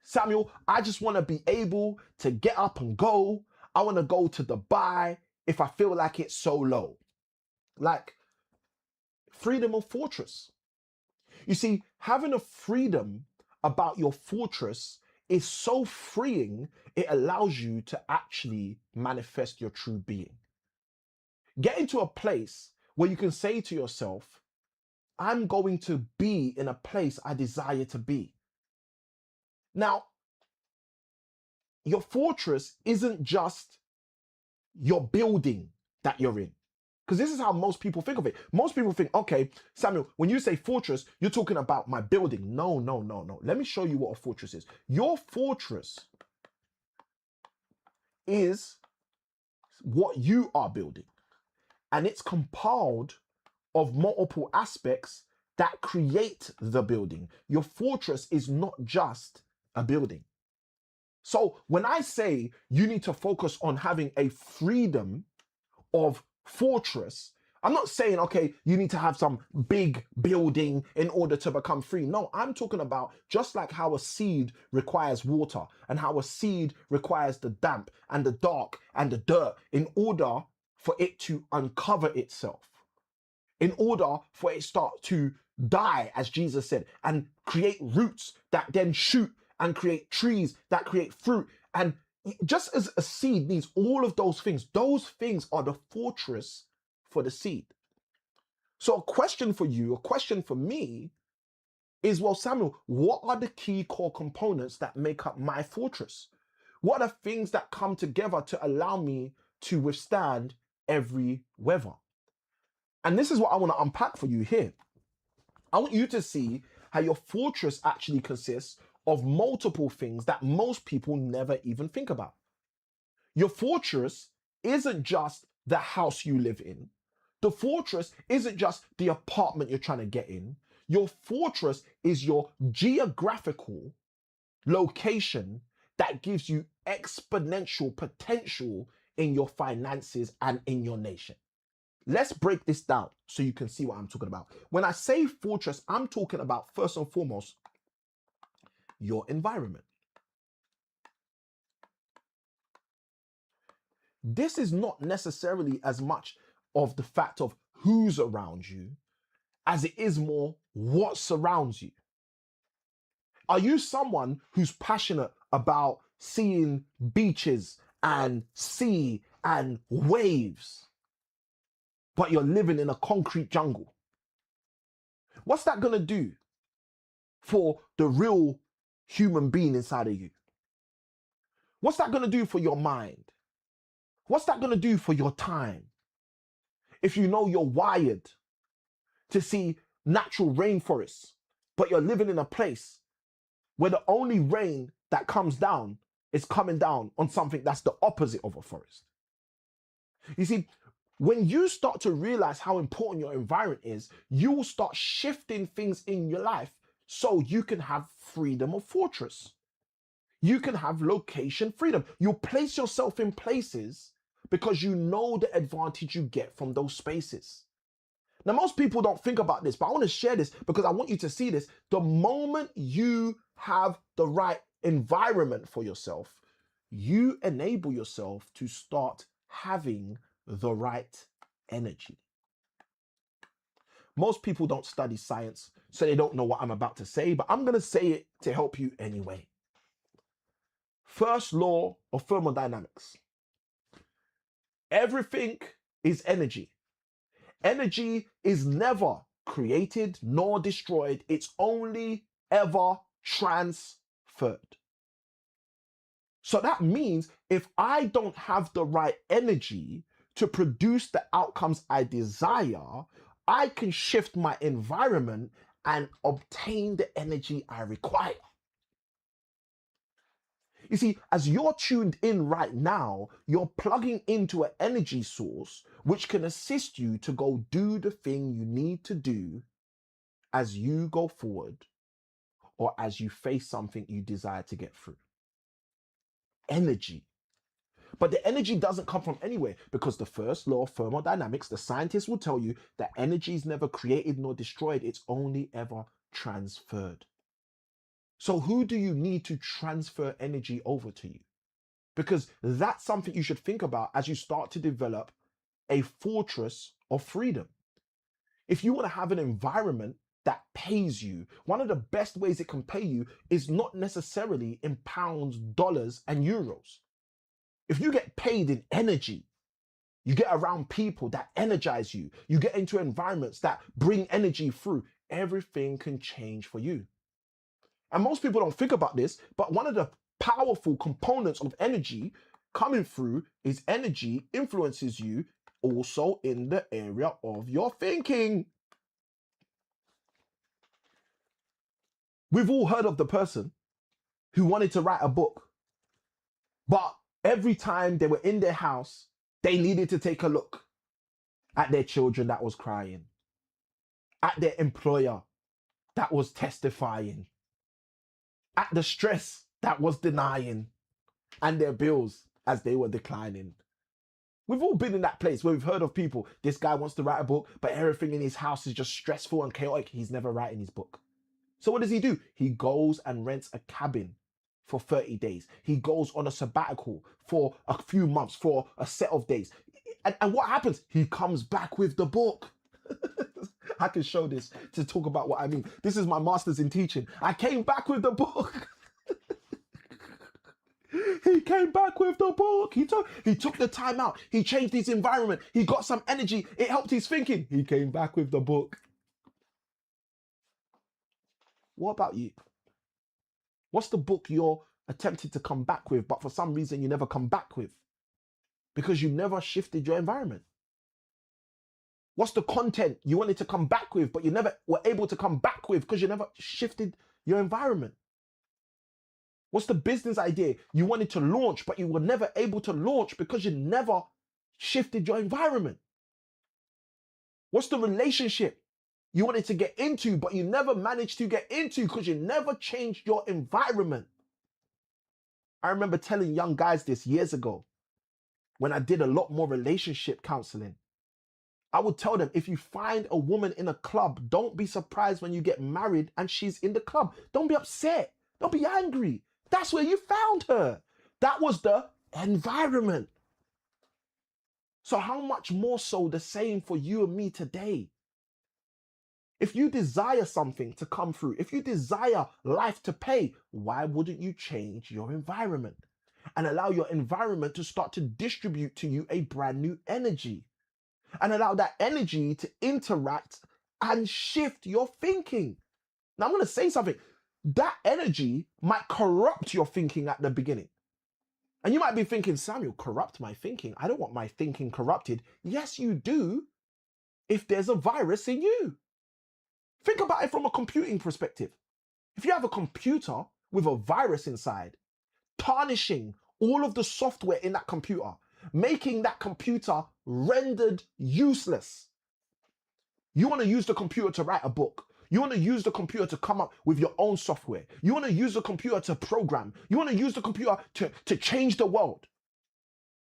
Samuel, I just want to be able to get up and go. I want to go to Dubai if I feel like it's so low. Like freedom of fortress. You see, having a freedom about your fortress is so freeing, it allows you to actually manifest your true being. Get into a place where you can say to yourself, I'm going to be in a place I desire to be. Now, your fortress isn't just your building that you're in. Because this is how most people think of it. Most people think, okay, Samuel, when you say fortress, you're talking about my building. No, no, no, no. Let me show you what a fortress is. Your fortress is what you are building, and it's compiled of multiple aspects that create the building. Your fortress is not just a building. So when I say you need to focus on having a freedom of fortress, I'm not saying, okay, you need to have some big building in order to become free. No, I'm talking about just like how a seed requires water and how a seed requires the damp and the dark and the dirt in order for it to uncover itself, in order for it start to die, as Jesus said, and create roots that then shoot and create trees that create fruit. And just as a seed needs all of those things are the fortress for the seed. So a question for you, a question for me is, well, Samuel, what are the key core components that make up my fortress? What are things that come together to allow me to withstand every weather? And this is what I want to unpack for you here. I want you to see how your fortress actually consists of multiple things that most people never even think about. Your fortress isn't just the house you live in. The fortress isn't just the apartment you're trying to get in. Your fortress is your geographical location that gives you exponential potential in your finances and in your nation. Let's break this down so you can see what I'm talking about. When I say fortress, I'm talking about first and foremost your environment. This is not necessarily as much of the fact of who's around you as it is more what surrounds you. Are you someone who's passionate about seeing beaches and sea and waves, but you're living in a concrete jungle? What's that going to do for the real human being inside of you? What's that going to do for your mind? What's that going to do for your time? If you know you're wired to see natural rainforests, but you're living in a place where the only rain that comes down is coming down on something that's the opposite of a forest. You see, when you start to realize how important your environment is, you will start shifting things in your life so you can have freedom of fortress. You can have location freedom. You'll place yourself in places because you know the advantage you get from those spaces. Now, most people don't think about this, but I want to share this because I want you to see this. The moment you have the right environment for yourself, you enable yourself to start having the right energy. Most people don't study science, so they don't know what I'm about to say, but I'm going to say it to help you anyway. First law of thermodynamics. Everything is energy. Energy is never created nor destroyed. It's only ever transferred. So that means if I don't have the right energy to produce the outcomes I desire, I can shift my environment and obtain the energy I require. You see, as you're tuned in right now, you're plugging into an energy source which can assist you to go do the thing you need to do as you go forward or as you face something you desire to get through. Energy. But the energy doesn't come from anywhere because the first law of thermodynamics, the scientists will tell you that energy is never created nor destroyed. It's only ever transferred. So who do you need to transfer energy over to you? Because that's something you should think about as you start to develop a fortress of freedom. If you want to have an environment that pays you, one of the best ways it can pay you is not necessarily in pounds, dollars, and euros. If you get paid in energy, you get around people that energize you, you get into environments that bring energy through, everything can change for you. And most people don't think about this, but one of the powerful components of energy coming through is energy influences you also in the area of your thinking. We've all heard of the person who wanted to write a book, but every time they were in their house, they needed to take a look at their children that was crying, at their employer that was testifying, at the stress that was denying, and their bills as they were declining. We've all been in that place where we've heard of people, this guy wants to write a book, but everything in his house is just stressful and chaotic. He's never writing his book. So what does he do? He goes and rents a cabin for 30 days. He goes on a sabbatical for a few months, for a set of days. And what happens? He comes back with the book. I can show this to talk about what I mean. This is my master's in teaching. I came back with the book. He came back with the book. He took the time out. He changed his environment. He got some energy. It helped his thinking. He came back with the book. What about you? What's the book you're attempting to come back with, but for some reason you never come back with? Because you never shifted your environment. What's the content you wanted to come back with, but you never were able to come back with because you never shifted your environment? What's the business idea you wanted to launch, but you were never able to launch because you never shifted your environment? What's the relationship you wanted to get into, but you never managed to get into because you never changed your environment? I remember telling young guys this years ago when I did a lot more relationship counseling. I would tell them, if you find a woman in a club, don't be surprised when you get married and she's in the club. Don't be upset. Don't be angry. That's where you found her. That was the environment. So how much more so the same for you and me today? If you desire something to come through, if you desire life to pay, why wouldn't you change your environment and allow your environment to start to distribute to you a brand new energy and allow that energy to interact and shift your thinking? Now I'm going to say something. That energy might corrupt your thinking at the beginning. And you might be thinking, Samuel, corrupt my thinking? I don't want my thinking corrupted. Yes, you do, if there's a virus in you. Think about it from a computing perspective. If you have a computer with a virus inside, tarnishing all of the software in that computer, making that computer rendered useless. You want to use the computer to write a book. You want to use the computer to come up with your own software. You want to use the computer to program. You want to use the computer to change the world.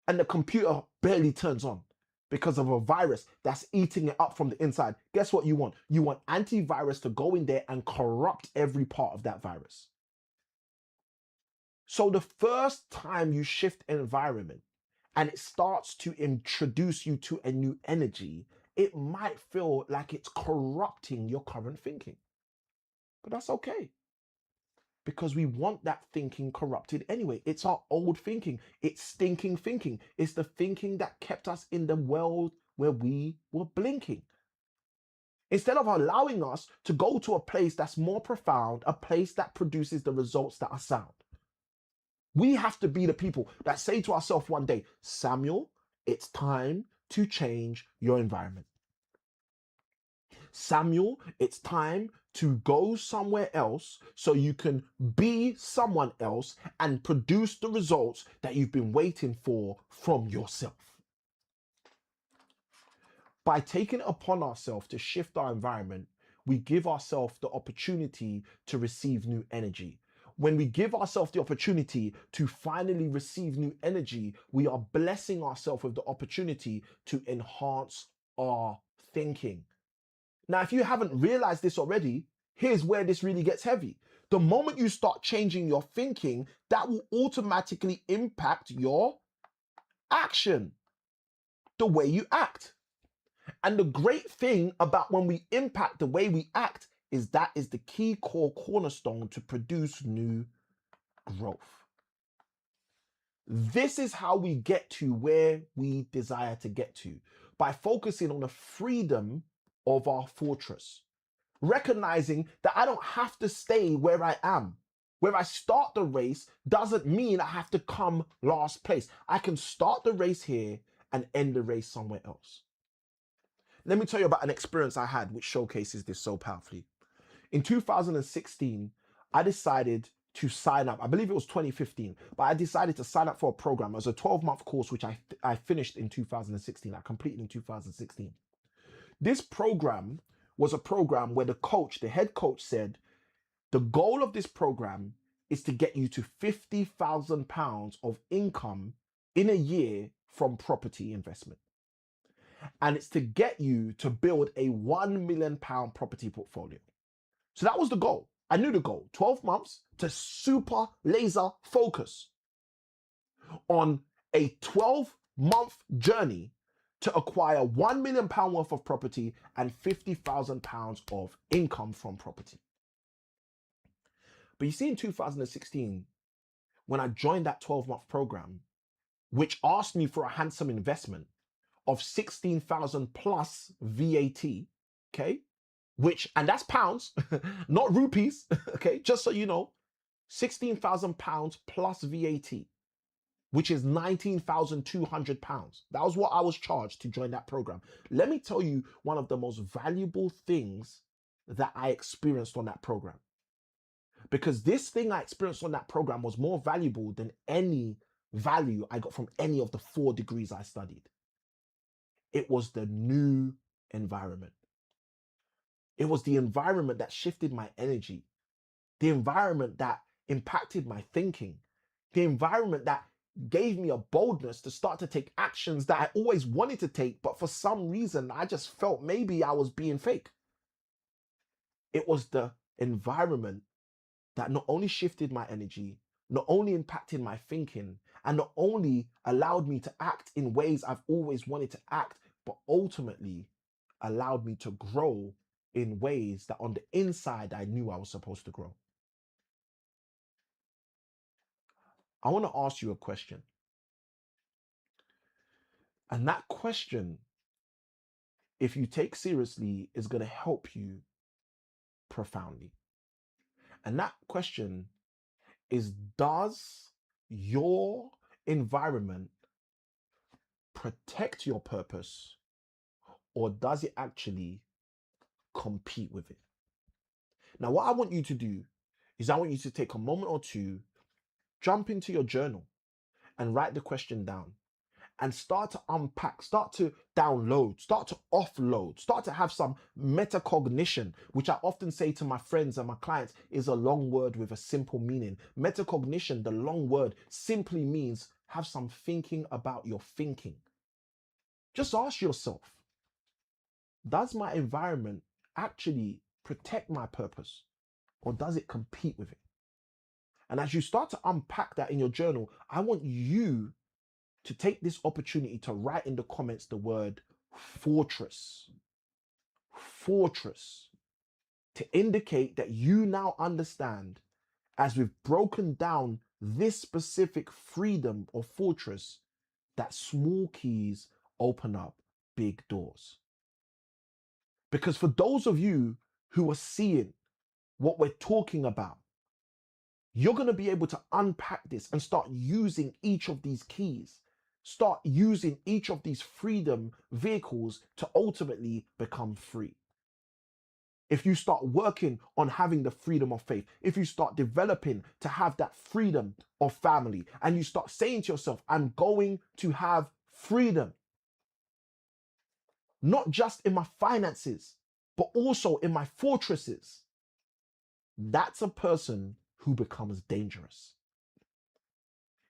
And the computer barely turns on because of a virus that's eating it up from the inside. Guess what you want? You want antivirus to go in there and corrupt every part of that virus. So the first time you shift environment and it starts to introduce you to a new energy, it might feel like it's corrupting your current thinking. But that's okay, because we want that thinking corrupted anyway. It's our old thinking. It's stinking thinking. It's the thinking that kept us in the world where we were blinking. Instead of allowing us to go to a place that's more profound, a place that produces the results that are sound. We have to be the people that say to ourselves one day, Samuel, it's time to change your environment. Samuel, it's time to go somewhere else so you can be someone else and produce the results that you've been waiting for from yourself. By taking it upon ourselves to shift our environment, we give ourselves the opportunity to receive new energy. When we give ourselves the opportunity to finally receive new energy, we are blessing ourselves with the opportunity to enhance our thinking. Now, if you haven't realized this already, here's where this really gets heavy. The moment you start changing your thinking, that will automatically impact your action, the way you act. And the great thing about when we impact the way we act is that is the key core cornerstone to produce new growth. This is how we get to where we desire to get to, by focusing on the freedom of our fortress, recognizing that I don't have to stay where I am. Where I start the race doesn't mean I have to come last place. I can start the race here and end the race somewhere else. Let me tell you about an experience I had which showcases this so powerfully. In 2016, I decided to sign up. I believe it was 2015, but I decided to sign up for a program. It was a 12-month course, which I finished in 2016. I completed in 2016. This program was a program where the head coach said, the goal of this program is to get you to £50,000 of income in a year from property investment. And it's to get you to build a £1 million property portfolio. So that was the goal. I knew the goal. 12 months to super laser focus on a 12-month journey to acquire £1 million worth of property and £50,000 of income from property. But you see, in 2016, when I joined that 12-month program, which asked me for a handsome investment of 16,000 plus VAT, okay? And that's pounds, not rupees, okay? Just so you know, £16,000 plus VAT, which is £19,200. That was what I was charged to join that program. Let me tell you one of the most valuable things that I experienced on that program. Because this thing I experienced on that program was more valuable than any value I got from any of the 4 degrees I studied. It was the new environment. It was the environment that shifted my energy, the environment that impacted my thinking, the environment that gave me a boldness to start to take actions that I always wanted to take, but for some reason I just felt maybe I was being fake. It was the environment that not only shifted my energy, not only impacted my thinking, and not only allowed me to act in ways I've always wanted to act, but ultimately allowed me to grow in ways that on the inside I knew I was supposed to grow. I want to ask you a question. And that question, if you take seriously, is going to help you profoundly. And that question is, does your environment protect your purpose, or does it actually compete with it? Now, what I want you to do is I want you to take a moment or two, jump into your journal and write the question down and start to unpack, start to download, start to offload, start to have some metacognition, which I often say to my friends and my clients is a long word with a simple meaning. Metacognition, the long word, simply means have some thinking about your thinking. Just ask yourself, does my environment actually protect my purpose, or does it compete with it? And as you start to unpack that in your journal, I want you to take this opportunity to write in the comments the word fortress. Fortress. To indicate that you now understand, as we've broken down this specific freedom or fortress, that small keys open up big doors. Because for those of you who are seeing what we're talking about, you're going to be able to unpack this and start using each of these keys. Start using each of these freedom vehicles to ultimately become free. If you start working on having the freedom of faith, if you start developing to have that freedom of family, and you start saying to yourself, I'm going to have freedom, not just in my finances, but also in my fortresses, that's a person who becomes dangerous.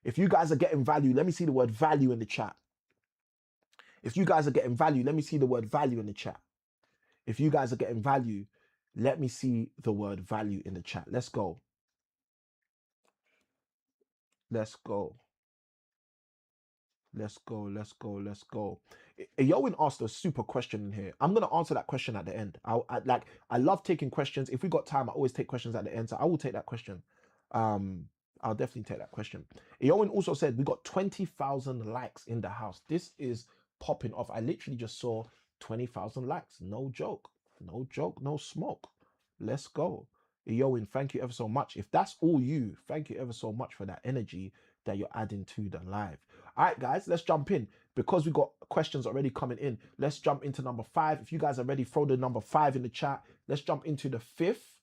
If you guys are getting value, let me see the word value in the chat. If you guys are getting value, let me see the word value in the chat. If you guys are getting value, let me see the word value in the chat. Let's go. Let's go. Let's go. Let's go. Let's go. Yowen asked a super question in here. I'm gonna answer that question at the end. I love taking questions. If we got time, I always take questions at the end. So I will take that question. I'll definitely take that question. Yowen also said we got 20,000 likes in the house. This is popping off. I literally just saw 20,000 likes. No joke. No joke. No smoke. Let's go. Yowen, thank you ever so much. If that's all you, thank you ever so much for that energy. that you're adding to the live. All right, guys, let's jump in. Because we got questions already coming in, let's jump into number 5. If you guys are ready, throw the number 5 in the chat. Let's jump into the 5th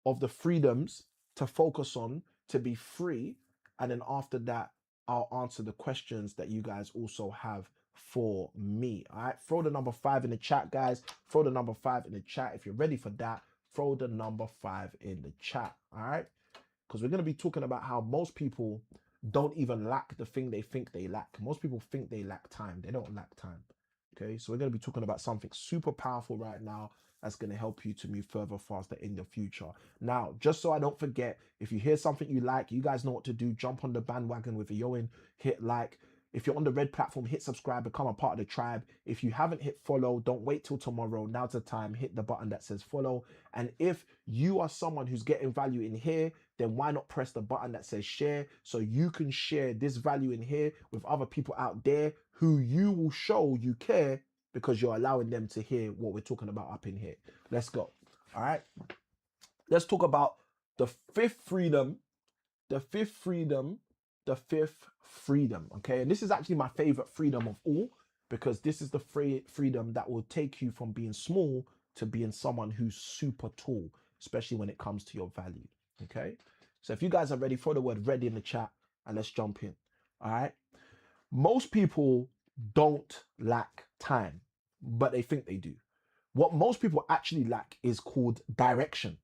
of the freedoms to focus on to be free. And then after that, I'll answer the questions that you guys also have for me. All right, throw the number 5 in the chat, guys. Throw the number 5 in the chat. If you're ready for that, throw the number 5 in the chat. All right, because we're going to be talking about how most people don't even lack the thing they think they lack. Most people think they lack time. They don't lack time. Okay, so we're going to be talking about something super powerful right now that's going to help you to move further faster in the future. Now, just so I don't forget, if you hear something you like, you guys know what to do. Jump on the bandwagon with a Yoin, hit like. If you're on the red platform, hit subscribe, become a part of the tribe. If you haven't hit follow, don't wait till tomorrow. Now's the time. Hit the button that says follow. And if you are someone who's getting value in here, then why not press the button that says share, so you can share this value in here with other people out there who you will show you care, because you're allowing them to hear what we're talking about up in here. Let's go. All right. Let's talk about the 5th freedom. The 5th freedom. The 5th freedom. Okay. And this is actually my favorite freedom of all, because this is the freedom that will take you from being small to being someone who's super tall, especially when it comes to your value. Okay. So if you guys are ready, throw the word ready in the chat and let's jump in. All right. Most people don't lack time, but they think they do. What most people actually lack is called direction.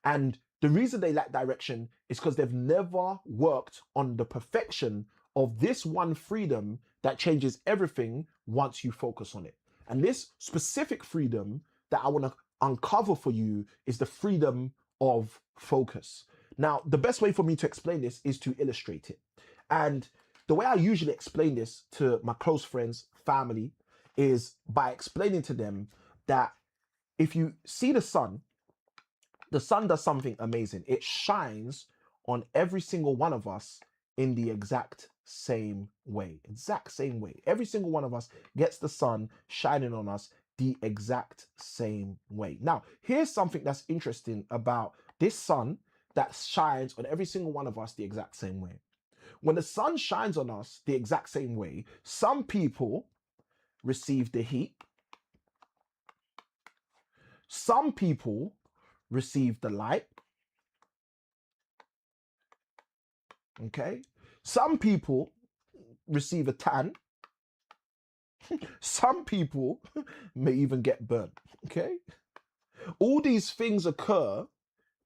And the reason they lack direction is because they've never worked on the perfection of this one freedom that changes everything once you focus on it. And this specific freedom that I want to uncover for you is the freedom of focus. Now, the best way for me to explain this is to illustrate it. And the way I usually explain this to my close friends, family, is by explaining to them that if you see the sun does something amazing. It shines on every single one of us in the exact same way. Exact same way. Every single one of us gets the sun shining on us the exact same way. Now, here's something that's interesting about this sun that shines on every single one of us the exact same way. When the sun shines on us the exact same way, some people receive the heat. Some people receive the light. Okay. Some people receive a tan. Some people may even get burnt. Okay. All these things occur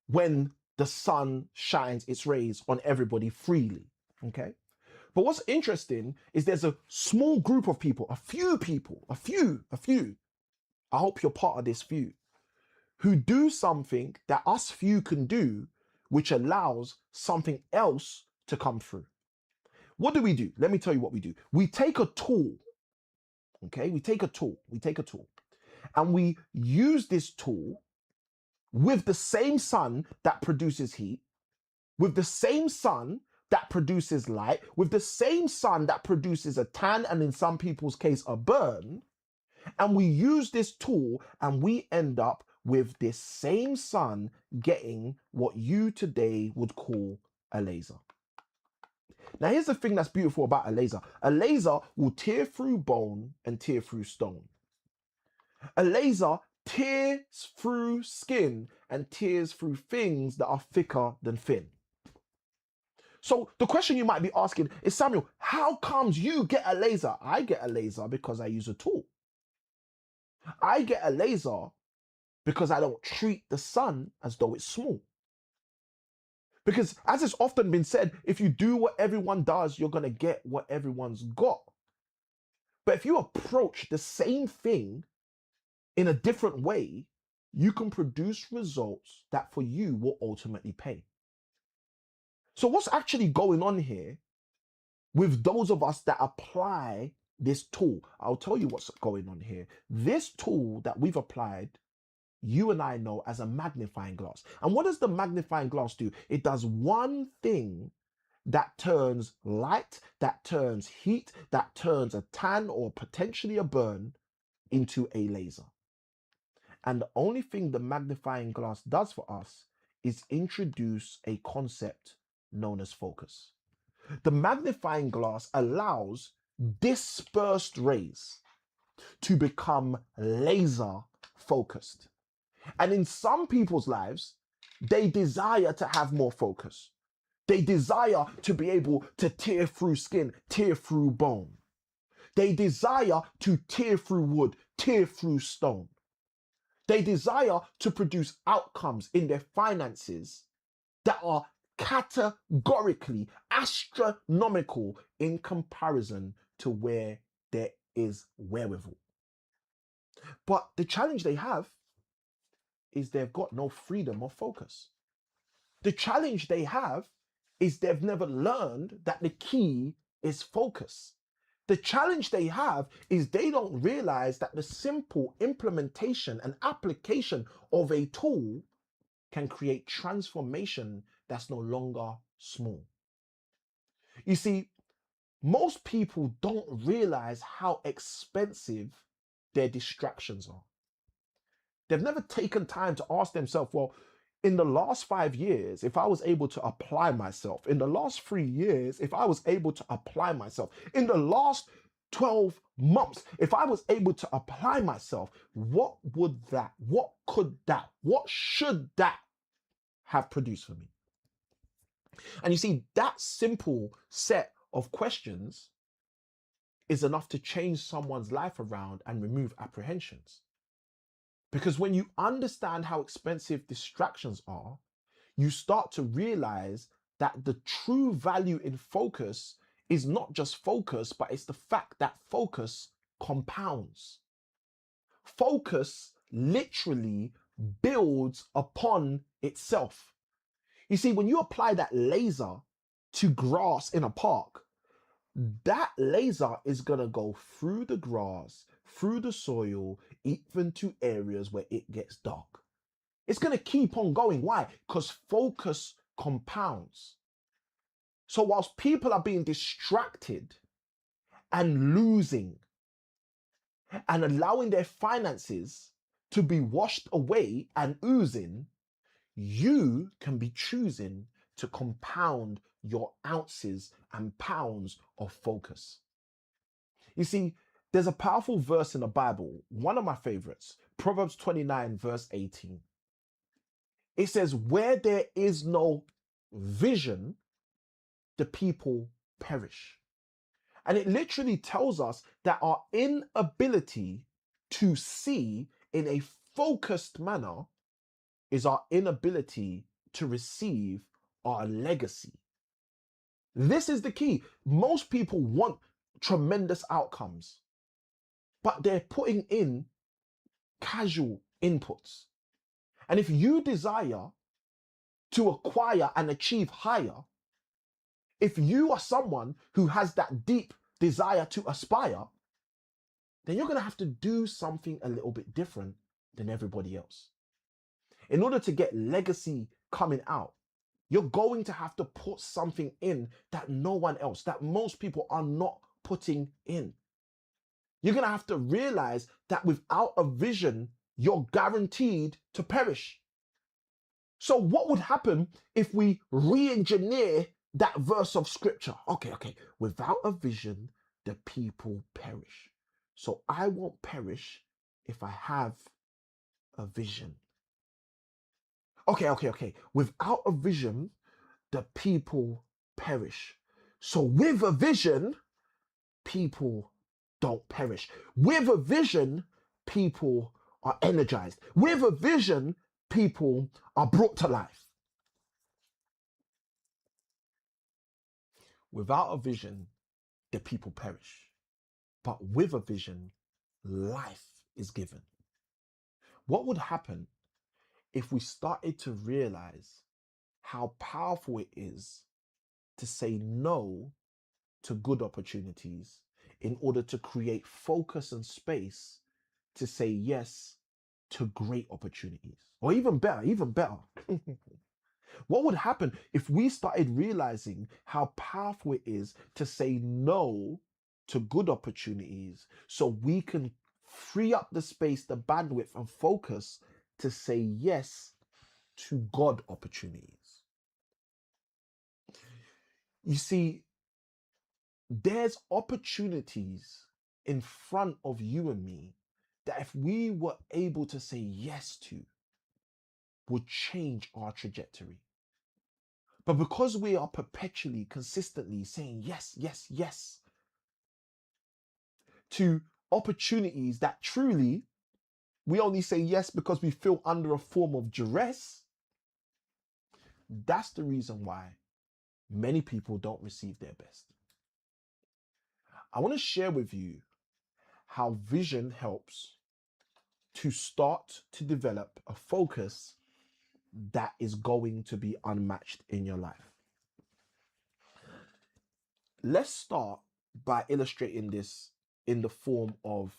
when the sun shines its rays on everybody freely. Okay. But what's interesting is there's a small group of people, a few people, a few, I hope you're part of this few, who do something that us few can do, which allows something else to come through. What do? Let me tell you what we do. We take a tool, okay? We take a tool, and we use this tool with the same sun that produces heat, with the same sun that produces light, with the same sun that produces a tan, and in some people's case, a burn. And we use this tool and we end up with this same sun getting what you today would call a laser. Now, here's the thing that's beautiful about a laser. A laser will tear through bone and tear through stone. A laser tears through skin and tears through things that are thicker than thin. So the question you might be asking is, Samuel, how comes you get a laser? I get a laser because I use a tool. I get a laser because I don't treat the sun as though it's small. Because as it's often been said, if you do what everyone does, you're going to get what everyone's got. But if you approach the same thing in a different way, you can produce results that for you will ultimately pay. So what's actually going on here with those of us that apply this tool? I'll tell you what's going on here. This tool that we've applied, you and I know as a magnifying glass. And what does the magnifying glass do? It does one thing that turns light, that turns heat, that turns a tan or potentially a burn into a laser. And the only thing the magnifying glass does for us is introduce a concept known as focus. The magnifying glass allows dispersed rays to become laser focused. And in some people's lives, they desire to have more focus. They desire to be able to tear through skin, tear through bone. They desire to tear through wood, tear through stone. They desire to produce outcomes in their finances that are categorically astronomical in comparison to where there is wherewithal. But the challenge they have is they've got no freedom of focus. The challenge they have is they've never learned that the key is focus. The challenge they have is they don't realize that the simple implementation and application of a tool can create transformation that's no longer small. You see, most people don't realize how expensive their distractions are. They've never taken time to ask themselves, well, in the last 5 years, if I was able to apply myself, in the last 3 years, if I was able to apply myself, in the last 12 months, if I was able to apply myself, what should that have produced for me? And you see, that simple set of questions is enough to change someone's life around and remove apprehensions. Because when you understand how expensive distractions are, you start to realize that the true value in focus is not just focus, but it's the fact that focus compounds. Focus literally builds upon itself. You see, when you apply that laser to grass in a park, that laser is going to go through the grass, through the soil, even to areas where it gets dark. It's going to keep on going. Why? Because focus compounds. So whilst people are being distracted and losing and allowing their finances to be washed away and oozing, you can be choosing to compound your ounces and pounds of focus. You see, there's a powerful verse in the Bible, one of my favorites, Proverbs 29, verse 18. It says, where there is no vision, the people perish. And it literally tells us that our inability to see in a focused manner is our inability to receive our legacy. This is the key. Most people want tremendous outcomes, but they're putting in casual inputs. And if you desire to acquire and achieve higher, if you are someone who has that deep desire to aspire, then you're going to have to do something a little bit different than everybody else. In order to get legacy coming out, you're going to have to put something in that no one else, that most people are not putting in. You're going to have to realize that without a vision, you're guaranteed to perish. So what would happen if we re-engineer that verse of scripture? Okay. Without a vision, the people perish. So I won't perish if I have a vision. Okay. Without a vision, the people perish. So with a vision, people don't perish. With a vision, people are energized. With a vision, people are brought to life. Without a vision, the people perish. But with a vision, life is given. What would happen if we started to realize how powerful it is to say no to good opportunities in order to create focus and space to say yes to great opportunities? Or even better. What would happen if we started realizing how powerful it is to say no to good opportunities so we can free up the space, the bandwidth, and focus to say yes to God opportunities? You see, There's opportunities in front of you and me that if we were able to say yes to, would change our trajectory. But because we are perpetually, consistently saying yes, yes, yes to opportunities that truly we only say yes because we feel under a form of duress, that's the reason why many people don't receive their best. I want to share with you how vision helps to start to develop a focus that is going to be unmatched in your life. Let's start by illustrating this in the form of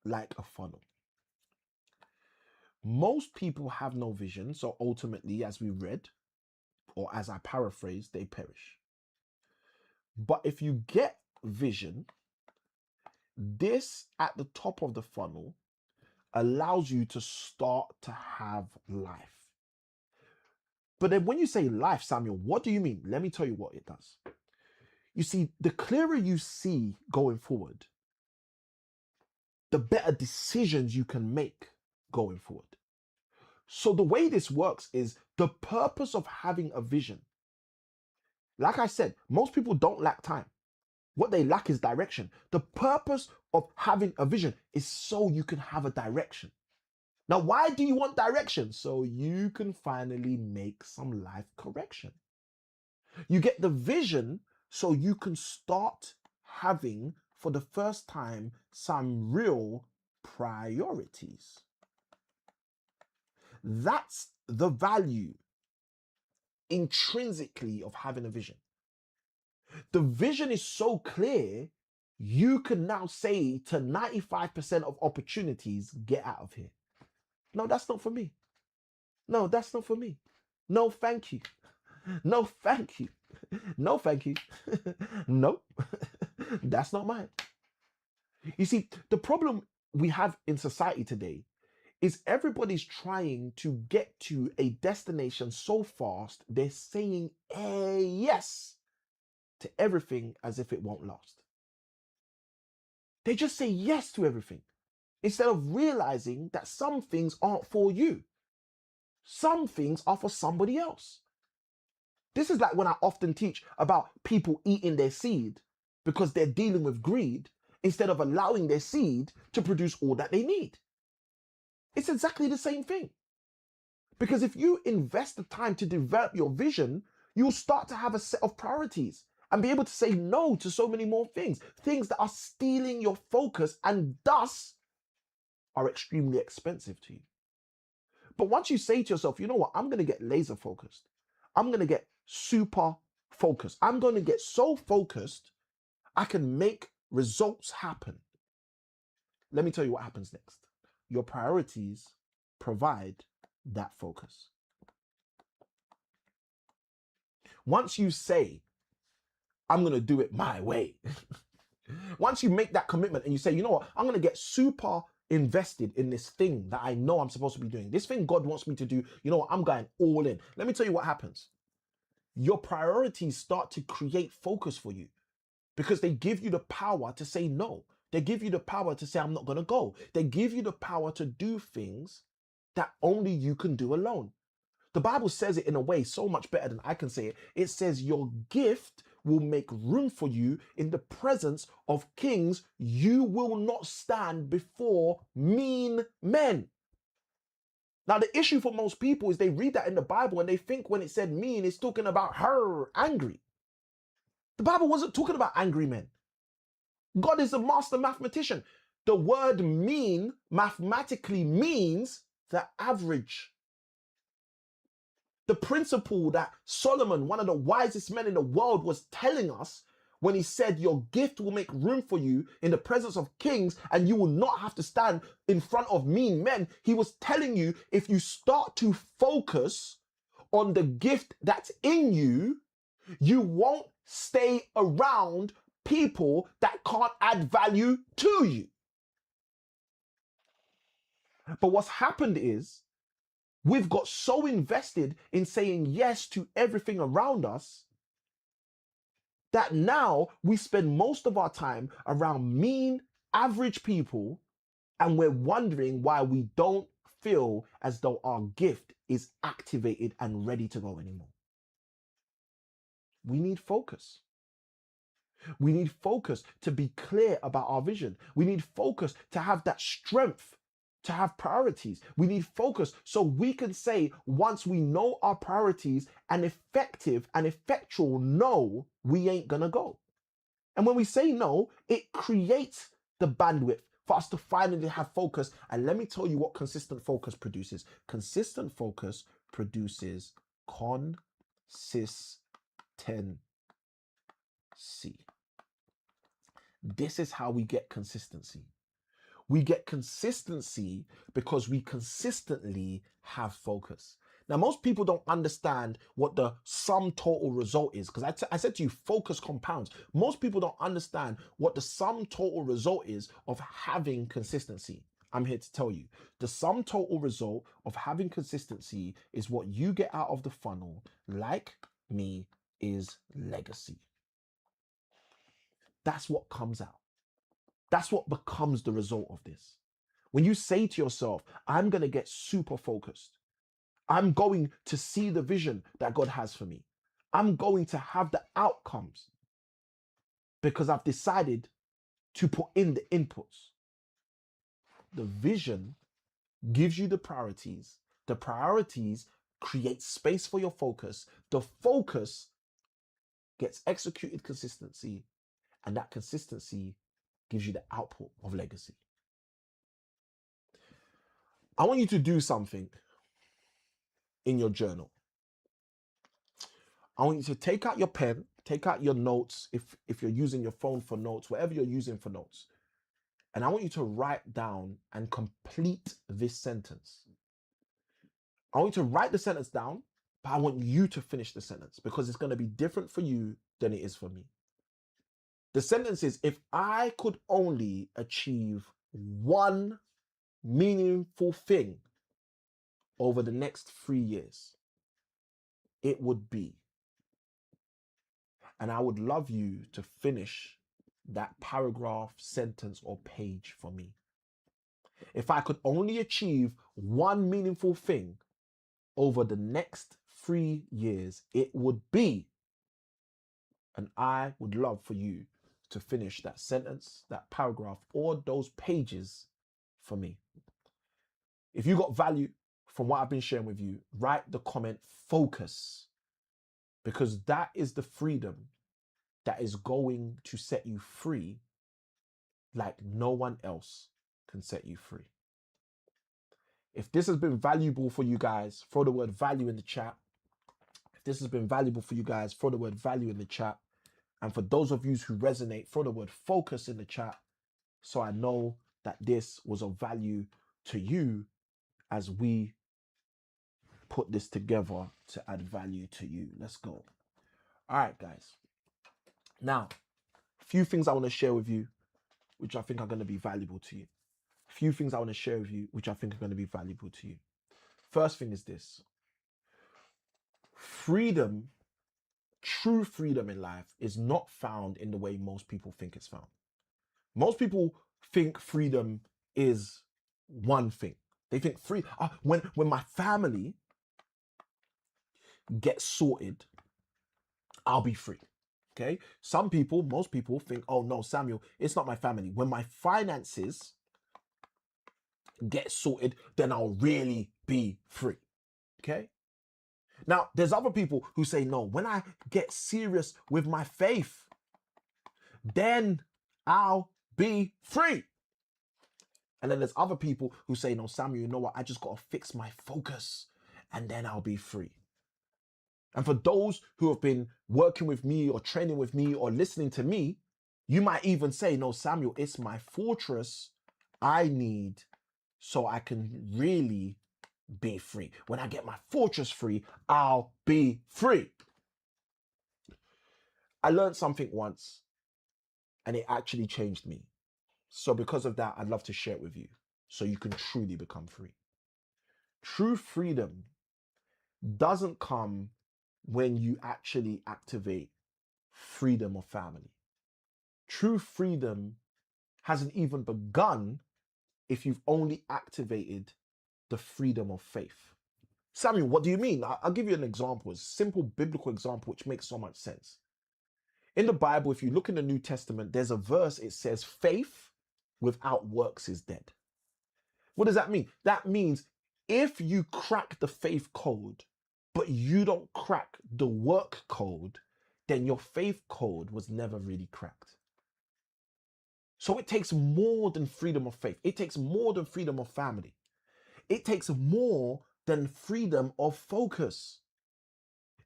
like a funnel. Most people have no vision, so ultimately, as we read, or as I paraphrase, they perish. But if you get vision, this at the top of the funnel allows you to start to have life. But then when you say life, Samuel, what do you mean? Let me tell you what it does. You see, the clearer you see going forward, the better decisions you can make going forward. So the way this works is the purpose of having a vision. Like I said, most people don't lack time. What they lack is direction. The purpose of having a vision is so you can have a direction. Now, why do you want direction? So you can finally make some life correction. You get the vision so you can start having, for the first time, some real priorities. That's the value intrinsically of having a vision. The vision is so clear, you can now say to 95% of opportunities, get out of here. No, that's not for me. No, that's not for me. No, thank you. No, thank you. No, thank you. No, that's not mine. You see, the problem we have in society today is everybody's trying to get to a destination so fast, they're saying yes to everything as if it won't last. They just say yes to everything instead of realizing that some things aren't for you. Some things are for somebody else. This is like when I often teach about people eating their seed because they're dealing with greed instead of allowing their seed to produce all that they need. It's exactly the same thing. Because if you invest the time to develop your vision, you'll start to have a set of priorities and be able to say no to so many more things that are stealing your focus and thus are extremely expensive to you. But once you say to yourself, you know what, I'm going to get laser focused. I'm going to get super focused. I'm going to get so focused, I can make results happen. Let me tell you what happens next. Your priorities provide that focus. Once you say, I'm going to do it my way, once you make that commitment and you say, you know what, I'm going to get super invested in this thing that I know I'm supposed to be doing, this thing God wants me to do, you know what, I'm going all in. Let me tell you what happens. Your priorities start to create focus for you because they give you the power to say no. They give you the power to say, I'm not going to go. They give you the power to do things that only you can do alone. The Bible says it in a way so much better than I can say it. It says your gift will make room for you in the presence of kings. You will not stand before mean men. Now, the issue for most people is they read that in the Bible and they think when it said mean, it's talking about her angry. The Bible wasn't talking about angry men. God is a master mathematician. The word mean mathematically means the average. The principle that Solomon, one of the wisest men in the world, was telling us when he said your gift will make room for you in the presence of kings and you will not have to stand in front of mean men. He was telling you if you start to focus on the gift that's in you, you won't stay around people that can't add value to you. But what's happened is we've got so invested in saying yes to everything around us that now we spend most of our time around mean, average people, and we're wondering why we don't feel as though our gift is activated and ready to go anymore. We need focus. We need focus to be clear about our vision. We need focus to have that strength, to have priorities. We need focus so we can say, once we know our priorities, an effective and effectual no, we ain't gonna go. And when we say no, it creates the bandwidth for us to finally have focus. And let me tell you what consistent focus produces. Consistent focus produces consistency. This is how we get consistency. We get consistency because we consistently have focus. Now, most people don't understand what the sum total result is, because I said to you, focus compounds. Most people don't understand what the sum total result is of having consistency. I'm here to tell you, the sum total result of having consistency is what you get out of the funnel, like me, is legacy. That's what comes out. That's what becomes the result of this. When you say to yourself, I'm going to get super focused. I'm going to see the vision that God has for me. I'm going to have the outcomes because I've decided to put in the inputs. The vision gives you the priorities. The priorities create space for your focus. The focus gets executed consistency, and that consistency gives you the output of legacy. I want you to do something in your journal. I want you to take out your pen, take out your notes, if you're using your phone for notes, whatever you're using for notes. And I want you to write down and complete this sentence. I want you to write the sentence down, but I want you to finish the sentence because it's going to be different for you than it is for me. The sentence is, if I could only achieve one meaningful thing over the next 3 years, it would be. And I would love you to finish that paragraph, sentence, or page for me. If I could only achieve one meaningful thing over the next 3 years, it would be. And I would love for you to finish that sentence, that paragraph, or those pages for me. If you got value from what I've been sharing with you, write the comment focus, because that is the freedom that is going to set you free like no one else can set you free. If this has been valuable for you guys, throw the word value in the chat. If this has been valuable for you guys, throw the word value in the chat. And for those of you who resonate, throw the word focus in the chat so I know that this was of value to you as we put this together to add value to you. Let's go. All right, guys. Now, a few things I want to share with you, which I think are going to be valuable to you. A few things I want to share with you, which I think are going to be valuable to you. First thing is this. Freedom, true freedom in life is not found in the way most people think it's found. Most people think freedom is one thing. They think when my family gets sorted, I'll be free. Okay? Most people think, oh no, Samuel, it's not my family. When my finances get sorted, then I'll really be free. Okay? Now, there's other people who say, no, when I get serious with my faith, then I'll be free. And then there's other people who say, no, Samuel, you know what? I just got to fix my focus and then I'll be free. And for those who have been working with me or training with me or listening to me, you might even say, no, Samuel, it's my fortress I need so I can really be free. When I get my fortress free, I'll be free. I learned something once and it actually changed me. So because of that, I'd love to share it with you so you can truly become free. True freedom doesn't come when you actually activate freedom of family. True freedom hasn't even begun if you've only activated the freedom of faith. Samuel, what do you mean? I'll give you an example, a simple biblical example which makes so much sense. In the Bible, if you look in the New Testament, there's a verse, it says, faith without works is dead. What does that mean? That means if you crack the faith code, but you don't crack the work code, then your faith code was never really cracked. So it takes more than freedom of faith. It takes more than freedom of family. It takes more than freedom of focus.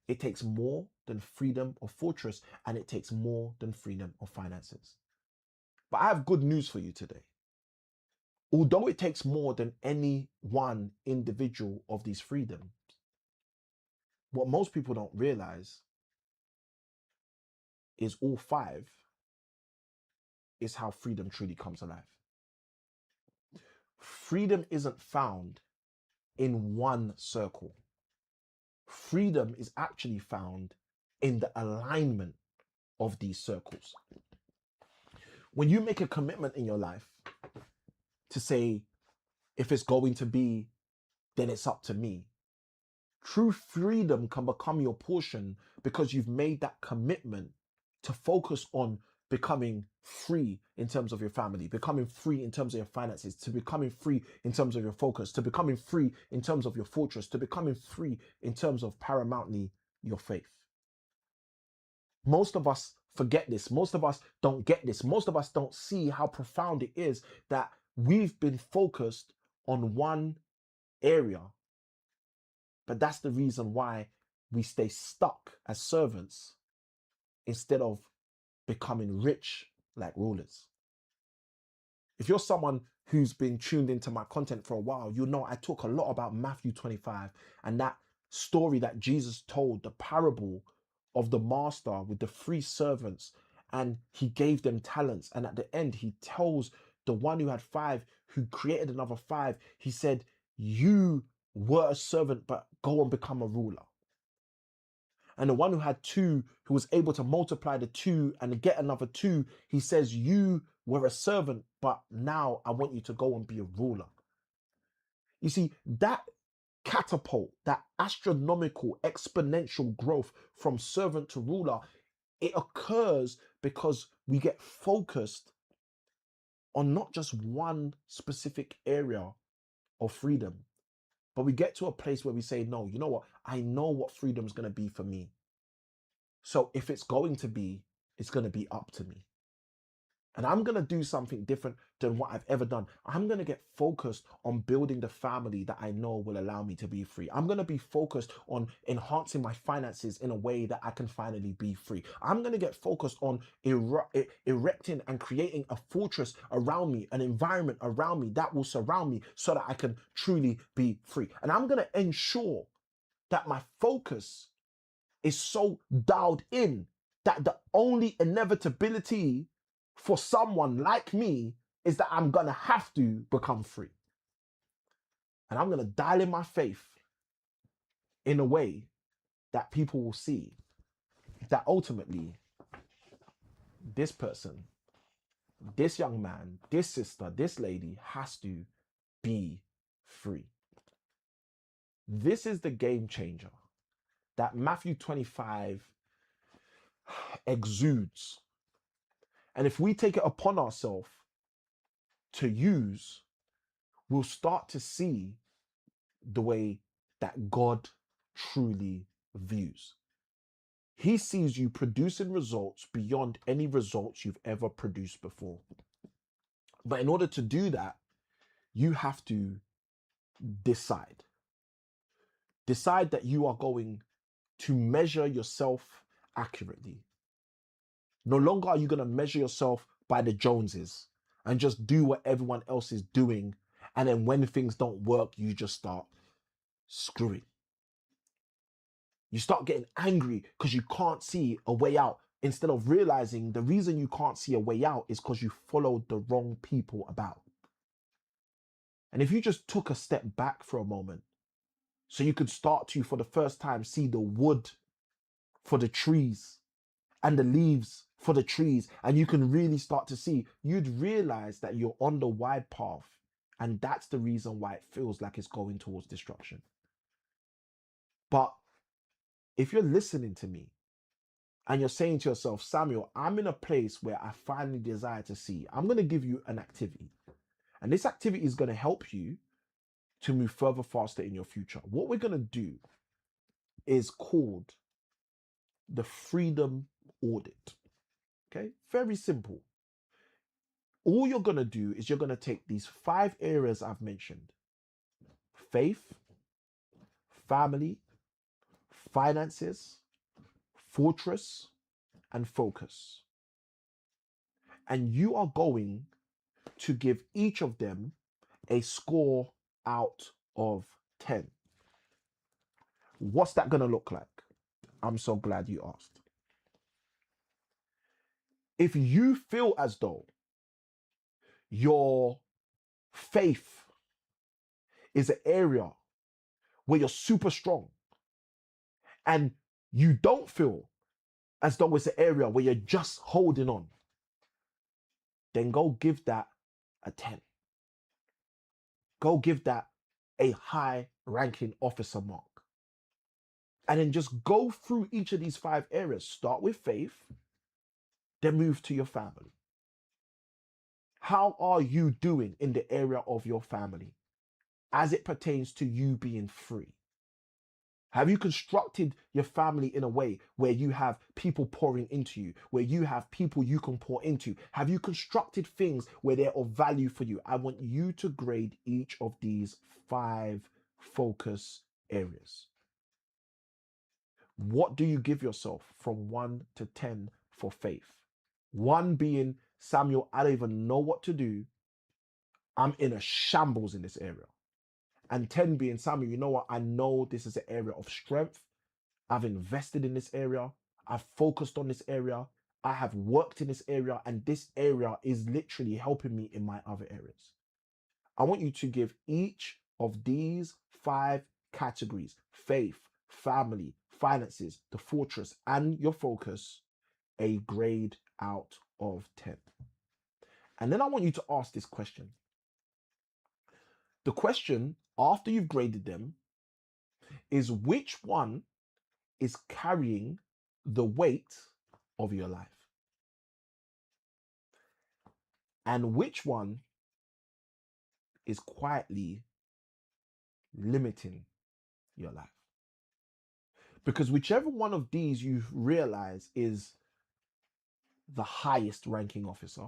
It takes more than freedom of fortress, and it takes more than freedom of finances. But I have good news for you today. Although it takes more than any one individual of these freedoms, what most people don't realize is all five is how freedom truly comes alive. Freedom isn't found in one circle. Freedom is actually found in the alignment of these circles. When you make a commitment in your life to say, if it's going to be, then it's up to me. True freedom can become your portion because you've made that commitment to focus on becoming free in terms of your family, becoming free in terms of your finances, to becoming free in terms of your focus, to becoming free in terms of your fortress, to becoming free in terms of paramountly your faith. Most of us forget this. Most of us don't get this. Most of us don't see how profound it is that we've been focused on one area. But that's the reason why we stay stuck as servants instead of becoming rich like rulers. If you're someone who's been tuned into my content for a while, you know I talk a lot about Matthew 25 and that story that Jesus told, the parable of the master with the 3 servants, and he gave them talents. And at the end, he tells the one who had 5, who created another 5, he said, you were a servant, but go and become a ruler. And the one who had 2, who was able to multiply the 2 and get another 2, he says, you were a servant, but now I want you to go and be a ruler. You see, that catapult, that astronomical exponential growth from servant to ruler, it occurs because we get focused on not just one specific area of freedom, but we get to a place where we say, no, you know what? I know what freedom is going to be for me. So if it's going to be, it's going to be up to me. And I'm going to do something different than what I've ever done. I'm going to get focused on building the family that I know will allow me to be free. I'm going to be focused on enhancing my finances in a way that I can finally be free. I'm going to get focused on erecting and creating a fortress around me, an environment around me that will surround me so that I can truly be free. And I'm going to ensure that my focus is so dialed in that the only inevitability for someone like me is that I'm going to have to become free. And I'm going to dial in my faith in a way that people will see that ultimately this person, this young man, this sister, this lady has to be free. This is the game changer that Matthew 25 exudes. And if we take it upon ourselves to use, we'll start to see the way that God truly views. He sees you producing results beyond any results you've ever produced before. But in order to do that, you have to decide. Decide that you are going to measure yourself accurately. No longer are you going to measure yourself by the Joneses and just do what everyone else is doing. And then when things don't work, you just start screwing. You start getting angry because you can't see a way out, instead of realizing the reason you can't see a way out is because you followed the wrong people about. And if you just took a step back for a moment so you could start to, for the first time, see the wood for the trees and the leaves for the trees, and you can really start to see, you'd realize that you're on the wide path. And that's the reason why it feels like it's going towards destruction. But if you're listening to me and you're saying to yourself, Samuel, I'm in a place where I finally desire to see, I'm going to give you an activity. And this activity is going to help you to move further faster in your future. What we're going to do is called the freedom audit. Okay, very simple. All you're going to do is you're going to take these 5 areas I've mentioned: faith, family, finances, fortress, and focus. And you are going to give each of them a score out of 10. What's that going to look like? I'm so glad you asked. If you feel as though your faith is an area where you're super strong, and you don't feel as though it's an area where you're just holding on, then go give that a 10. Go give that a high ranking officer mark. And then just go through each of these 5 areas. Start with faith, then move to your family. How are you doing in the area of your family as it pertains to you being free? Have you constructed your family in a way where you have people pouring into you, where you have people you can pour into? Have you constructed things where they're of value for you? I want you to grade each of these 5 focus areas. What do you give yourself from 1 to 10 for faith? 1 being, Samuel, I don't even know what to do. I'm in a shambles in this area. And 10 being, Samuel, you know what? I know this is an area of strength. I've invested in this area. I've focused on this area. I have worked in this area, and this area is literally helping me in my other areas. I want you to give each of these 5 categories: faith, family, finances, the fortress, and your focus, a grade out of 10. And then I want you to ask this question. The question, after you've graded them, is which one is carrying the weight of your life? And which one is quietly limiting your life? Because whichever one of these you realize is the highest ranking officer,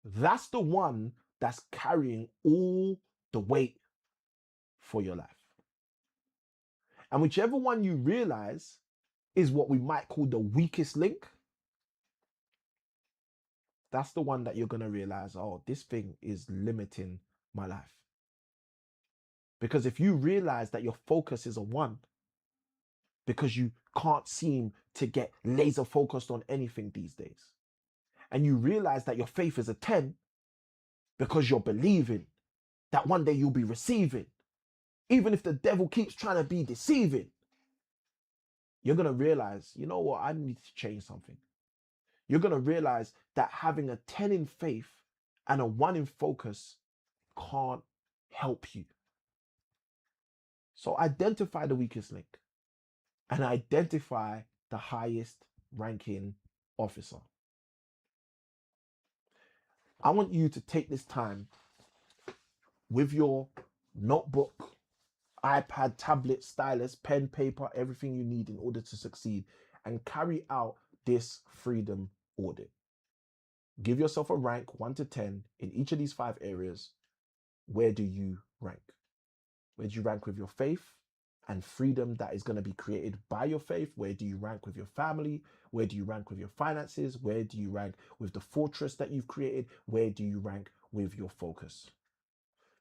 that's the one that's carrying all the weight for your life. And whichever one you realize is what we might call the weakest link, that's the one that you're going to realize, oh, this thing is limiting my life. Because if you realize that your focus is a 1, because you can't seem to get laser focused on anything these days, and you realize that your faith is a 10, because you're believing that one day you'll be receiving, even if the devil keeps trying to be deceiving, you're going to realize, you know what, I need to change something. You're going to realize that having a 10 in faith and a 1 in focus can't help you. So identify the weakest link and identify the highest ranking officer. I want you to take this time with your notebook, iPad, tablet, stylus, pen, paper, everything you need in order to succeed, and carry out this freedom audit. Give yourself a rank 1 to 10 in each of these 5 areas. Where do you rank? Where do you rank with your faith and freedom that is going to be created by your faith? Where do you rank with your family? Where do you rank with your finances? Where do you rank with the fortress that you've created? Where do you rank with your focus?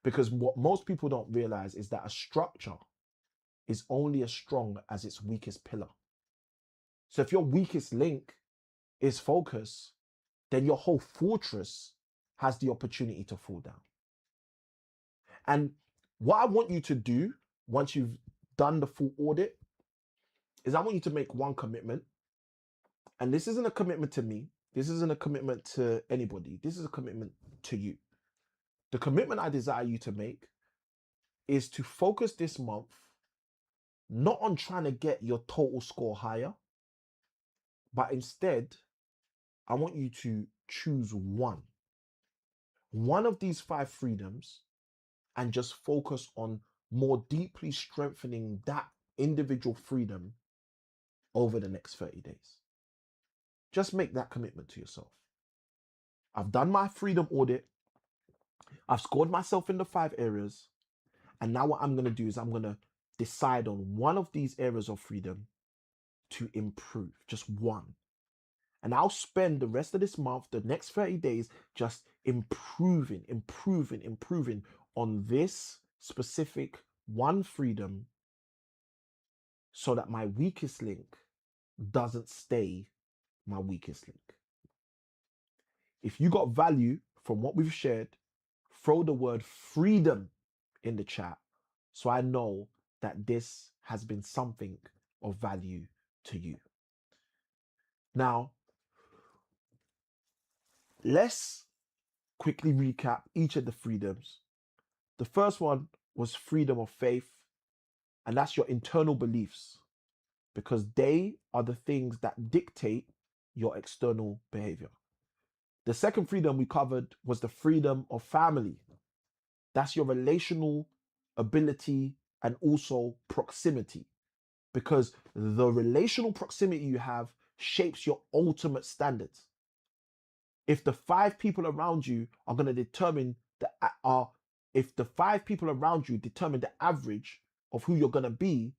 Because what most people don't realize is that a structure is only as strong as its weakest pillar. So if your weakest link is focus, then your whole fortress has the opportunity to fall down. And what I want you to do once you've done the full audit is I want you to make one commitment, And this isn't a commitment to me. This isn't a commitment to anybody. This is a commitment to you. The commitment I desire you to make is to focus this month not on trying to get your total score higher, but instead, I want you to choose one of these 5 freedoms, and just focus on more deeply strengthening that individual freedom over the next 30 days. Just make that commitment to yourself. I've done my freedom audit. I've scored myself in the 5 areas. And now what I'm going to do is I'm going to decide on one of these areas of freedom to improve, just one. And I'll spend the rest of this month, the next 30 days, just improving on this specific one freedom, so that my weakest link doesn't stay my weakest link. If you got value from what we've shared, throw the word freedom in the chat so I know that this has been something of value to you. Now, let's quickly recap each of the freedoms. The first one was freedom of faith, and that's your internal beliefs, because they are the things that dictate your external behavior. The second freedom we covered was the freedom of family. That's your relational ability and also proximity, because the relational proximity you have shapes your ultimate standards. If the 5 people around you are going to determine if the 5 people around you determine the average of who you're going to be,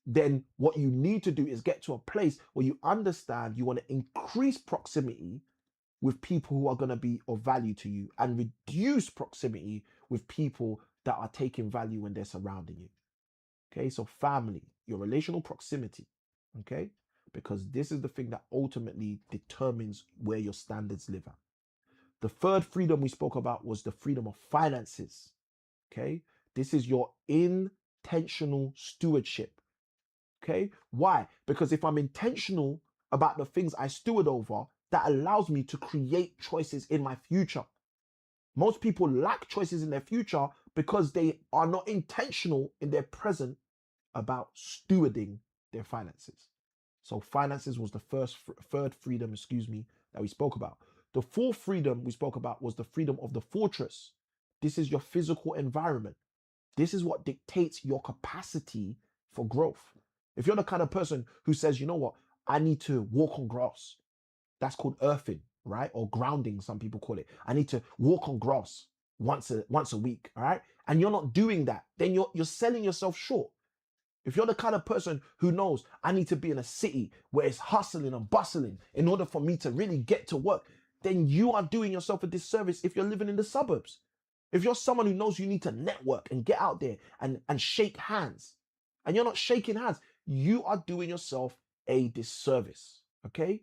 then what you need to do is get to a place where you understand you want to increase proximity with people who are going to be of value to you, and reduce proximity with people that are taking value when they're surrounding you. Okay, so family, your relational proximity, okay, because this is the thing that ultimately determines where your standards live at. The third freedom we spoke about was the freedom of finances. Okay, this is your intentional stewardship. Okay, why? Because if I'm intentional about the things I steward over, that allows me to create choices in my future. Most people lack choices in their future because they are not intentional in their present about stewarding their finances. So finances was the third freedom, that we spoke about. The fourth freedom we spoke about was the freedom of the fortress. This is your physical environment. This is what dictates your capacity for growth. If you're the kind of person who says, you know what, I need to walk on grass, that's called earthing, right? Or grounding, some people call it. I need to walk on grass once a week, all right? And you're not doing that, then you're selling yourself short. If you're the kind of person who knows I need to be in a city where it's hustling and bustling in order for me to really get to work, then you are doing yourself a disservice if you're living in the suburbs. If you're someone who knows you need to network and get out there and shake hands, and you're not shaking hands, you are doing yourself a disservice, okay?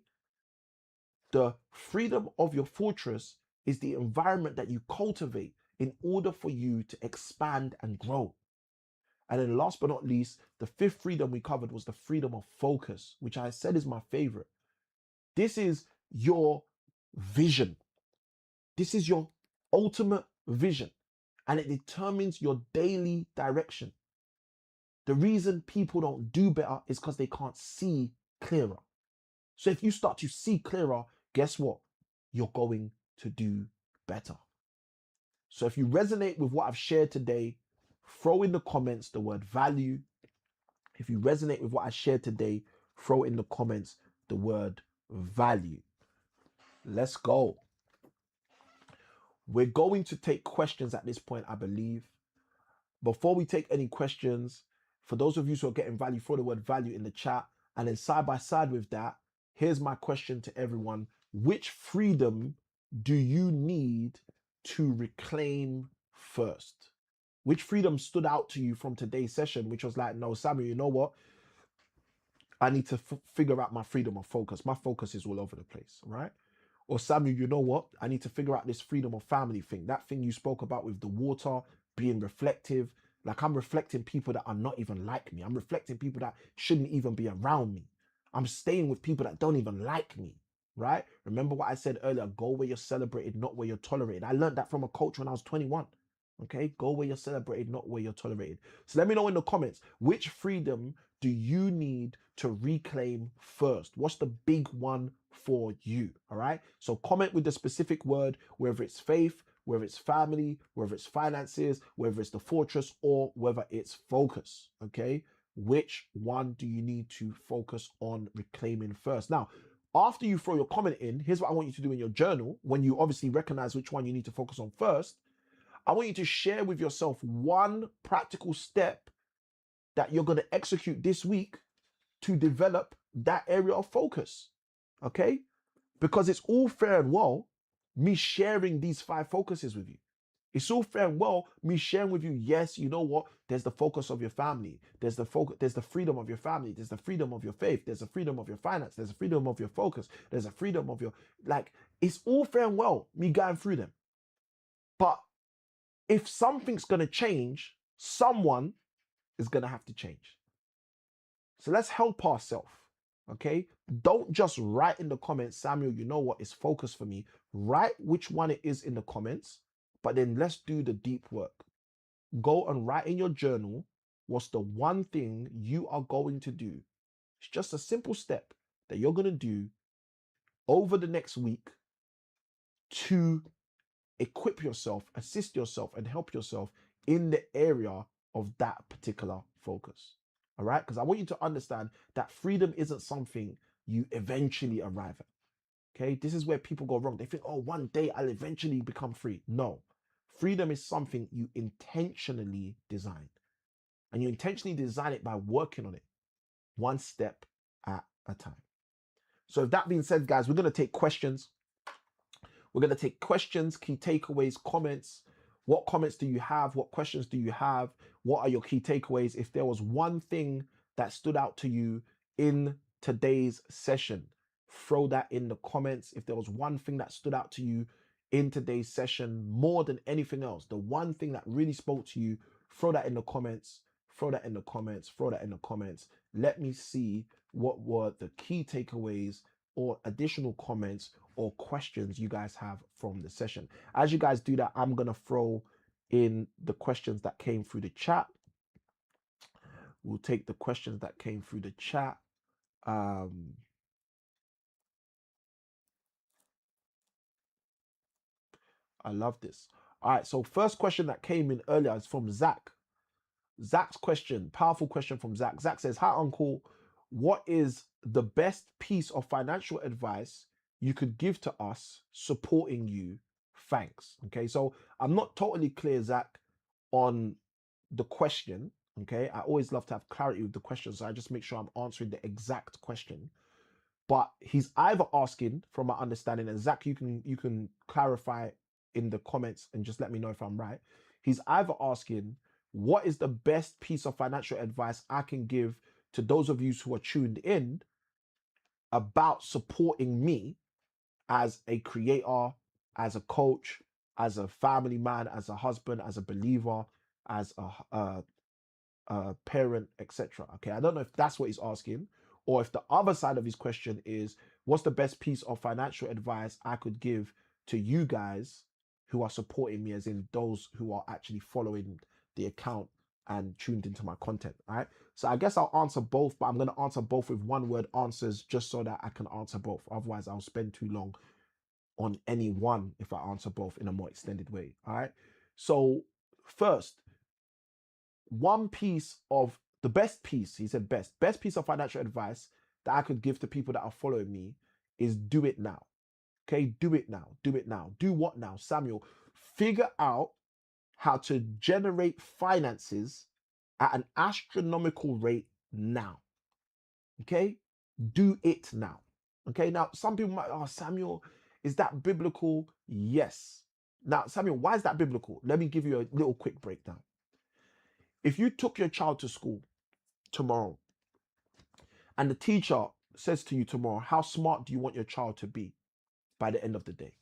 The freedom of your fortress is the environment that you cultivate in order for you to expand and grow. And then last but not least, the fifth freedom we covered was the freedom of focus, which I said is my favorite. This is your vision. This is your ultimate vision, and it determines your daily direction. The reason people don't do better is because they can't see clearer. So if you start to see clearer, guess what? You're going to do better. So if you resonate with what I've shared today, throw in the comments the word value. If you resonate with what I shared today, throw in the comments the word value. Let's go. We're going to take questions at this point, I believe. Before we take any questions, for those of you who are getting value, throw the word value in the chat. And then side by side with that, here's my question to everyone. Which freedom do you need to reclaim first? Which freedom stood out to you from today's session, which was like, no, Samuel, you know what? I need to figure out my freedom of focus. My focus is all over the place, right? Or Samuel, you know what? I need to figure out this freedom of family thing. That thing you spoke about with the water, being reflective. Like I'm reflecting people that are not even like me. I'm reflecting people that shouldn't even be around me. I'm staying with people that don't even like me, right? Remember what I said earlier, go where you're celebrated, not where you're tolerated. I learned that from a coach when I was 21. Okay, go where you're celebrated, not where you're tolerated. So let me know in the comments, which freedom do you need to reclaim first? What's the big one for you? All right. So comment with the specific word, whether it's faith, whether it's family, whether it's finances, whether it's the fortress, or whether it's focus. Okay. Which one do you need to focus on reclaiming first? Now, after you throw your comment in, here's what I want you to do in your journal. When you obviously recognize which one you need to focus on first, I want you to share with yourself one practical step that you're going to execute this week to develop that area of focus. Okay? Because it's all fair and well me sharing these 5 focuses with you. It's all fair and well me sharing with you, yes, you know what? There's the focus of your family. There's the focus, there's the freedom of your family. There's the freedom of your faith. There's the freedom of your finance. There's the freedom of your focus. There's the freedom of your, like, it's all fair and well me going through them. But if something's going to change, someone is going to have to change. So let's help ourselves, okay? Don't just write in the comments, Samuel, you know what, it's focus for me. Write which one it is in the comments, but then let's do the deep work. Go and write in your journal what's the one thing you are going to do. It's just a simple step that you're going to do over the next week to equip yourself, assist yourself, and help yourself in the area of that particular focus. All right? Because I want you to understand that freedom isn't something you eventually arrive at. Okay? This is where people go wrong. They think, oh, one day I'll eventually become free. No. Freedom is something you intentionally design. And you intentionally design it by working on it one step at a time. So, with that being said, guys, we're going to take questions. We're going to take questions, key takeaways, comments. What comments do you have? What questions do you have? What are your key takeaways? If there was one thing that stood out to you in today's session, throw that in the comments. If there was one thing that stood out to you in today's session more than anything else, the one thing that really spoke to you, throw that in the comments. Throw that in the comments. Throw that in the comments. Let me see what were the key takeaways or additional comments or questions you guys have from the session. As you guys do that, I'm going to throw in the questions that came through the chat. We'll take the questions that came through the chat. I love this. All right, so first question that came in earlier is from Zach. Zach's question, powerful question from Zach. Zach says, hi, Uncle. What is the best piece of financial advice you could give to us supporting you? Thanks. Okay, so I'm not totally clear, Zach, on the question. Okay, I always love to have clarity with the question, so I just make sure I'm answering the exact question. But he's either asking, from my understanding, and Zach, you can clarify in the comments and just let me know if I'm right. He's either asking, what is the best piece of financial advice I can give to those of you who are tuned in about supporting me as a creator, as a coach, as a family man, as a husband, as a believer, as a parent, etc. Okay, I don't know if that's what he's asking, or if the other side of his question is, what's the best piece of financial advice I could give to you guys who are supporting me, as in those who are actually following the account and tuned into my content. All right, so I guess I'll answer both, but I'm going to answer both with one word answers just so that I can answer both. Otherwise I'll spend too long on any one if I answer both in a more extended way. All right, so first, one piece of the best piece, he said best piece of financial advice that I could give to people that are following me is do it now. Okay, do it now. Do it now. Do what now, Samuel? Figure out how to generate finances at an astronomical rate now. Okay, do it now. Okay, now some people might, oh, Samuel, is that biblical? Yes. Now, Samuel, why is that biblical? Let me give you a little quick breakdown. If you took your child to school tomorrow and the teacher says to you tomorrow, how smart do you want your child to be by the end of the day?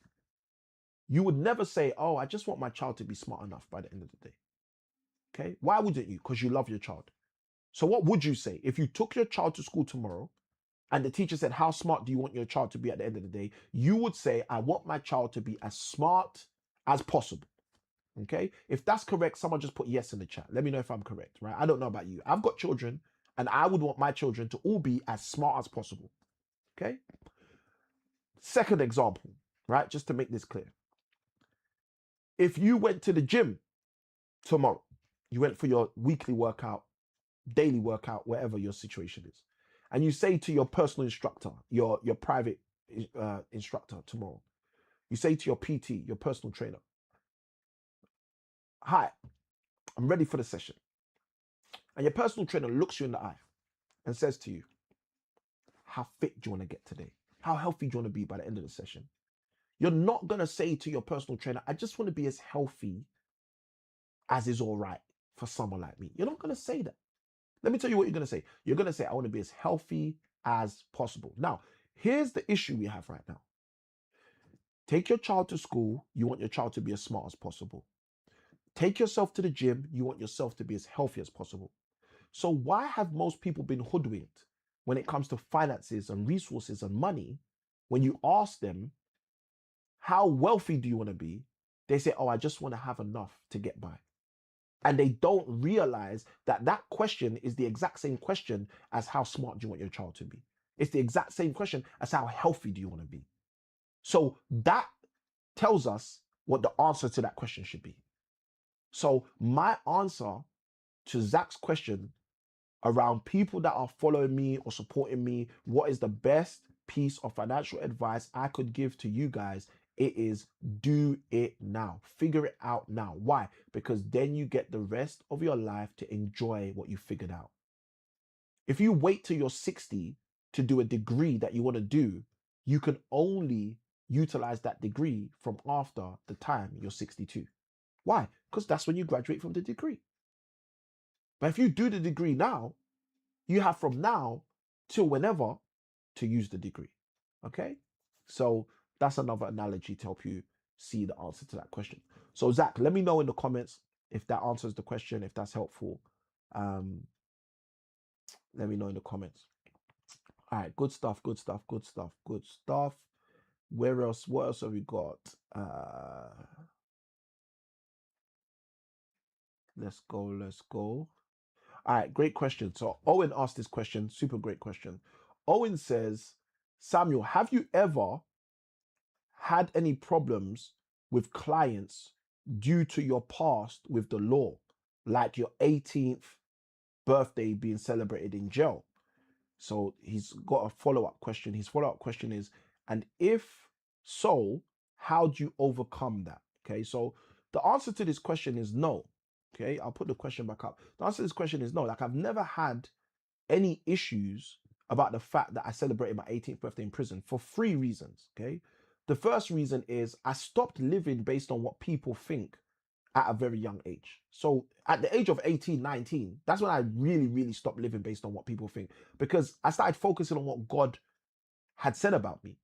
You would never say, oh, I just want my child to be smart enough by the end of the day. Okay, why wouldn't you? Because you love your child. So what would you say if you took your child to school tomorrow and the teacher said, how smart do you want your child to be at the end of the day? You would say, I want my child to be as smart as possible. Okay. If that's correct, someone just put yes in the chat. Let me know if I'm correct, right? I don't know about you. I've got children and I would want my children to all be as smart as possible. Okay. Second example, right? Just to make this clear. If you went to the gym tomorrow, you went for your weekly workout, daily workout, whatever your situation is, and you say to your personal instructor, your private instructor tomorrow, you say to your PT, your personal trainer, hi, I'm ready for the session. And your personal trainer looks you in the eye and says to you, how fit do you want to get today? How healthy do you want to be by the end of the session? You're not going to say to your personal trainer, I just want to be as healthy as is all right for someone like me. You're not going to say that. Let me tell you what you're going to say. You're going to say, I want to be as healthy as possible. Now, here's the issue we have right now. Take your child to school. You want your child to be as smart as possible. Take yourself to the gym. You want yourself to be as healthy as possible. So why have most people been hoodwinked when it comes to finances and resources and money? When you ask them, how wealthy do you want to be? They say, oh, I just want to have enough to get by. And they don't realize that that question is the exact same question as how smart do you want your child to be? It's the exact same question as how healthy do you want to be? So that tells us what the answer to that question should be. So my answer to Zach's question around people that are following me or supporting me, what is the best piece of financial advice I could give to you guys? It is do it now. Figure it out now. Why? Because then you get the rest of your life to enjoy what you figured out. If you wait till you're 60 to do a degree that you want to do, you can only utilize that degree from after the time you're 62. Why? Because that's when you graduate from the degree. But if you do the degree now, you have from now till whenever to use the degree. Okay? So that's another analogy to help you see the answer to that question. So Zach, let me know in the comments if that answers the question, if that's helpful. Let me know in the comments. All right, good stuff, good stuff, good stuff, good stuff. Where else? What else have we got? Let's go, let's go. All right, great question. So Owen asked this question, super great question. Owen says, Samuel, have you ever had any problems with clients due to your past with the law, like your 18th birthday being celebrated in jail? So he's got a follow-up question. His follow-up question is, and if so, how do you overcome that? Okay, so the answer to this question is no. Okay, I'll put the question back up. The answer to this question is no. Like, I've never had any issues about the fact that I celebrated my 18th birthday in prison for 3 reasons. Okay, the first reason is I stopped living based on what people think at a very young age. So at the age of 18, 19, that's when I really, really stopped living based on what people think, because I started focusing on what God had said about me.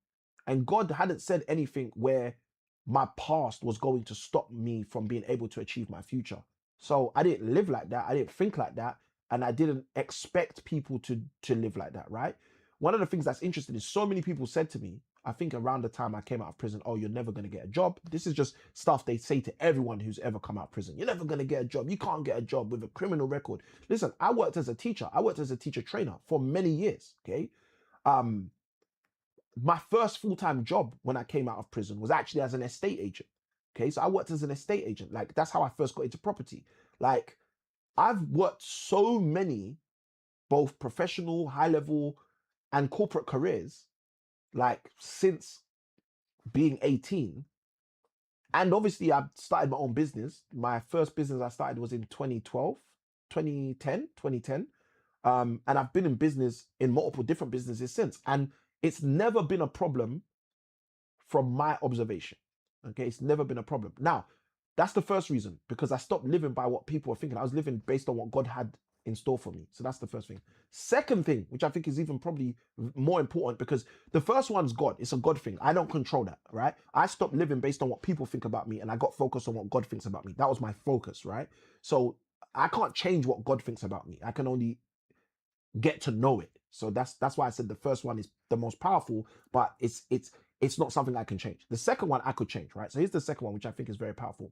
And God hadn't said anything where my past was going to stop me from being able to achieve my future. So I didn't live like that. I didn't think like that. And I didn't expect people to live like that, right? One of the things that's interesting is so many people said to me, I think around the time I came out of prison, oh, you're never going to get a job. This is just stuff they say to everyone who's ever come out of prison. You're never going to get a job. You can't get a job with a criminal record. Listen, I worked as a teacher. I worked as a teacher trainer for many years, okay? My first full-time job when I came out of prison was actually as an estate agent, okay? So I worked as an estate agent. Like, that's how I first got into property. Like, I've worked so many, both professional, high-level, and corporate careers, like, since being 18. And obviously I've started my own business. My first business I started was in 2010. And I've been in business in multiple different businesses since. And it's never been a problem from my observation. Okay, it's never been a problem. Now, that's the first reason, because I stopped living by what people were thinking. I was living based on what God had in store for me. So that's the first thing. Second thing, which I think is even probably more important, because the first one's God. It's a God thing. I don't control that, right? I stopped living based on what people think about me, and I got focused on what God thinks about me. That was my focus, right? So I can't change what God thinks about me. I can only get to know it. So that's why I said the first one is the most powerful, but it's not something I can change. The second one I could change, right? So here's the second one, which I think is very powerful.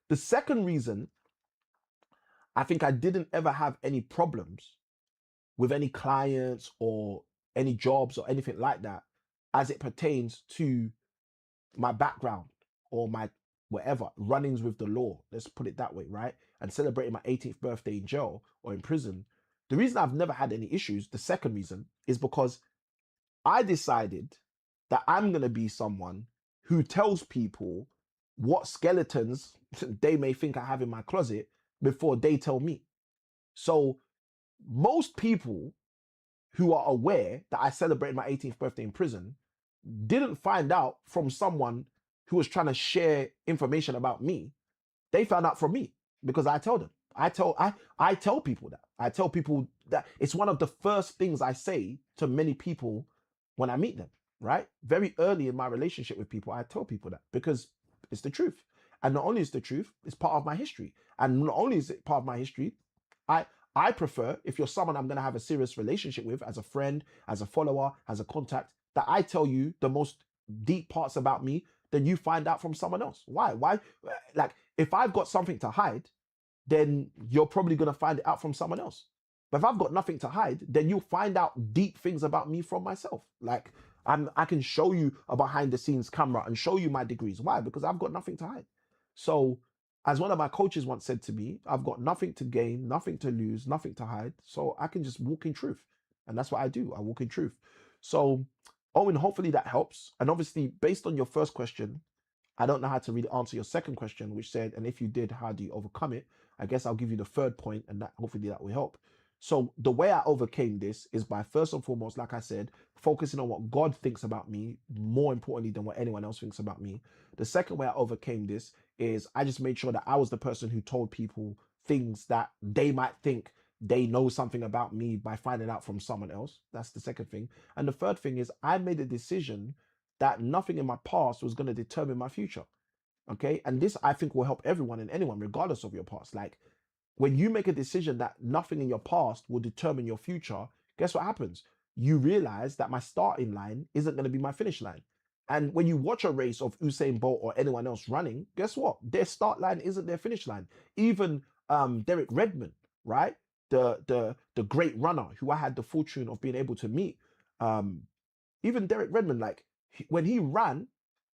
The second reason I think I didn't ever have any problems with any clients or any jobs or anything like that as it pertains to my background or my whatever runnings with the law, let's put it that way, right? And celebrating my 18th birthday in jail or in prison. The reason I've never had any issues, the second reason, is because I decided that I'm going to be someone who tells people what skeletons they may think I have in my closet before they tell me. So most people who are aware that I celebrated my 18th birthday in prison didn't find out from someone who was trying to share information about me. They found out from me because I tell them. I tell people that. I tell people that it's one of the first things I say to many people when I meet them, right? Very early in my relationship with people, I tell people that because it's the truth. And not only is the truth, it's part of my history. And not only is it part of my history, I I prefer, if you're someone I'm going to have a serious relationship with as a friend, as a follower, as a contact, that I tell you the most deep parts about me than you find out from someone else. Why? Why? Like, if I've got something to hide, then you're probably going to find it out from someone else. But if I've got nothing to hide, then you'll find out deep things about me from myself. Like, I can show you a behind the scenes camera and show you my degrees. Why? Because I've got nothing to hide. So, as one of my coaches once said to me, I've got nothing to gain, nothing to lose, nothing to hide. So I can just walk in truth. And that's what I do. I walk in truth. So, Owen, hopefully that helps. And obviously, based on your first question, I don't know how to really answer your second question, which said, and if you did, how do you overcome it? I guess I'll give you the third point, and that hopefully that will help. So the way I overcame this is by, first and foremost, like I said, focusing on what God thinks about me more importantly than what anyone else thinks about me. The second way I overcame this is I just made sure that I was the person who told people things that they might think they know something about me by finding out from someone else. That's the second thing. And the third thing is I made a decision that nothing in my past was going to determine my future. Okay. And this, I think, will help everyone and anyone, regardless of your past. Like, when you make a decision that nothing in your past will determine your future, guess what happens? You realize that my starting line isn't going to be my finish line. And when you watch a race of Usain Bolt or anyone else running, guess what? Their start line isn't their finish line. Even Derek Redmond, right? The great runner who I had the fortune of being able to meet. Even Derek Redmond, like, when he ran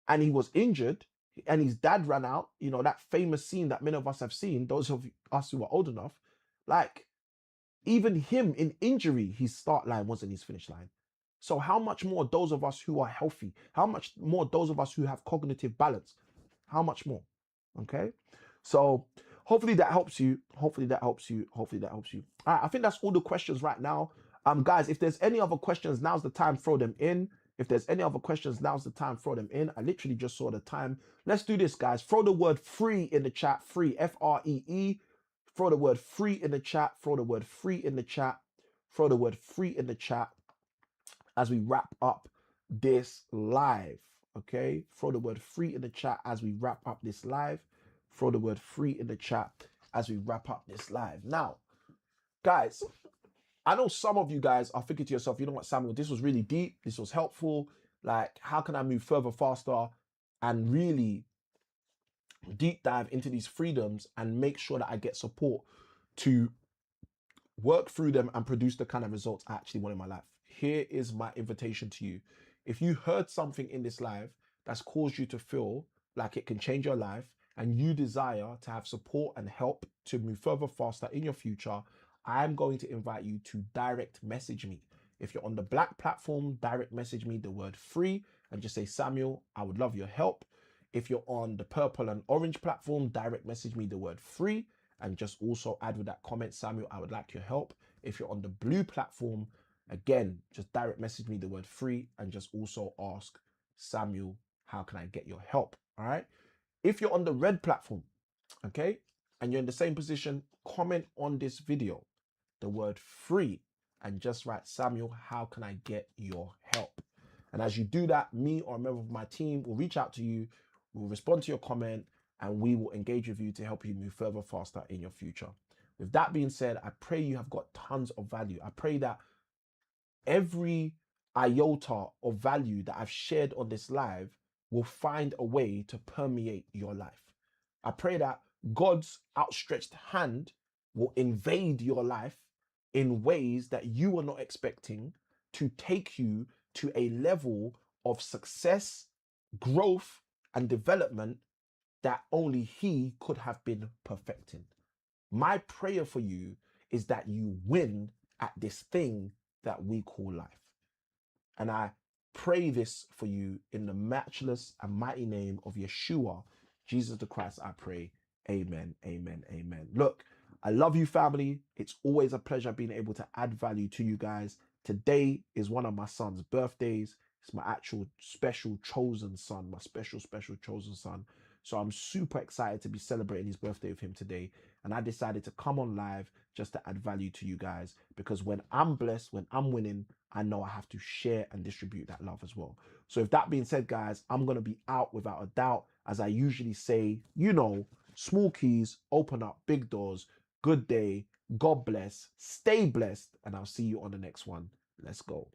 and he was injured and his dad ran out, you know, that famous scene that many of us have seen, those of us who are old enough, like, even him in injury, his start line wasn't his finish line. So how much more those of us who are healthy, how much more those of us who have cognitive balance, how much more? Okay. So hopefully that helps you. Hopefully that helps you. Hopefully that helps you. All right, I think that's all the questions right now. Guys, if there's any other questions, now's the time, throw them in. If there's any other questions, now's the time, throw them in. I literally just saw the time. Let's do this, guys. Throw the word free in the chat. Free, F-R-E-E. Throw the word free in the chat. Throw the word free in the chat. Throw the word free in the chat as we wrap up this live. Okay. Throw the word free in the chat as we wrap up this live. Throw the word free in the chat as we wrap up this live. Now, guys, I know some of you guys are thinking to yourself, you know what, Samuel, this was really deep. This was helpful. Like, how can I move further, faster, and really deep dive into these freedoms and make sure that I get support to work through them and produce the kind of results I actually want in my life? Here is my invitation to you. If you heard something in this live that's caused you to feel like it can change your life and you desire to have support and help to move further, faster in your future, I'm going to invite you to direct message me. If you're on the Black platform, direct message me the word free and just say, Samuel, I would love your help. If you're on the purple and orange platform, direct message me the word free and just also add with that comment, Samuel, I would like your help. If you're on the blue platform, again, just direct message me the word free and just also ask, Samuel, how can I get your help? All right. If you're on the red platform, okay, and you're in the same position, comment on this video the word free and just write, Samuel, how can I get your help? And as you do that, me or a member of my team will reach out to you, will respond to your comment, and we will engage with you to help you move further, faster in your future. With that being said, I pray you have got tons of value. I pray that every iota of value that I've shared on this live will find a way to permeate your life. I pray that God's outstretched hand will invade your life in ways that you are not expecting, to take you to a level of success, growth, and development that only He could have been perfecting. My prayer for you is that you win at this thing that we call life. And I pray this for you in the matchless and mighty name of Yeshua, Jesus the Christ, I pray. Amen, amen, amen. Look, I love you, family. It's always a pleasure being able to add value to you guys. Today is one of my son's birthdays. It's my actual special chosen son, my special chosen son. So I'm super excited to be celebrating his birthday with him today. And I decided to come on live just to add value to you guys, because when I'm blessed, when I'm winning, I know I have to share and distribute that love as well. So with that being said, guys, I'm going to be out without a doubt. As I usually say, you know, small keys open up big doors. Good day. God bless. Stay blessed. And I'll see you on the next one. Let's go.